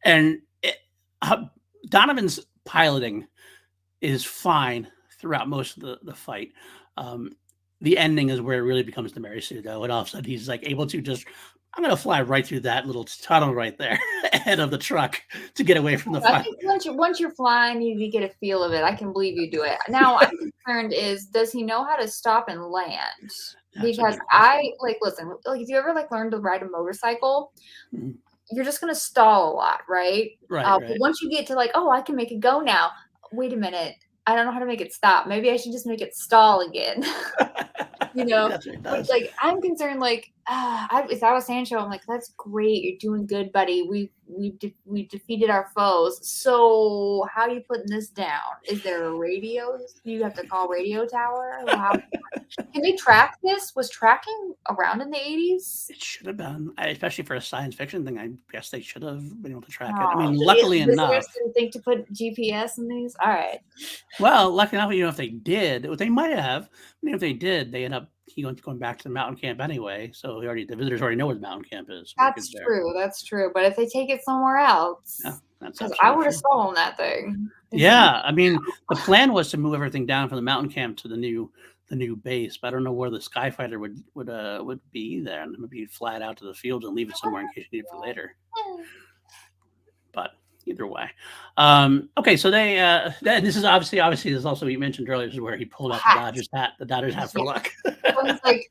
and uh, Donovan's piloting is fine throughout most of the fight. Um, the ending is where it really becomes the Mary Sue, though, and all of a sudden he's like able to just, I'm gonna fly right through that little tunnel right there ahead of the truck to get away from the I fire. think once you're flying, you get a feel of it. I can believe you do it. Now, I'm concerned is does he know how to stop and land? That's a Because good question. I like listen, like if you ever like learned to ride a motorcycle, Mhm. you're just gonna stall a lot, right? Right, But right. once you get to like, oh, I can make it go now. Wait a minute, I don't know how to make it stop. Maybe I should just make it stall again. You know, That's what it but, does. like, I'm concerned, like, if I was Sancho, I'm like, "That's great, you're doing good, buddy. We defeated our foes. So, how are you putting this down? Is there a radio? Do you have to call radio tower? How can they track this? Was tracking around in the '80s?" It should have been, especially for a science fiction thing. I guess they should have been able to track it. I Oh, mean, the luckily visitors enough, didn't think to put GPS in these? Alright. well, lucky enough, if they did, they might have. I mean, if they did, they end up going back to the mountain camp anyway. So the visitors already know where the mountain camp is. So we're good there. That's true, but if they take it somewhere Yeah, else, that's because I absolutely would've true. stolen that thing. Yeah, I mean, the plan was to move everything down from the mountain camp to the new base, but I don't know where the Skyfighter would be there, and maybe you'd fly it out to the field and leave it somewhere in case you need it for later. But either way, okay. So this is obviously this is also, you mentioned earlier, this is where he pulled out the Hat. Dodgers hat, the Dodgers hat for Yeah. luck. So he's like,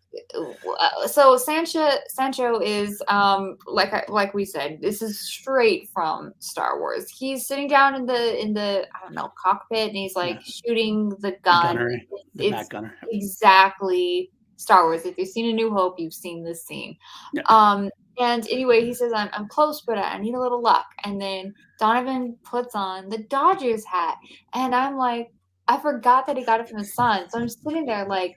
so Sancho is like we said, this is straight from Star Wars. He's sitting down in the I don't know cockpit, and he's Yeah, like shooting the the gun. gunner, the It's back gunner. exactly Star Wars. If you've seen A New Hope, you've seen this scene. Yeah. Um, and anyway, he says, I'm close, but I need a little luck. And then Donovan puts on the Dodgers hat, and I'm like, I forgot that he got it from his son. So I'm sitting there like,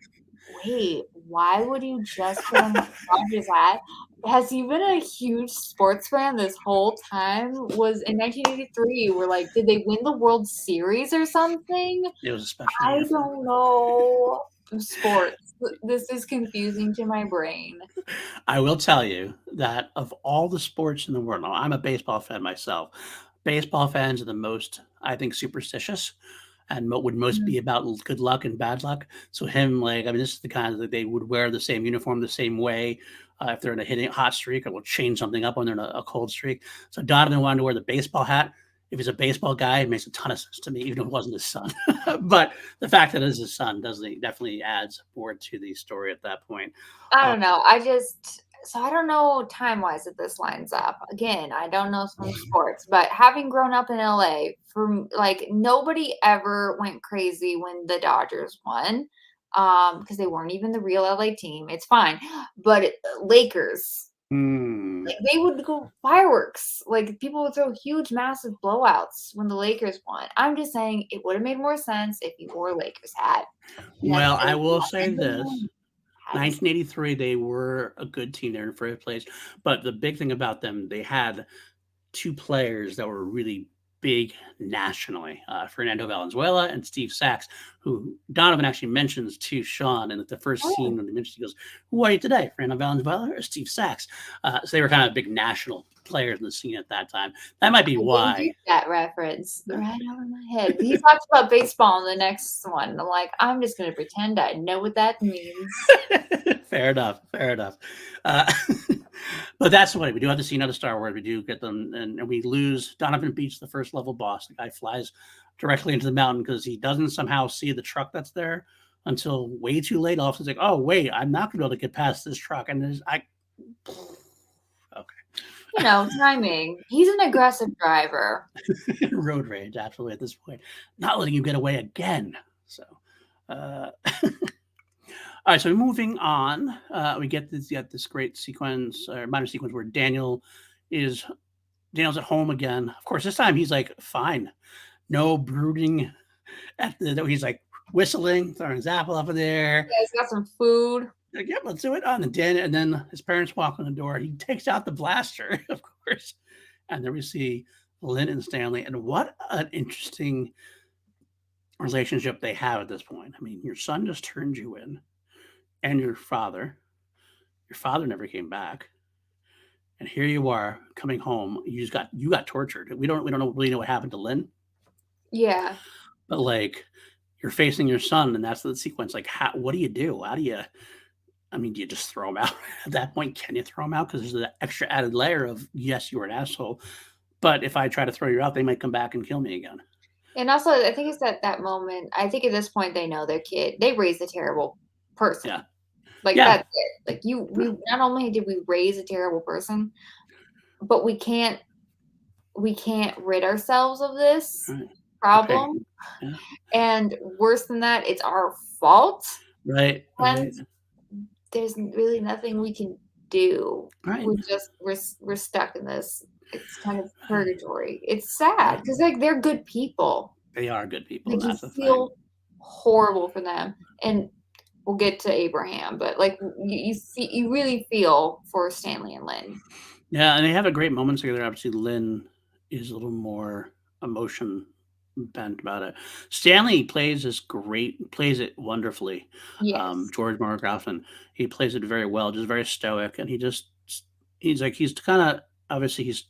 wait, why would you just put on the Dodgers hat? Has he been a huge sports fan this whole time? Was in 1983, we're like, did they win the World Series or something? It was a special I year for them. don't know. Sports. This is confusing to my brain. I will tell you that of all the sports in the world, now I'm a baseball fan myself. Baseball fans are the most, I think, superstitious, and would most Mhm. be about good luck and bad luck. So him, like, I mean, this is the kind that they would wear the same uniform the same way if they're in a hitting hot streak, or will change something up when they're in a cold streak. So Donovan wanted to wear the baseball hat. If he's a baseball guy, it makes a ton of sense to me, even if it wasn't his son. But the fact that it is his son doesn't definitely adds more to the story at that point. I Uh, don't know. I don't know time-wise if this lines up. Again, I don't know from sports, but having grown up in LA, from like nobody ever went crazy when the Dodgers won. Because they weren't even the real LA team. It's fine. But Lakers, hmm. like they would go fireworks. Like people would throw huge, massive blowouts when the Lakers won. I'm just saying it would have made more sense if he wore a Lakers hat. And that's Well, I so will say this. had his 1983, they were a good team. They're in first place. But the big thing about them, they had two players that were really big nationally, Fernando Valenzuela and Steve Sachs, who Donovan actually mentions to Sean in the first oh. scene when he mentions, he goes, "Who are you today, Fernando Valenzuela or Steve Sachs?" So they were kind of big national players in the scene at that time. That might be I didn't why. get that reference right over my head. He talks about baseball in the next one. And I'm like, I'm just gonna pretend I know what that means. Fair enough. Fair enough. Uh, but that's what we do have to see another Star Wars. We do get them, and we lose. Donovan beats the first level boss. The guy flies directly into the mountain because he doesn't somehow see the truck that's there until way too late. All of a sudden, it's like, oh wait, I'm not going to be able to get past this truck, and there's I. Okay, You know, timing. He's an aggressive driver. road rage, absolutely at this point, not letting you get away again. So. All right, so moving on, we get this great sequence, or minor sequence, where is Daniel's at home again. Of course, this time he's like, fine, no brooding he's like whistling, throwing his apple up in the air. Yeah, he's got some food. Like, yep, let's do it. On and then his parents walk on the door. He takes out the blaster, of course, and then we see Lynn and Stanley. And what an interesting relationship they have at this point. I mean, your son just turned you in, and your father. Your father never came back, and here you are coming home. You got tortured. We don't really know what happened to Lynn, Yeah. but like you're facing your son, and that's the sequence. Like, what do you do? How do you? I mean, do you just throw him out at that point? Can you throw him out? Because there's that extra added layer of yes, you were an asshole, but if I try to throw you out, they might come back and kill me again. And also, I think it's at that moment, I think at this point they know their kid. They raised a terrible Yeah, person. Like, yeah, that's it. Like, we not only did we raise a terrible person, but we can't rid ourselves of this right. Okay. problem. Yeah. And worse than that, it's our fault. Right. And Right. there's really nothing we can do. Right. We're stuck in this. It's kind of Right. purgatory. It's sad Right. because like they're good people. They are good people, and Like you that's the thing. feel horrible for them, and we'll get to Abraham, but like you really feel for Stanley and Lynn. Yeah, and they have a great moment together. Obviously, Lynn is a little more emotion bent about it. Stanley plays it wonderfully. Yes. George Morgan, he plays it very well, just very stoic, and he's kind of obviously he's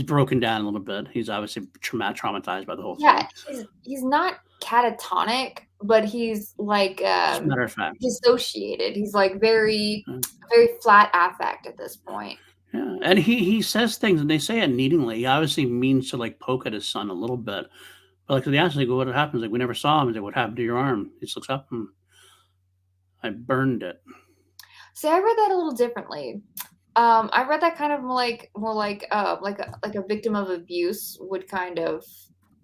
broken down a little bit. He's obviously traumatized by the whole Yeah, thing. he's not catatonic, but he's like Just a matter of fact. dissociated. He's like very uh, very flat affect at this point. Yeah, and he says things, and they say it needingly. He obviously means to like poke at his son a little bit, but like they ask, like, "What happens?" Like, "We never saw him." He's like, "What happened to your arm?" He just looks up, and I burned it. See, I read that a little differently. I read that kind of like a victim of abuse would kind of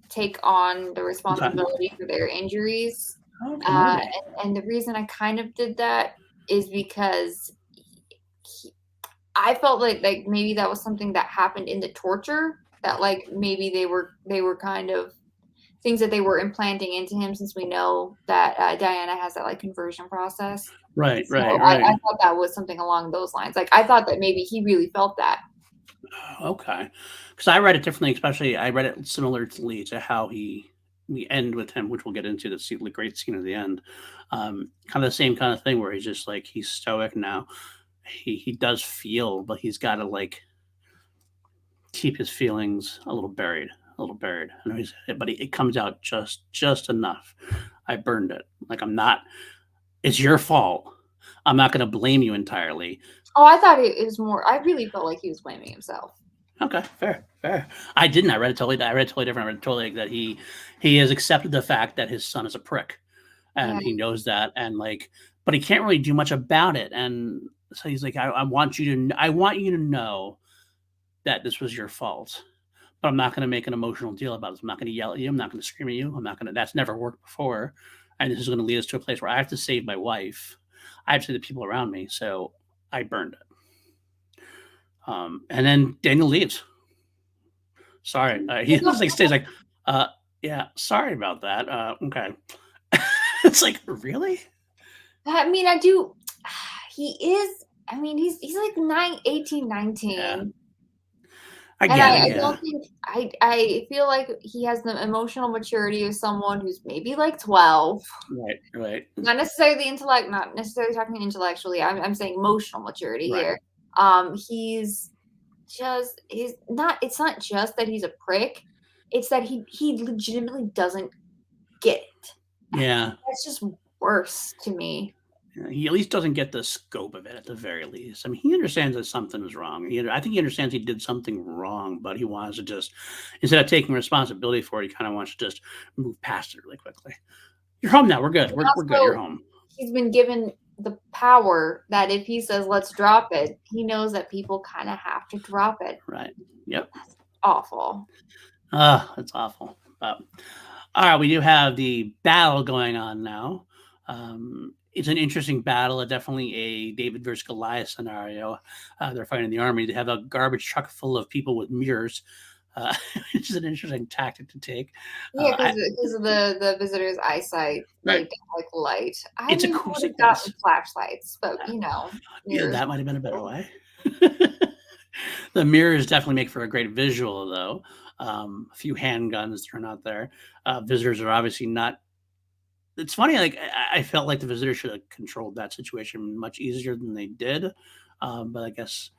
take on the Okay. responsibility for their injuries. Okay, maybe. And the reason I kind of did that is because I felt like maybe that was something that happened in the torture that like maybe they were kind of things that they were implanting into him since we know that Diana has that like conversion process. Right, So right, I right. thought that was something along those lines. Like I thought that maybe he really felt that. Okay, because I read it differently. Especially, I read it similarly to how we end with him, which we'll get into the great scene at the end. Kind of the same kind of thing where he's just like he's stoic now. He does feel, but he's got to like keep his feelings a little buried, a little buried. I know but it comes out just enough. I burned it. Like I'm not. It's your fault. I'm not going to blame you entirely. Oh, I thought it was more. I really felt like he was blaming himself. Okay, fair, fair. I didn't. I read it totally. I read it totally different. I read it totally like that he has accepted the fact that his son is a prick, Yeah. and he knows that, and like, but he can't really do much about it. And so he's like, I want you to know that this was your fault, but I'm not going to make an emotional deal about this. I'm not going to yell at you. I'm not going to scream at you. I'm not going to. That's never worked before, and this is going to lead us to a place where I have to save my wife. I have to save the people around me. So I burned it. And then Daniel leaves. Sorry, he just like stays like, uh, yeah, sorry about that. Okay, it's like really, I mean, I do. He is. I mean, he's like 18, yeah, 19. I And get it. I Yeah, don't think I feel like he has the emotional maturity of someone who's maybe like 12. right, right, Not necessarily the intellect, not necessarily talking intellectually. I'm saying emotional maturity right. here. He's he's not it's not just that he's a prick, it's that he legitimately doesn't get it. Yeah, That's just worse to me. yeah, he at least doesn't get the scope of it at the very least. I mean, he understands that something is wrong. I think he understands he did something wrong, but he wants to just instead of taking responsibility for it, he kind of wants to just move past it really quickly. You're home now. We're good. And We're good. You're also, home. he's been given the power that if he says, "Let's drop it," he knows that people kinda have to drop it. Right. Yep. Awful. Ah, that's awful. But all right, we do have the battle going on now. It's an interesting battle, definitely a David versus Goliath scenario. They're fighting the army. They have a garbage truck full of people with mirrors, uh, which is an interesting tactic to take. Yeah, I, because of the visitor's eyesight, they right. don't like light. I It's a maybe cool would have gotten sequence. flashlights, but, Yeah, mirrors that might are have been a better cool. way. The mirrors definitely make for a great visual, though. A few handguns thrown out there. Visitors are obviously not it's funny. Like I felt like the visitors should have controlled that situation much easier than they did. But I guess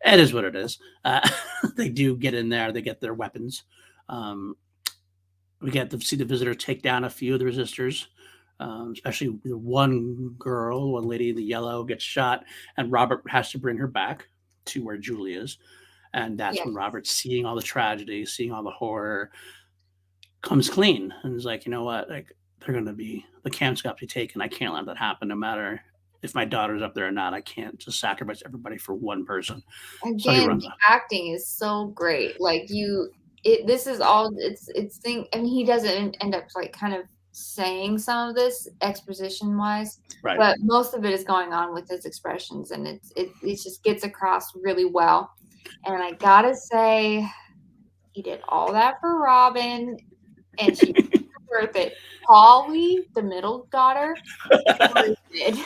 it is what it is. They do get in there. They get their weapons. Um, we get to see the visitor take down a few of the resistors. Especially the one girl, one lady in the yellow gets shot, and Robert has to bring her back to where Julie is. And that's when Yes. Robert's seeing all the tragedy, seeing all the horror, comes clean and is like, you know what, like they're gonna be the camp's got to be taken. I can't let that happen, no matter if my daughter's up there or not. I can't just sacrifice everybody for one person. So he Again, runs the off. acting is so great. Like this is all it's thing. I mean, he doesn't end up like kind of saying some of this exposition wise, Right. but most of it is going on with his expressions, and it just gets across really well. And I gotta say, he did all that for Robin, and she worth it. Polly, the middle daughter, worth it.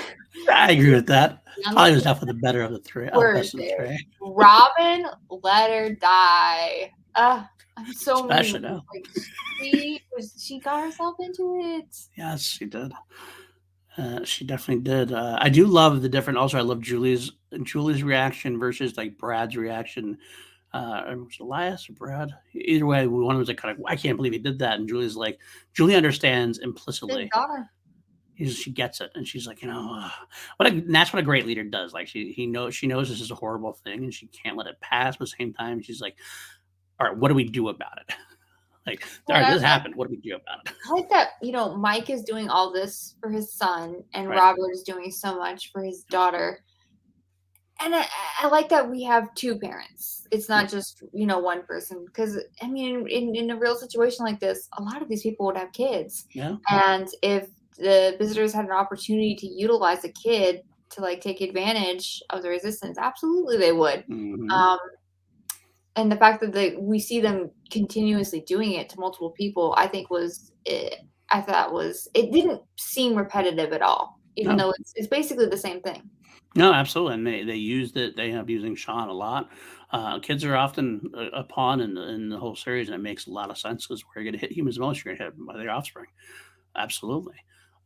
I agree with that. Youngest Polly was definitely the better of the three, worth best of the it. three. Robin, let her die. I'm so Especially moved. now. Like she got herself into it. Yes, she did. She definitely did. I do love the different. Also, I love Julie's reaction versus like Brad's reaction. Was it Elias or Brad? Either way, one was like, kind of, I can't believe he did that, and Julie understands His implicitly. daughter. She gets it, and she's like, and that's what a great leader does. Like she knows this is a horrible thing, and she can't let it pass. But at the same time, she's like, all right, what do we do about it? Like, all right, Well, this happened. What do we do about it? I like that, Mike is doing all this for his son, and Right. Robert is doing so much for his daughter. And I like that we have two parents. It's not Yep. just, one person. Because, I mean, in a real situation like this, a lot of these people would have kids. Yeah. And if the visitors had an opportunity to utilize a kid to, like, take advantage of the resistance, absolutely they would. Mm-hmm. And the fact that we see them continuously doing it to multiple people, I think it didn't seem repetitive at all, even No. though it's basically the same thing. No, absolutely, and they used it. They end up using Sean a lot. Kids are often a pawn in the whole series, and it makes a lot of sense because where you're going to hit humans most, you're going to hit by their offspring. Absolutely.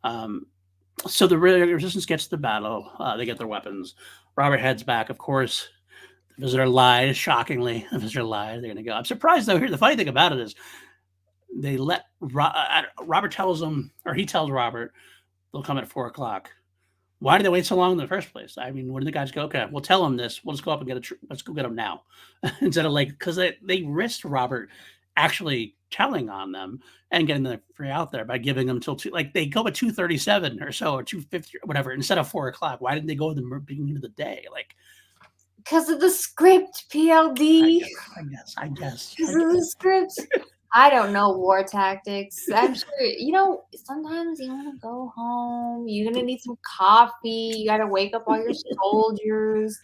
Um, so the resistance gets to the battle. They get their weapons. Robert heads back. Of course, the visitor lied. Shockingly, the visitor lied. They're going to go. I'm surprised though. Here, the funny thing about it is, they let Robert tells them, or he tells Robert, they'll come at 4 o'clock. Why did they wait so long in the first place? I mean, when did the guys go? Okay, we'll tell them this. We'll just go up and let's go get them now, instead of like, because they risked Robert actually telling on them and getting them free out there by giving them till two. Like they go at 2:37 or so, or 2:50 or whatever, instead of 4 o'clock. Why didn't they go in the beginning of the day? Like, Because of the script, PLD. I guess. Because of the script. I don't know war tactics. I'm sure, sometimes you want to go home. You're going to need some coffee. You got to wake up all your soldiers.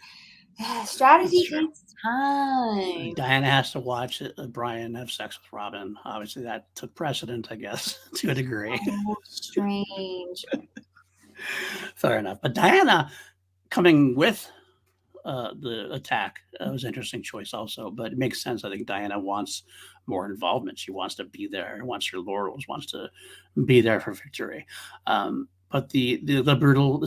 Strategy takes time. Diana has to watch Brian have sex with Robin. Obviously, that took precedent, I guess, to a degree. Oh, strange. Fair enough. But Diana coming with the attack was an interesting choice also, but it makes sense. I think Diana wants more involvement. She wants to be there, wants her laurels, wants to be there for victory. But the brutal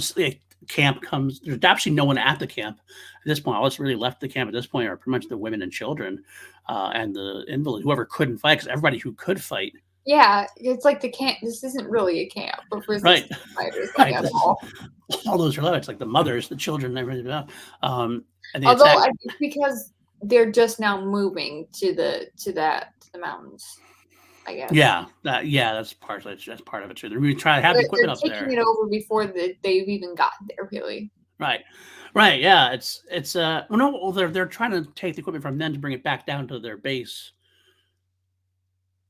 camp comes. There's actually no one at the camp at this point. All that's really left the camp at this point are pretty much the women and children and the invalid, whoever couldn't fight, because everybody who could fight. Yeah, it's like the camp. This isn't really a camp, but for Right. fighters, Right. that's all. All those are left. It's like the mothers, the children, everything. And Although I think because they're just now moving to the mountains, I guess. Yeah, that's part of it too. They're really trying to have the equipment up there. They're taking it over before they've even gotten there, really. Right. Yeah, it's they're trying to take the equipment from them to bring it back down to their base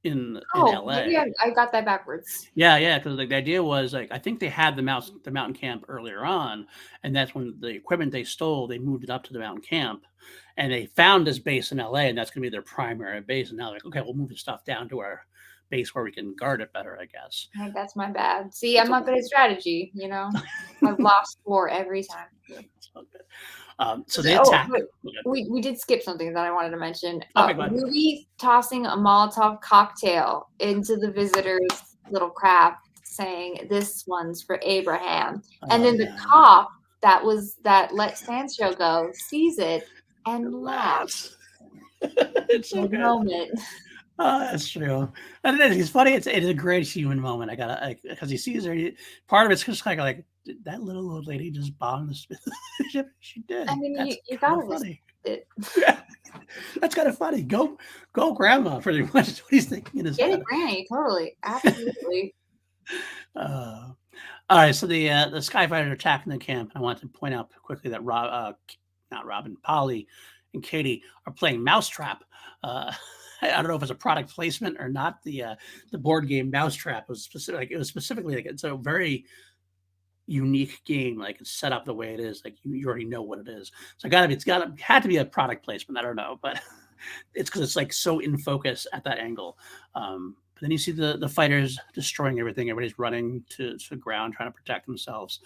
in LA. Maybe I got that backwards. Yeah, because the idea was like I think they had the mountain camp earlier on, and that's when the equipment they stole, they moved it up to the mountain camp, and they found this base in LA, and that's going to be their primary base. And now they're like, okay, we'll move the stuff down to our base where we can guard it better, I guess. That's my bad. See, I'm not good at strategy. I've lost war every time. So they attack. We did skip something that I wanted to mention. Okay, Ruby tossing a Molotov cocktail into the visitor's little craft saying, "This one's for Abraham." And Oh then the yeah, cop that let Sancho go sees it and laughs. laughs. It's so Good good. moment. Oh, that's true. And it is. It's funny. It is a great human moment. I gotta because he sees her. Part of it's just like did that little old lady just bomb the ship? She I did. mean, That's you kind gotta of respect funny. it. Yeah, that's kind of funny. Go, grandma. Pretty much is what he's thinking in his Get it, head. Granny, totally, absolutely. Uh, all right. So the Skyfighters are attacking the camp. I want to point out quickly that not Robin, Polly, and Katie are playing Mousetrap. Uh, I don't know if it's a product placement or not. The board game Mousetrap was specific. Like, it was specifically like it's a very unique game. Like it's set up the way it is. Like you already know what it is. So had to be a product placement. I don't know, but it's because it's like so in focus at that angle. But then you see the fighters destroying everything. Everybody's running to the ground, trying to protect themselves.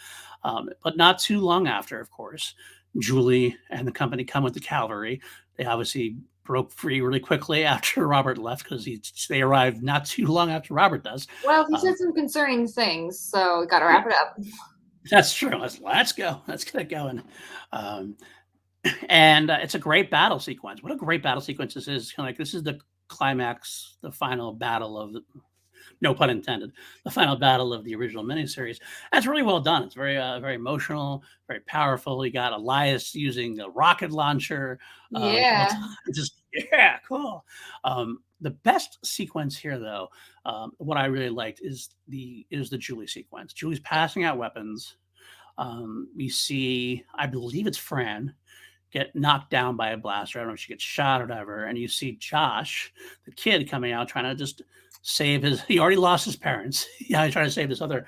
But not too long after, of course, Julie and the company come with the cavalry. They obviously broke free really quickly after Robert left because they arrived not too long after Robert does. Well, he Um, said some concerning things, so gotta wrap it up. that's true. Let's go. Let's get it going. Um, and it's a great battle sequence. What a great battle sequence this is! Kind of like this is the climax, the final battle of no pun intended, the final battle of the original miniseries. That's really well done. It's very emotional, very powerful. You got Elias using the rocket launcher a couple Yeah. times. Just yeah, cool. The best sequence here, though, what I really liked is the Julie sequence. Julie's passing out weapons. We see, I believe it's Fran, get knocked down by a blaster. I don't know if she gets shot or whatever. And you see Josh, the kid, coming out trying to just save his. He already lost his parents. Yeah, he's trying to save this other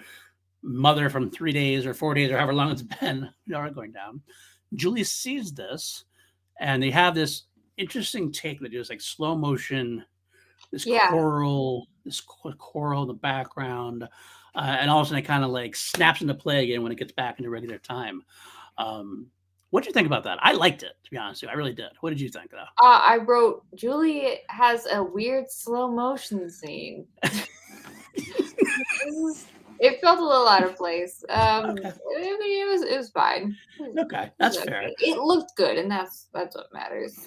mother from 3 days or 4 days or however long it's been. They are going down. Julie sees this, and they have this interesting take that is like slow motion. Yeah. This choral in the background, and all of a sudden it kind of like snaps into play again when it gets back into regular time. What do you think about that? I liked it, to be honest with you. I really did. What did you think, though? I wrote, Julie has a weird slow motion scene. It felt a little out of place. Okay, I mean, it was fine. okay, It was that's fair. okay. It looked good, and that's what matters.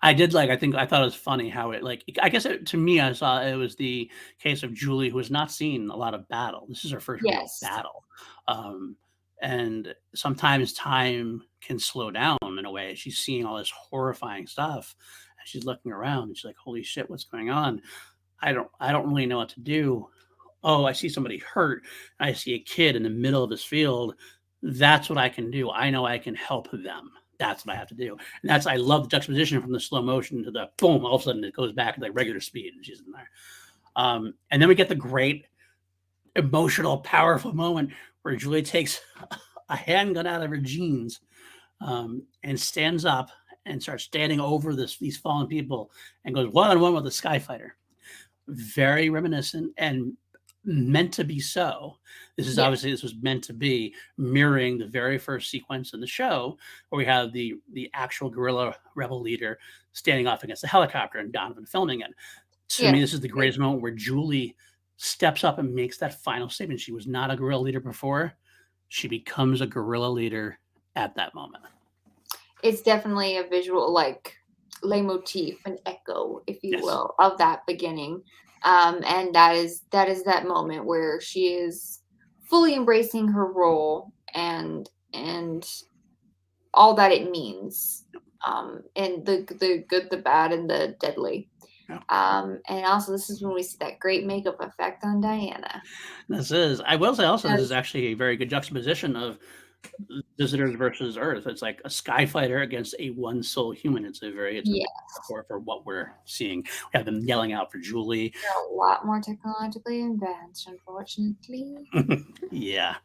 I thought it was funny how it like. I guess to me, I saw it was the case of Julie who has not seen a lot of battle. This is her first real Yes. battle, um, and sometimes time can slow down in a way. She's seeing all this horrifying stuff, and she's looking around, and she's like, "Holy shit, what's going on?" I don't really know what to do. Oh, I see somebody hurt. I see a kid in the middle of this field. That's what I can do. I know I can help them. That's what I have to do. And I love the juxtaposition from the slow motion to the boom. All of a sudden, it goes back to like regular speed, and she's in there. And then we get the great emotional, powerful moment where Julie takes a handgun out of her jeans, and stands up and starts standing over these fallen people and goes one on one with a skyfighter. Very reminiscent and meant to be so. Yeah. This was meant to be mirroring the very first sequence in the show where we have the actual guerrilla rebel leader standing off against the helicopter and Donovan filming it. To Yeah. me, this is the greatest moment where Julie steps up and makes that final statement. She was not a guerrilla leader before. She becomes a guerrilla leader at that moment. It's definitely a visual, like, leitmotif, an echo, if you Yes. will, of that beginning. And that is that moment where she is fully embracing her role and all that it means. And the good, the bad, and the deadly. Yeah. And also this is when we see that great makeup effect on Diana. I will say also, this is Yes. actually a very good juxtaposition of visitors versus Earth. It's like a sky fighter against a one soul human. It's a Yeah, for what we're seeing. We have them yelling out for Julie. they're a lot more technologically advanced, unfortunately. Yeah.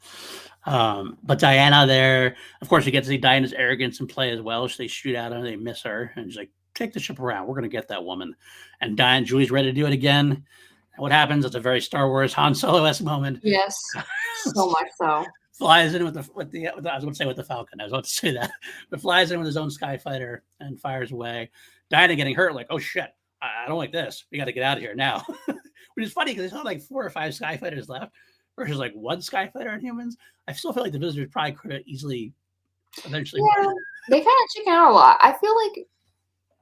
But Diana there, of course, you get to see Diana's arrogance in play as well. So they shoot at her, they miss her, and she's like, take the ship around. We're gonna get that woman. And Julie's ready to do it again. And what happens? It's a very Star Wars Han Solo-esque moment. Yes, so much so. Flies in I was going to say with the Falcon. I was about to say that, but flies in with his own sky fighter and fires away. Diana getting hurt, like, oh shit, I don't like this. We got to get out of here now. Which is funny because there's only like 4 or 5 sky fighters left. versus like one Skyfighter and humans. I still feel like the Visitors probably could have easily eventually Yeah, won. they kinda chicken out a lot. I feel like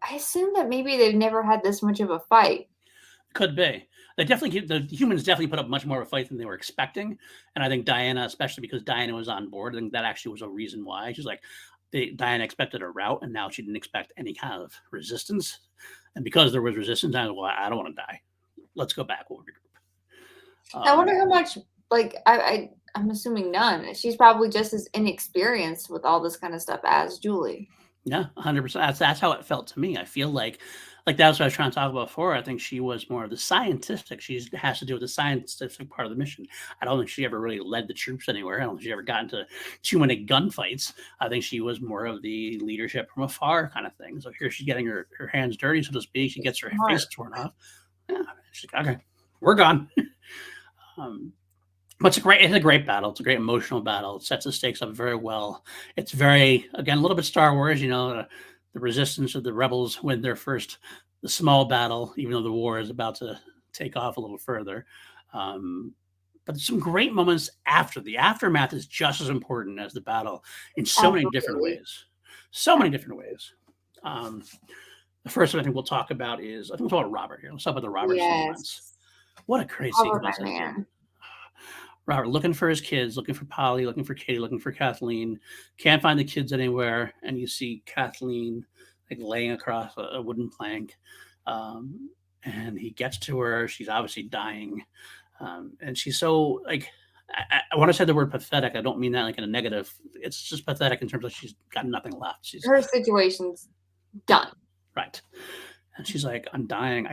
I assume that maybe they've never had this much of a fight. Could be. They definitely the humans definitely put up much more of a fight than they were expecting, and I think Diana, especially because Diana was on board, I think that actually was a reason why. She's like, Diana expected a rout, and now she didn't expect any kind of resistance, and because there was resistance, I was well, I don't want to die. Let's go back. We'll regroup. I wonder how much, like, I'm assuming none. She's probably just as inexperienced with all this kind of stuff as Julie. Yeah, 100%. That's how it felt to me. I feel like that's what I was trying to talk about before. I think she was more of the scientific. She has to do with the scientific part of the mission. I don't think she ever really led the troops anywhere. I don't think she ever got into too many gunfights. I think she was more of the leadership from afar kind of thing. So here she's getting her hands dirty, so to speak. She gets her Smart. face torn off. Yeah, she's like, okay, we're gone. um, but it's a great battle. It's a great emotional battle. It sets the stakes up very well. It's very, again, a little bit Star Wars, the resistance of the rebels win the small battle, even though the war is about to take off a little further. But some great moments after. The aftermath is just as important as the battle in so many different Absolutely. ways. So many different ways. The first one I think we'll talk about is, I think we'll talk about Robert here. Let's talk about the Robert sequence. Yes. What a great Robert, sequence my that is. man. Robert looking for his kids, looking for Polly, looking for Katie, looking for Kathleen. Can't find the kids anywhere, and you see Kathleen like laying across a wooden plank. Um, and he gets to her. She's obviously dying, and she's so like. When I said the word pathetic, I don't mean that like in a negative. It's just pathetic in terms of she's got nothing left. She's Her situation's done. right, and she's like, "I'm dying.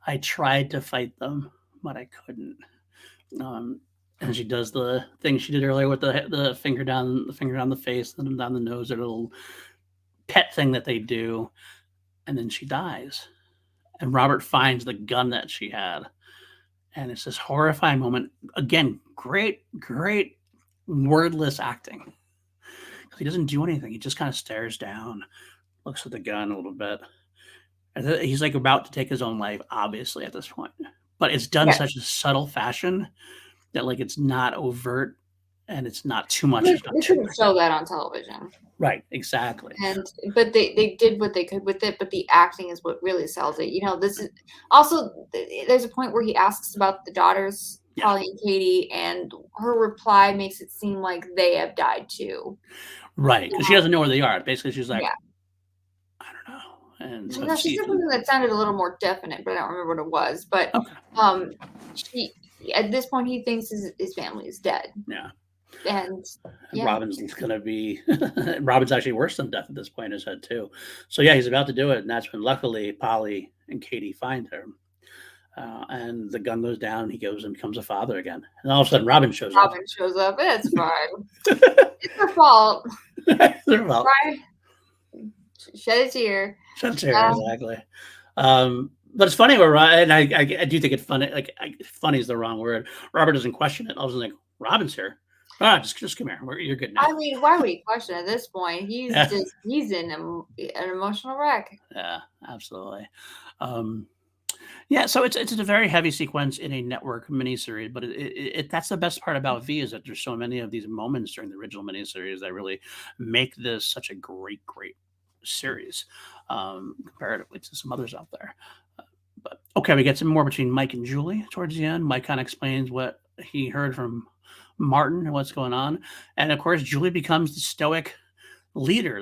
I tried to fight them, but I couldn't." Um, and she does the thing she did earlier with the finger down the face and down the nose, their little pet thing that they do, and then she dies. And Robert finds the gun that she had, and it's this horrifying moment. Again, great wordless acting. He doesn't do anything. He just kind of stares down, looks at the gun a little bit. And he's like about to take his own life, obviously at this point, but it's done Yeah. such a subtle fashion that like it's not overt and it's not too much. They It's not too couldn't show that on television. right, exactly. But they did what they could with it, but the acting is what really sells it. This is also there's a point where he asks about the daughters, Yeah. Polly and Katie, and her reply makes it seem like they have died too. Right, because she doesn't know where they are. Basically, she's like, Yeah. I don't know. And so No, she said something that sounded a little more definite, but I don't remember what it was. But okay. she at this point he thinks his family is dead. Yeah. And yeah. Robin's gonna be Robin's actually worse than death at this point in his head too. So yeah, he's about to do it, and that's when luckily Polly and Katie find her. And the gun goes down, and he goes and becomes a father again. And all of a sudden, Robin shows up. Robin shows up. It's fine. It's her fault. Their fault. Right. Shed a tear. Shed a tear, exactly. But it's funny where and I do think it's funny. Like funny is the wrong word. Robert doesn't question it. I was like, Robin's here. Just come here. You're good now. I mean, why would he question at this point? He's he's in an emotional wreck. Yeah, absolutely. Yeah, so it's a very heavy sequence in a network miniseries, but that's the best part about V is that there's so many of these moments during the original miniseries that really make this such a great series comparatively to some others out there. But okay, we get some more between Mike and Julie towards the end. Mike kind of explains what he heard from Martin and what's going on, and of course, Julie becomes the stoic leader,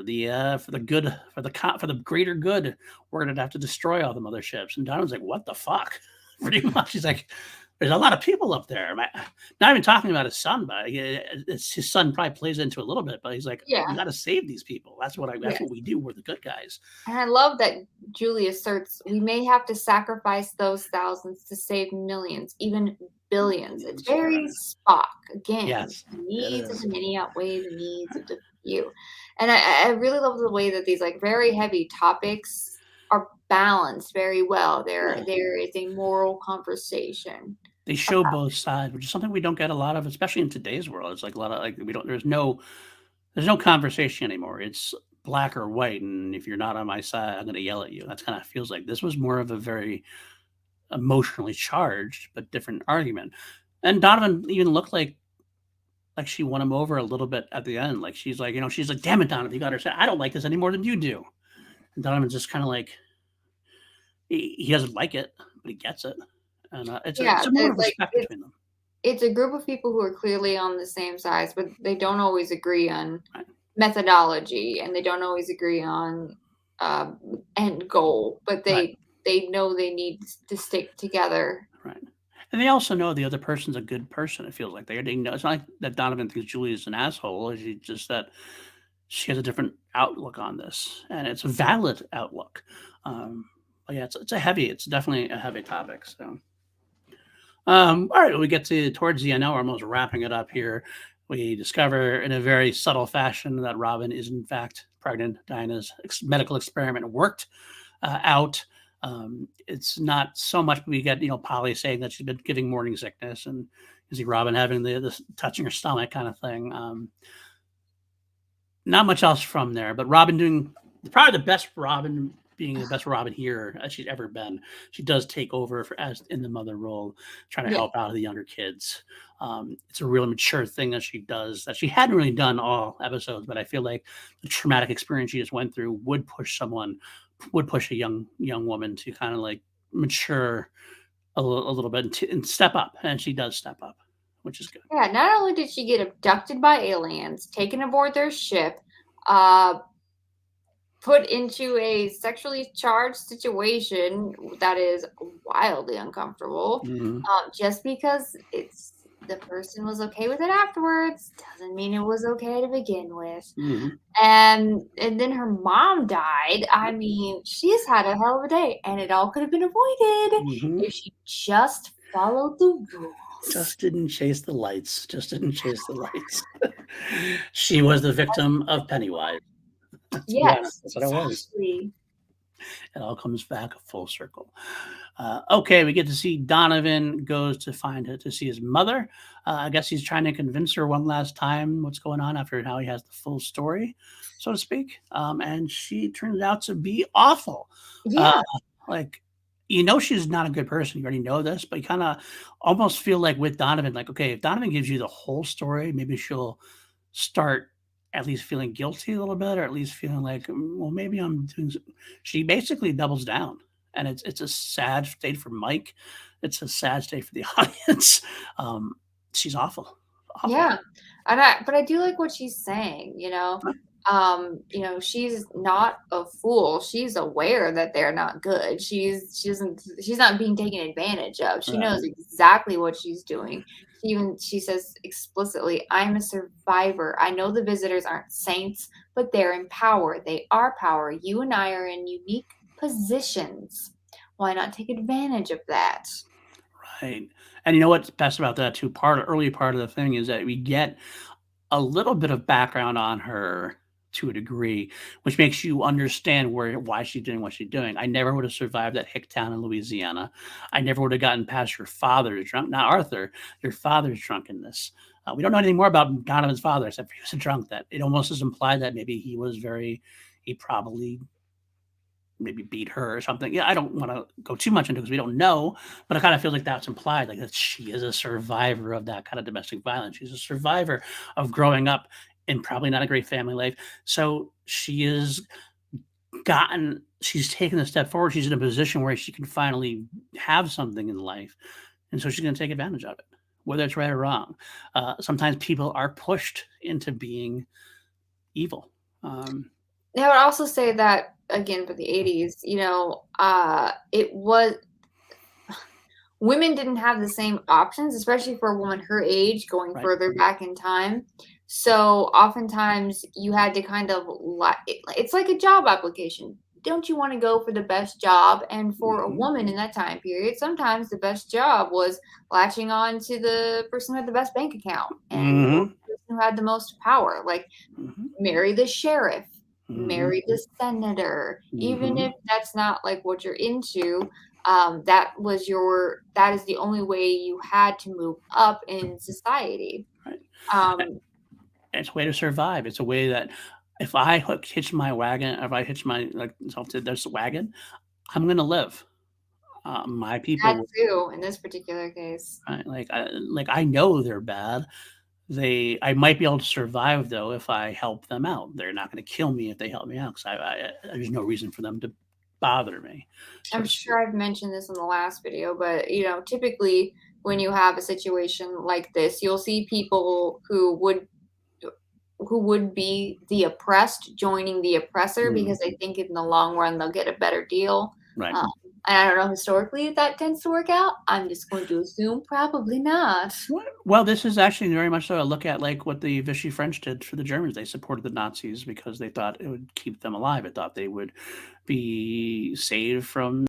for the greater good, we're gonna have to destroy all the motherships. And Donovan's like, what the fuck? Pretty much. He's like, there's a lot of people up there. Not even talking about his son, but his son probably plays into a little bit. But he's like, we got to save these people. That's what we do. We're the good guys. And I love that Julie asserts we may have to sacrifice those thousands to save millions, even billions. It's very Spock again. Yes, the needs of the many outweigh the needs of the few. And I really love the way that these like very heavy topics are balanced very well. There is a moral conversation. They show both sides, which is something we don't get a lot of, especially in today's world. It's like a lot of there's no conversation anymore. It's black or white, and if you're not on my side, I'm going to yell at you. That's kind of feels like this was more of a very emotionally charged but different argument. And Donovan even looked like she won him over a little bit at the end. Like she's like, "Damn it, Donovan, you got her. I don't like this any more than you do." And Donovan's just kind of like he doesn't like it, but he gets it, and it's Yeah, a moment it's of like respect between them. it's a group of people who are clearly on the same sides, but they don't always agree on Right, methodology, and they don't always agree on um, end goal, but right, they know they need to stick together. right. And they also know the other person's a good person. It feels like they know it's not like that Donovan thinks Julie is an asshole. It's just that she has a different outlook on this, and it's a valid outlook. Um, but yeah, it's definitely a heavy topic. So, all right, we get to towards the end. Now we're almost wrapping it up here. We discover in a very subtle fashion that Robin is in fact pregnant. Diana's medical experiment worked out. It's not so much we get Polly saying that she's been giving morning sickness, and you see Robin having the touching her stomach kind of thing. Not much else from there, but Robin doing probably the best Robin, being the best Robin here as she's ever been. She does take over as in the mother role, trying to Yeah. help out the younger kids. It's a really mature thing that she does that she hadn't really done all episodes, but I feel like the traumatic experience she just went through would push a young woman to kind of like mature a little bit and step up, and she does step up, which is good. Yeah, not only did she get abducted by aliens, taken aboard their ship, uh, put into a sexually charged situation that is wildly uncomfortable, Hmm. just because the person was okay with it afterwards doesn't mean it was okay to begin with. Hmm. And then her mom died. I mean, she's had a hell of a day, and it all could have been avoided Hmm. if she just followed the rules. Just didn't chase the lights. Just didn't chase the lights. She was the victim of Pennywise. Let's be honest. Yes, That's what it was. exactly. It all comes back full circle. Okay, we get to see Donovan goes to find her to see his mother. I guess he's trying to convince her one last time what's going on after how he has the full story, so to speak. And she turns out to be awful. Uh, Yeah. like she's not a good person. You already know this, but you kind of almost feel like with Donovan, like, okay, if Donovan gives you the whole story, maybe she'll start at least feeling guilty a little bit, or at least feeling like, well, maybe I'm doing. She basically doubles down, and it's a sad state for Mike. It's a sad state for the audience. Um, she's awful, awful. Yeah. But I do like what she's saying, you know. She's not a fool. She's aware that they're not good. She's not being taken advantage of. She knows Right. exactly what she's doing. She says explicitly, "I'm a survivor. I know the visitors aren't saints, but they're in power. They are power. You and I are in unique positions. Why not take advantage of that?" Right. And you know what's best about that too? Early part of the thing is that we get a little bit of background on her to a degree, which makes you understand why she's doing what she's doing. I never would have survived that hick town in Louisiana. I never would have gotten past your father's drunk, not Arthur, your father's drunkenness. We don't know anything more about Donovan's father except for he was a drunk. That it almost is implied that maybe he probably maybe beat her or something. Yeah, I don't want to go too much into it because we don't know, but I kind of feel like that's implied, like that she is a survivor of that kind of domestic violence. She's a survivor of growing up in probably not a great family life. So she's taken a step forward. She's in a position where she can finally have something in life. And so she's going to take advantage of it, whether it's right or wrong. Sometimes people are pushed into being evil. Um, I would also say that again for the 80s, it was women didn't have the same options, especially for a woman her age going right. further back in time. So oftentimes you had to kind of it's like a job application. Don't you want to go for the best job? And for a Hmm. woman in that time period, sometimes the best job was latching on to the person who had the best bank account and or Hmm. the person who had the most power. Like Hmm. marry the sheriff, Hmm. marry the senator, even Mhm. if that's not like what you're into. That is the only way you had to move up in society. Right. Um, It's a way to survive. It's a way that if I hitch my wagon, if I hitch my like self to this wagon, I'm gonna live. My people That would, too, in this particular case. like I know they're bad. I might be able to survive though if I help them out. They're not going to kill me if they help me out because there's no reason for them to bother me, so I'm to speak. sure I've mentioned this in the last video, but typically when you have a situation like this, you'll see people who would be the oppressed joining the oppressor Mm, because they think in the long run they'll get a better deal. right. Um, and I don't know historically if that tends to work out. I'm just going to assume probably not. Well, this is actually very much so a look at like what the Vichy French did for the Germans. They supported the Nazis because they thought it would keep them alive. It thought they would be saved from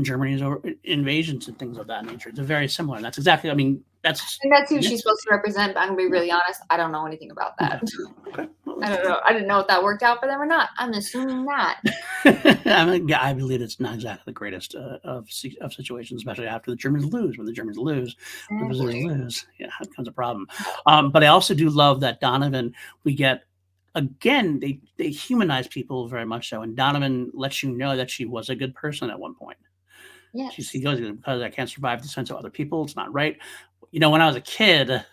Germany's invasions and things of that nature. It's very similar. And that's exactly. I mean, that's And that's who she's history. supposed to represent, but I'm gonna be really honest, I don't know anything about Okay. that. Okay. Well, I don't know. I didn't know if that worked out for them or not. I'm assuming not. I mean, yeah, I believe it's not exactly the greatest of situations, especially after the Germans lose. When the Germans lose, when the visitors Exactly. lose, yeah, it becomes a problem. But I also do love that Donovan. We get again, they humanize people very much so, and Donovan lets you know that she was a good person at one point. He Yes. goes because I can't survive the sense of other people. It's not right. When I was a kid, there's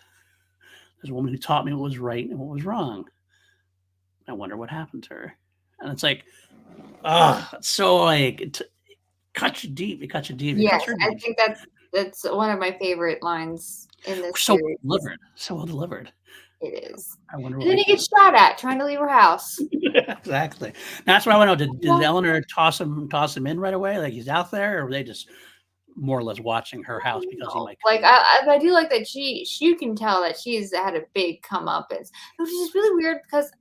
a woman who taught me what was right and what was wrong. I wonder what happened to her. And it's like, oh, it's so like it cuts you deep. It cuts you deep. It Yes, cuts her I deep. think that's one of my favorite lines in this So series. well delivered. So well delivered. It is. I wonder And what then my he kid. gets shot at trying to leave her house. Exactly. That's what I want to know. Did Yeah. Eleanor toss him in right away? Like he's out there, or were they just more or less watching her house because he No. might Like come in? I do like that you can tell that she's had a big comeuppance, which is really weird because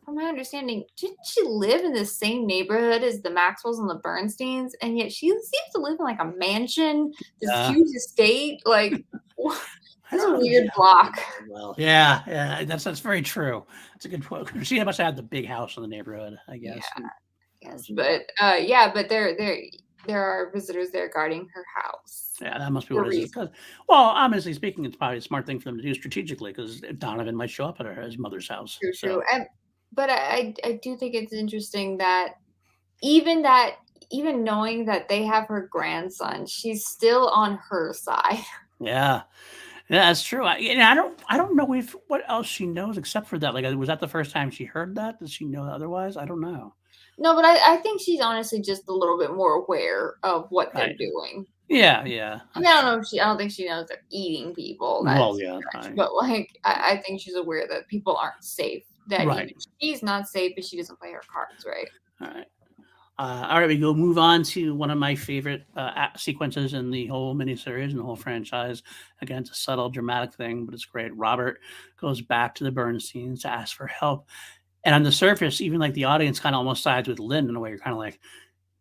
from my understanding, didn't she live in the same neighborhood as the Maxwells and the Bernsteins? And yet she seems to live in like a mansion, this Yeah. huge estate. Like, I this is don't a know the weird geography block. very well. Yeah, yeah, that's very true. It's a good quote. She must have had the big house in the neighborhood, I Yeah, guess. And that yes, was but yeah, but there are visitors there guarding her house yeah, that must be for what it is. reasons. Because, well, honestly speaking, it's probably a smart thing for them to do strategically because Donovan might show up at his mother's house. True, true. So But I do think it's interesting that even knowing that they have her grandson, she's still on her side. yeah, yeah, that's true. I don't know if what else she knows except for that. Like, was that the first time she heard that? Does she know otherwise? I don't know. No, but I think she's honestly just a little bit more aware of what they're Right. doing. Yeah, yeah, I mean, that's true. I don't think she knows they're eating people, Well, that's yeah, a stretch, right, but, like, I think she's aware that people aren't safe, that even right. she's not safe if she doesn't play her cards right. All right. All right, we go move on to one of my favorite sequences in the whole miniseries and the whole franchise. Again, it's a subtle, dramatic thing, but it's great. Robert goes back to the Bernsteins to ask for help, and on the surface, even like the audience kind of almost sides with Lynn in a way. You're kind of like,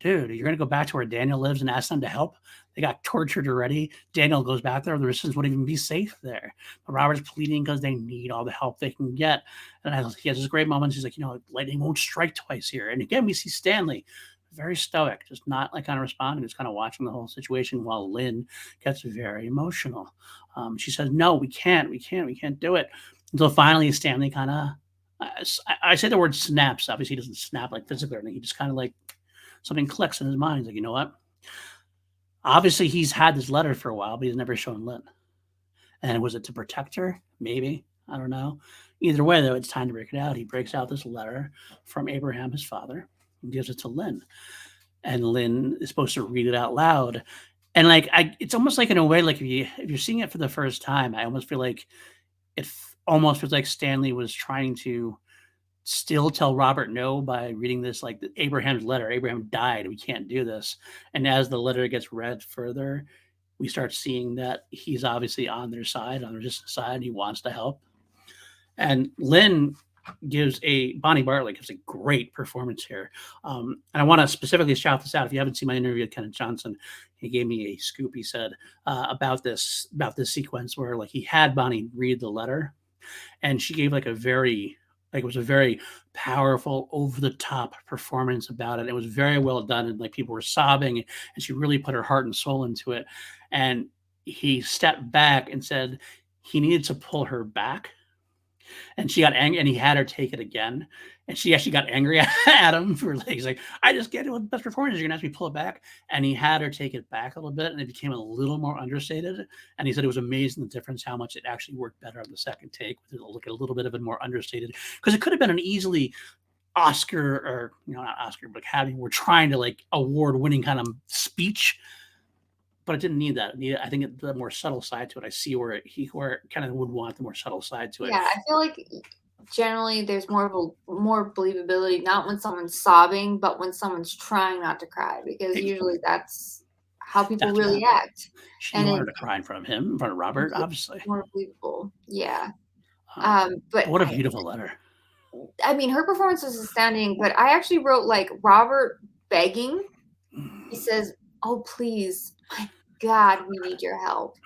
dude, you're gonna go back to where Daniel lives and ask them to help? They got tortured already. Daniel goes back there; the residents wouldn't even be safe there. But Robert's pleading because they need all the help they can get. And he has this great moment. He's like, lightning won't strike twice here. And again, we see Stanley, very stoic, just not like kind of responding, just kind of watching the whole situation while Lynn gets very emotional. She says, "No, we can't do it." Until finally, Stanley kind of, I say the word snaps. Obviously, he doesn't snap like physically or anything. He just kind of like something clicks in his mind. He's like, you know what? Obviously, he's had this letter for a while, but he's never shown Lynn. And was it to protect her? Maybe. I don't know. Either way, though, it's time to break it out. He breaks out this letter from Abraham, his father, and gives it to Lynn. And Lynn is supposed to read it out loud. And it's almost like in a way, like if you're seeing it for the first time, I almost feel like almost feels like Stanley was trying to still tell Robert no by reading this like Abraham's letter. Abraham died. We can't do this. And as the letter gets read further, we start seeing that he's obviously on their side, on their resistance side. He wants to help. And Lynn Bonnie Bartlett gives a great performance here. And I want to specifically shout this out. If you haven't seen my interview with Kenneth Johnson, he gave me a scoop. He said about this sequence where like he had Bonnie read the letter and she gave it was a very powerful over the top performance about it. It was very well done and like people were sobbing and she really put her heart and soul into it. And he stepped back and said he needed to pull her back and she got angry, and he had her take it again, and she actually got angry at him for like, he's like, I just get it with best performance. You're gonna have me pull it back, and he had her take it back a little bit, and it became a little more understated. And he said it was amazing the difference, how much it actually worked better on the second take with it, look at a little bit of it more understated, because it could have been an easily Oscar, or not Oscar, but Academy, we're trying to like award winning kind of speech, but it didn't need that. I think the more subtle side to it. I see where where it kind of would want the more subtle side to it. Yeah, I feel like generally there's more believability, not when someone's sobbing, but when someone's trying not to cry, because usually that's how people That's really what happened. act. She And wanted it to cry in front of him, in front of Robert, obviously. more believable. Yeah. But But what a beautiful letter. I mean, her performance was astounding, but I actually wrote like Robert begging. He says, "Oh, please, my God, we need your help."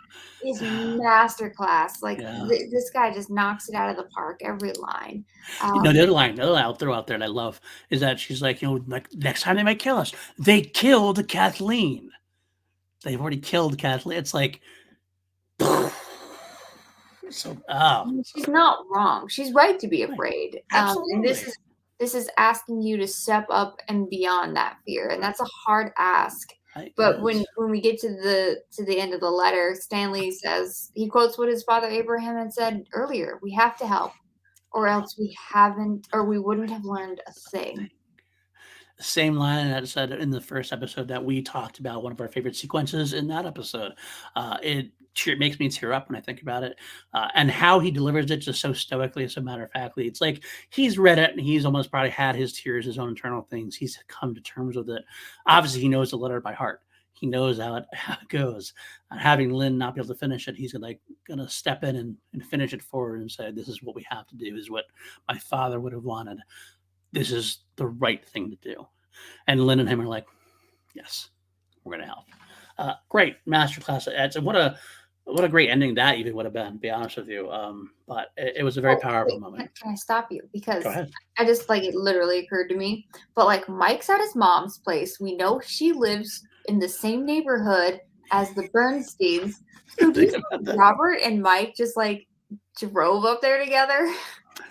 His masterclass. Like Yeah. this guy just knocks it out of the park every line. The other line I'll throw out there that I love is that she's like, like next time they might kill us, they killed Kathleen. They've already killed Kathleen. It's like, so she's not wrong. She's right to be afraid. Absolutely. And this is asking you to step up and beyond that fear, and that's a hard ask. But when we get to the end of the letter, Stanley says, he quotes what his father Abraham had said earlier: "We have to help, or else we wouldn't have learned a thing." Same line that said in the first episode that we talked about, one of our favorite sequences in that episode. It makes me tear up when I think about it, and how he delivers it just so stoically, so matter of factly. It's like he's read it and he's almost probably had his tears, his own internal things. He's come to terms with it. Obviously, he knows the letter by heart. He knows how it goes. Having Lynn not be able to finish it, he's gonna step in and finish it forward and say, "This is what we have to do. This is what my father would have wanted. This is the right thing to do." And Lynn and him are like, "Yes, we're going to help." Great masterclass. And what a great ending that even would have been, to be honest with you. But it was a very powerful moment. Can I stop you? Because Go ahead. I just like, it literally occurred to me. But like, Mike's at his mom's place. We know she lives in the same neighborhood as the Bernsteins. So do you think Robert and Mike just like drove up there together?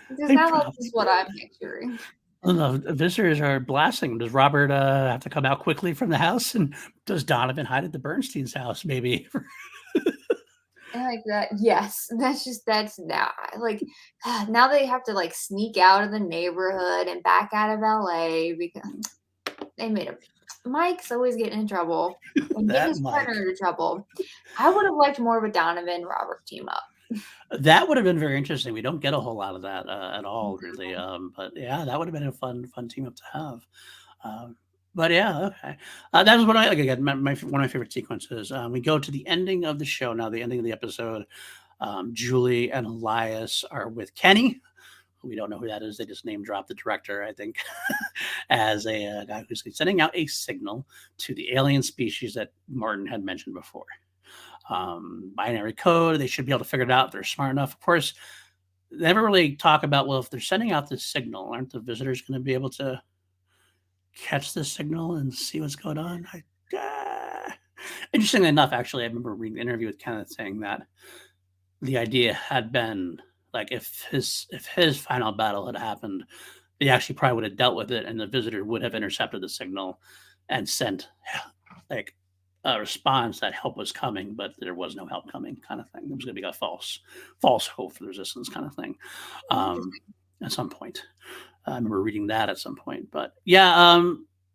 Because that's just what I'm picturing. The visitors are blasting. Does Robert have to come out quickly from the house? And does Donovan hide at the Bernstein's house, maybe? I like that. Yes, that's now like now they have to like sneak out of the neighborhood and back out of LA because they made him. Mike's always getting in trouble and getting his partner into trouble. I would have liked more of a Donovan Robert team up. That would have been very interesting. We don't get a whole lot of that at all, really. But yeah, that would have been a fun team up to have. But yeah, okay. That was one of my favorite sequences. We go to the ending of the show now. The ending of the episode. Julie and Elias are with Kenny. We don't know who that is. They just name dropped the director, I think, as a guy who's sending out a signal to the alien species that Martin had mentioned before. Binary code. They should be able to figure it out. They're smart enough. Of course, they never really talk about, well, if they're sending out this signal, aren't the visitors going to be able to catch this signal and see what's going on? Interestingly enough, actually, I remember reading an interview with Kenneth saying that the idea had been like, if his final battle had happened, they actually probably would have dealt with it, and the visitor would have intercepted the signal and sent like a response that help was coming, but there was no help coming, kind of thing. There was going to be a false hope for the resistance, kind of thing. At some point, I remember reading that at some point. But yeah,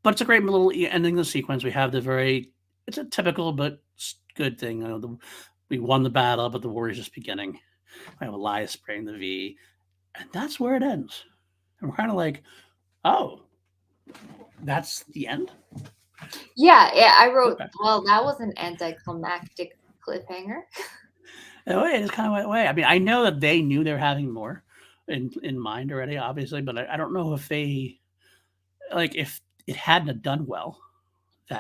but it's a great little ending the sequence. We have it's a typical but good thing. We won the battle, but the war is just beginning. We have Elias spraying the V, and that's where it ends. And we're kind of like, oh, that's the end. Yeah, I wrote, well, that was an anticlimactic cliffhanger. It just kind of went away. I mean, I know that they knew they were having more in mind already, obviously, but I don't know if they, like, if it hadn't have done well,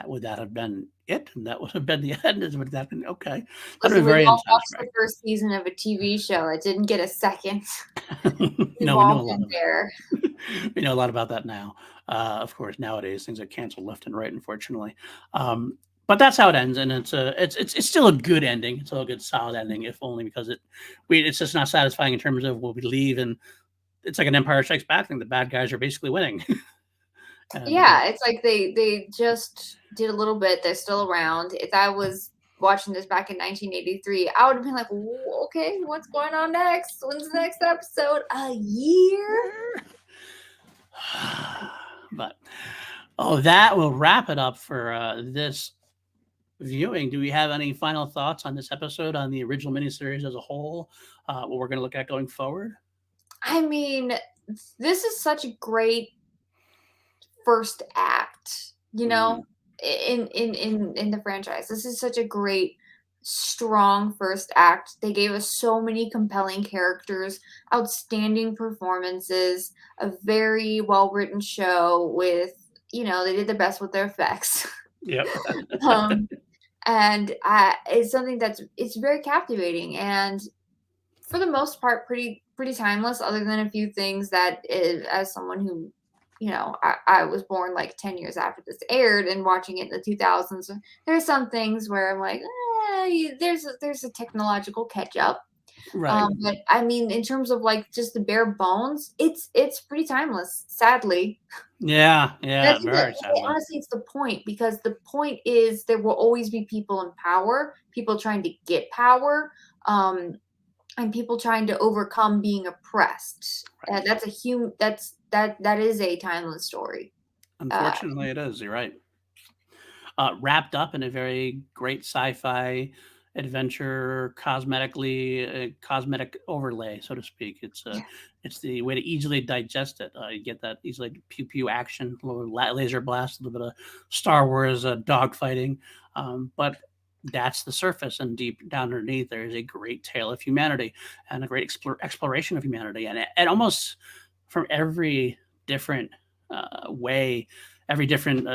would that have been it? And that would have been the end? Would that have been okay? That would have been very unsatisfying. The first season of a TV show. It didn't get a second. No, we know a lot there. We know a lot about that now. Of course, nowadays things are canceled left and right, unfortunately. but that's how it ends, and it's still a good ending. It's still a good solid ending, if only because it's just not satisfying in terms of when we leave, and it's like an Empire Strikes Back thing. The bad guys are basically winning, and Yeah, it's like they just did a little bit. They're still around. If I was watching this back in 1983, I would have been like, Okay, what's going on next? When's the next episode? A year? but that will wrap it up for this viewing. Do we have any final thoughts on this episode, on the original miniseries as a whole? What we're going to look at going forward? I mean, this is such a great first act, Mm, in the franchise. This is such a great strong first act. They gave us so many compelling characters, outstanding performances, a very well-written show with, they did the best with their effects. yep. um and it's something it's very captivating and for the most part pretty timeless other than a few things that is, as someone who I was born like 10 years after this aired and watching it in the 2000s. There's some things where I'm like there's a technological catch up. Right. But I mean in terms of like just the bare bones it's pretty timeless, sadly. Yeah. And I Yeah. think that Very sadly. honestly, it's the point because the point is there will always be people in power, people trying to get power, and people trying to overcome being oppressed. Right. That's a that is a timeless story. Uh, Unfortunately, it is. You're right. Wrapped up in a very great sci-fi adventure, cosmetic overlay, so to speak. yeah, It's the way to easily digest it. You get that easily pew pew action, a little laser blast, a little bit of Star Wars dog fighting, but that's the surface, and deep down underneath there is a great tale of humanity and a great exploration of humanity, and almost from every different way, every different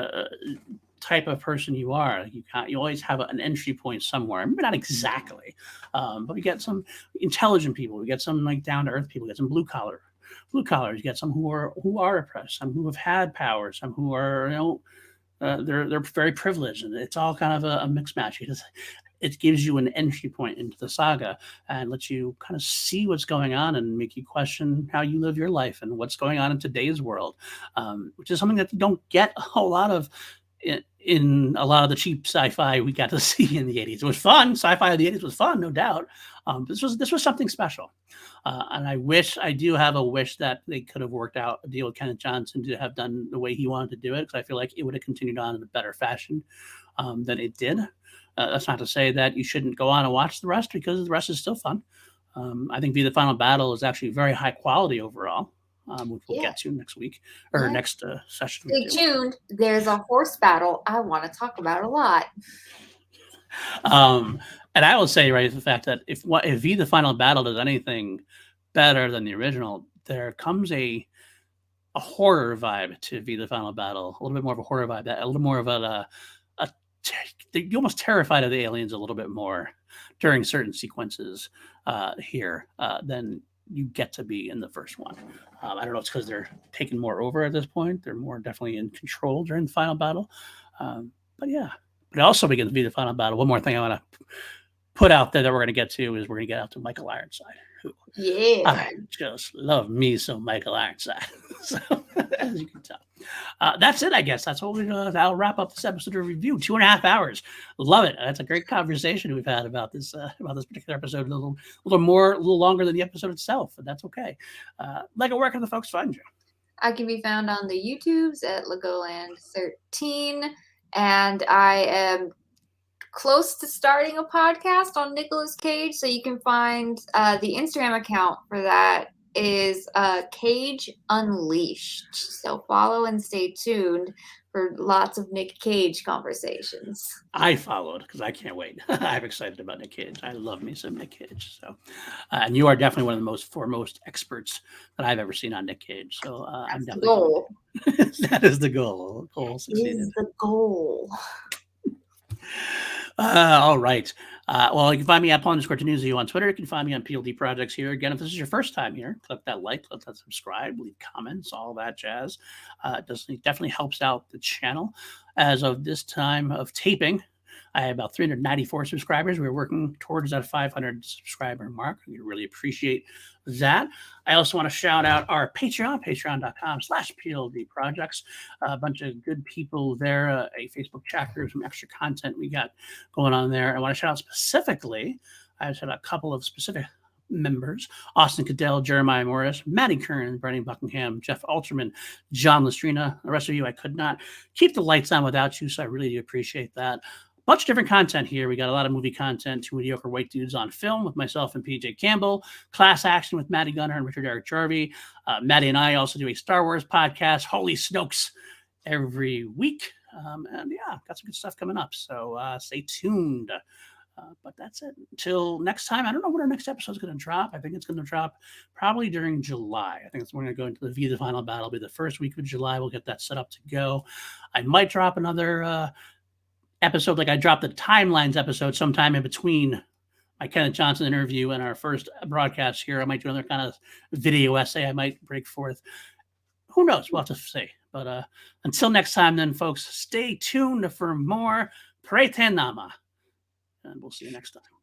type of person you are. You always have an entry point somewhere. Maybe not exactly, but we get some intelligent people. We get some like down to earth people. We get some blue collars. You get some who are oppressed. Some who have had power. Some who are they're very privileged, and it's all kind of a mixed match. It gives you an entry point into the saga and lets you kind of see what's going on and make you question how you live your life and what's going on in today's world, which is something that you don't get a whole lot of in a lot of the cheap sci-fi we got to see in the 80s. It was fun. Sci-fi of the 80s was fun, no doubt. This was something special. And I do have a wish that they could have worked out a deal with Kenneth Johnson to have done the way he wanted to do it, because I feel like it would have continued on in a better fashion than it did. That's not to say that you shouldn't go on and watch the rest, because the rest is still fun. I think Be the Final Battle is actually very high quality overall, which we'll yeah, get to next week or yeah. next session we Stay do. tuned. There's a horse battle I want to talk about a lot. Um, and I will say, right, the fact that if Be the Final Battle does anything better than the original, there comes a horror vibe to Be the Final Battle, a little bit more of a horror vibe, a little more of a you're almost terrified of the aliens a little bit more during certain sequences here than you get to be in the first one. I don't know, it's because they're taking more over at this point. They're more definitely in control during the final battle. But yeah, but it also begins to be the final battle. One more thing I want to put out there that we're going to get to is we're going to get out to Michael Ironside, who Yeah. I just love me some Michael Ironside. So, as you can tell. That's it, I guess. That's what that'll wrap up this episode of review. 2.5 hours. Love it. That's a great conversation we've had about this particular episode. A little longer than the episode itself, but that's okay. Lego, where can the folks find you? I can be found on the YouTubes at Legoland13, and I am close to starting a podcast on Nicolas Cage, so you can find the Instagram account for that is Cage Unleashed. So follow and stay tuned for lots of Nick Cage conversations. I followed because I can't wait. I'm excited about Nick Cage. I love me some Nick Cage. So, and you are definitely one of the most foremost experts that I've ever seen on Nick Cage. So I'm That's the definitely goal. that is the goal. Goal succeeded. Is the goal. All right. Well, you can find me at _News on Twitter. You can find me on PLD Projects here. Again, if this is your first time here, click that like, click that subscribe, leave comments, all that jazz. It definitely helps out the channel. As of this time of taping, I have about 394 subscribers. We're working towards that 500 subscriber mark. We really appreciate that. I also want to shout out our Patreon, patreon.com/PLD projects. A bunch of good people there, a Facebook chat group, some extra content we got going on there. I want to shout out specifically, I just had a couple of specific members: Austin Cadell, Jeremiah Morris, Maddie Kern, Brennan Buckingham, Jeff Alterman, John Lestrina. The rest of you, I could not keep the lights on without you, so I really do appreciate that. Bunch of different content here. We got a lot of movie content, Two Mediocre White Dudes on Film with myself and PJ Campbell, Class Action with Maddie Gunner and Richard Eric Jarvie. Maddie and I also do a Star Wars podcast, Holy Snokes, every week. And yeah, got some good stuff coming up. So stay tuned. But that's it. Until next time, I don't know when our next episode is going to drop. I think it's going to drop probably during July. I think it's when we're going to go into the Final Battle. It'll be the first week of July. We'll get that set up to go. I might drop another episode, like I dropped the Timelines episode sometime in between my Kenneth Johnson interview and our first broadcast here. I might do another kind of video essay I might break forth. Who knows? We'll have to see. But until next time, then, folks, stay tuned for more Pretenama. And we'll see you next time.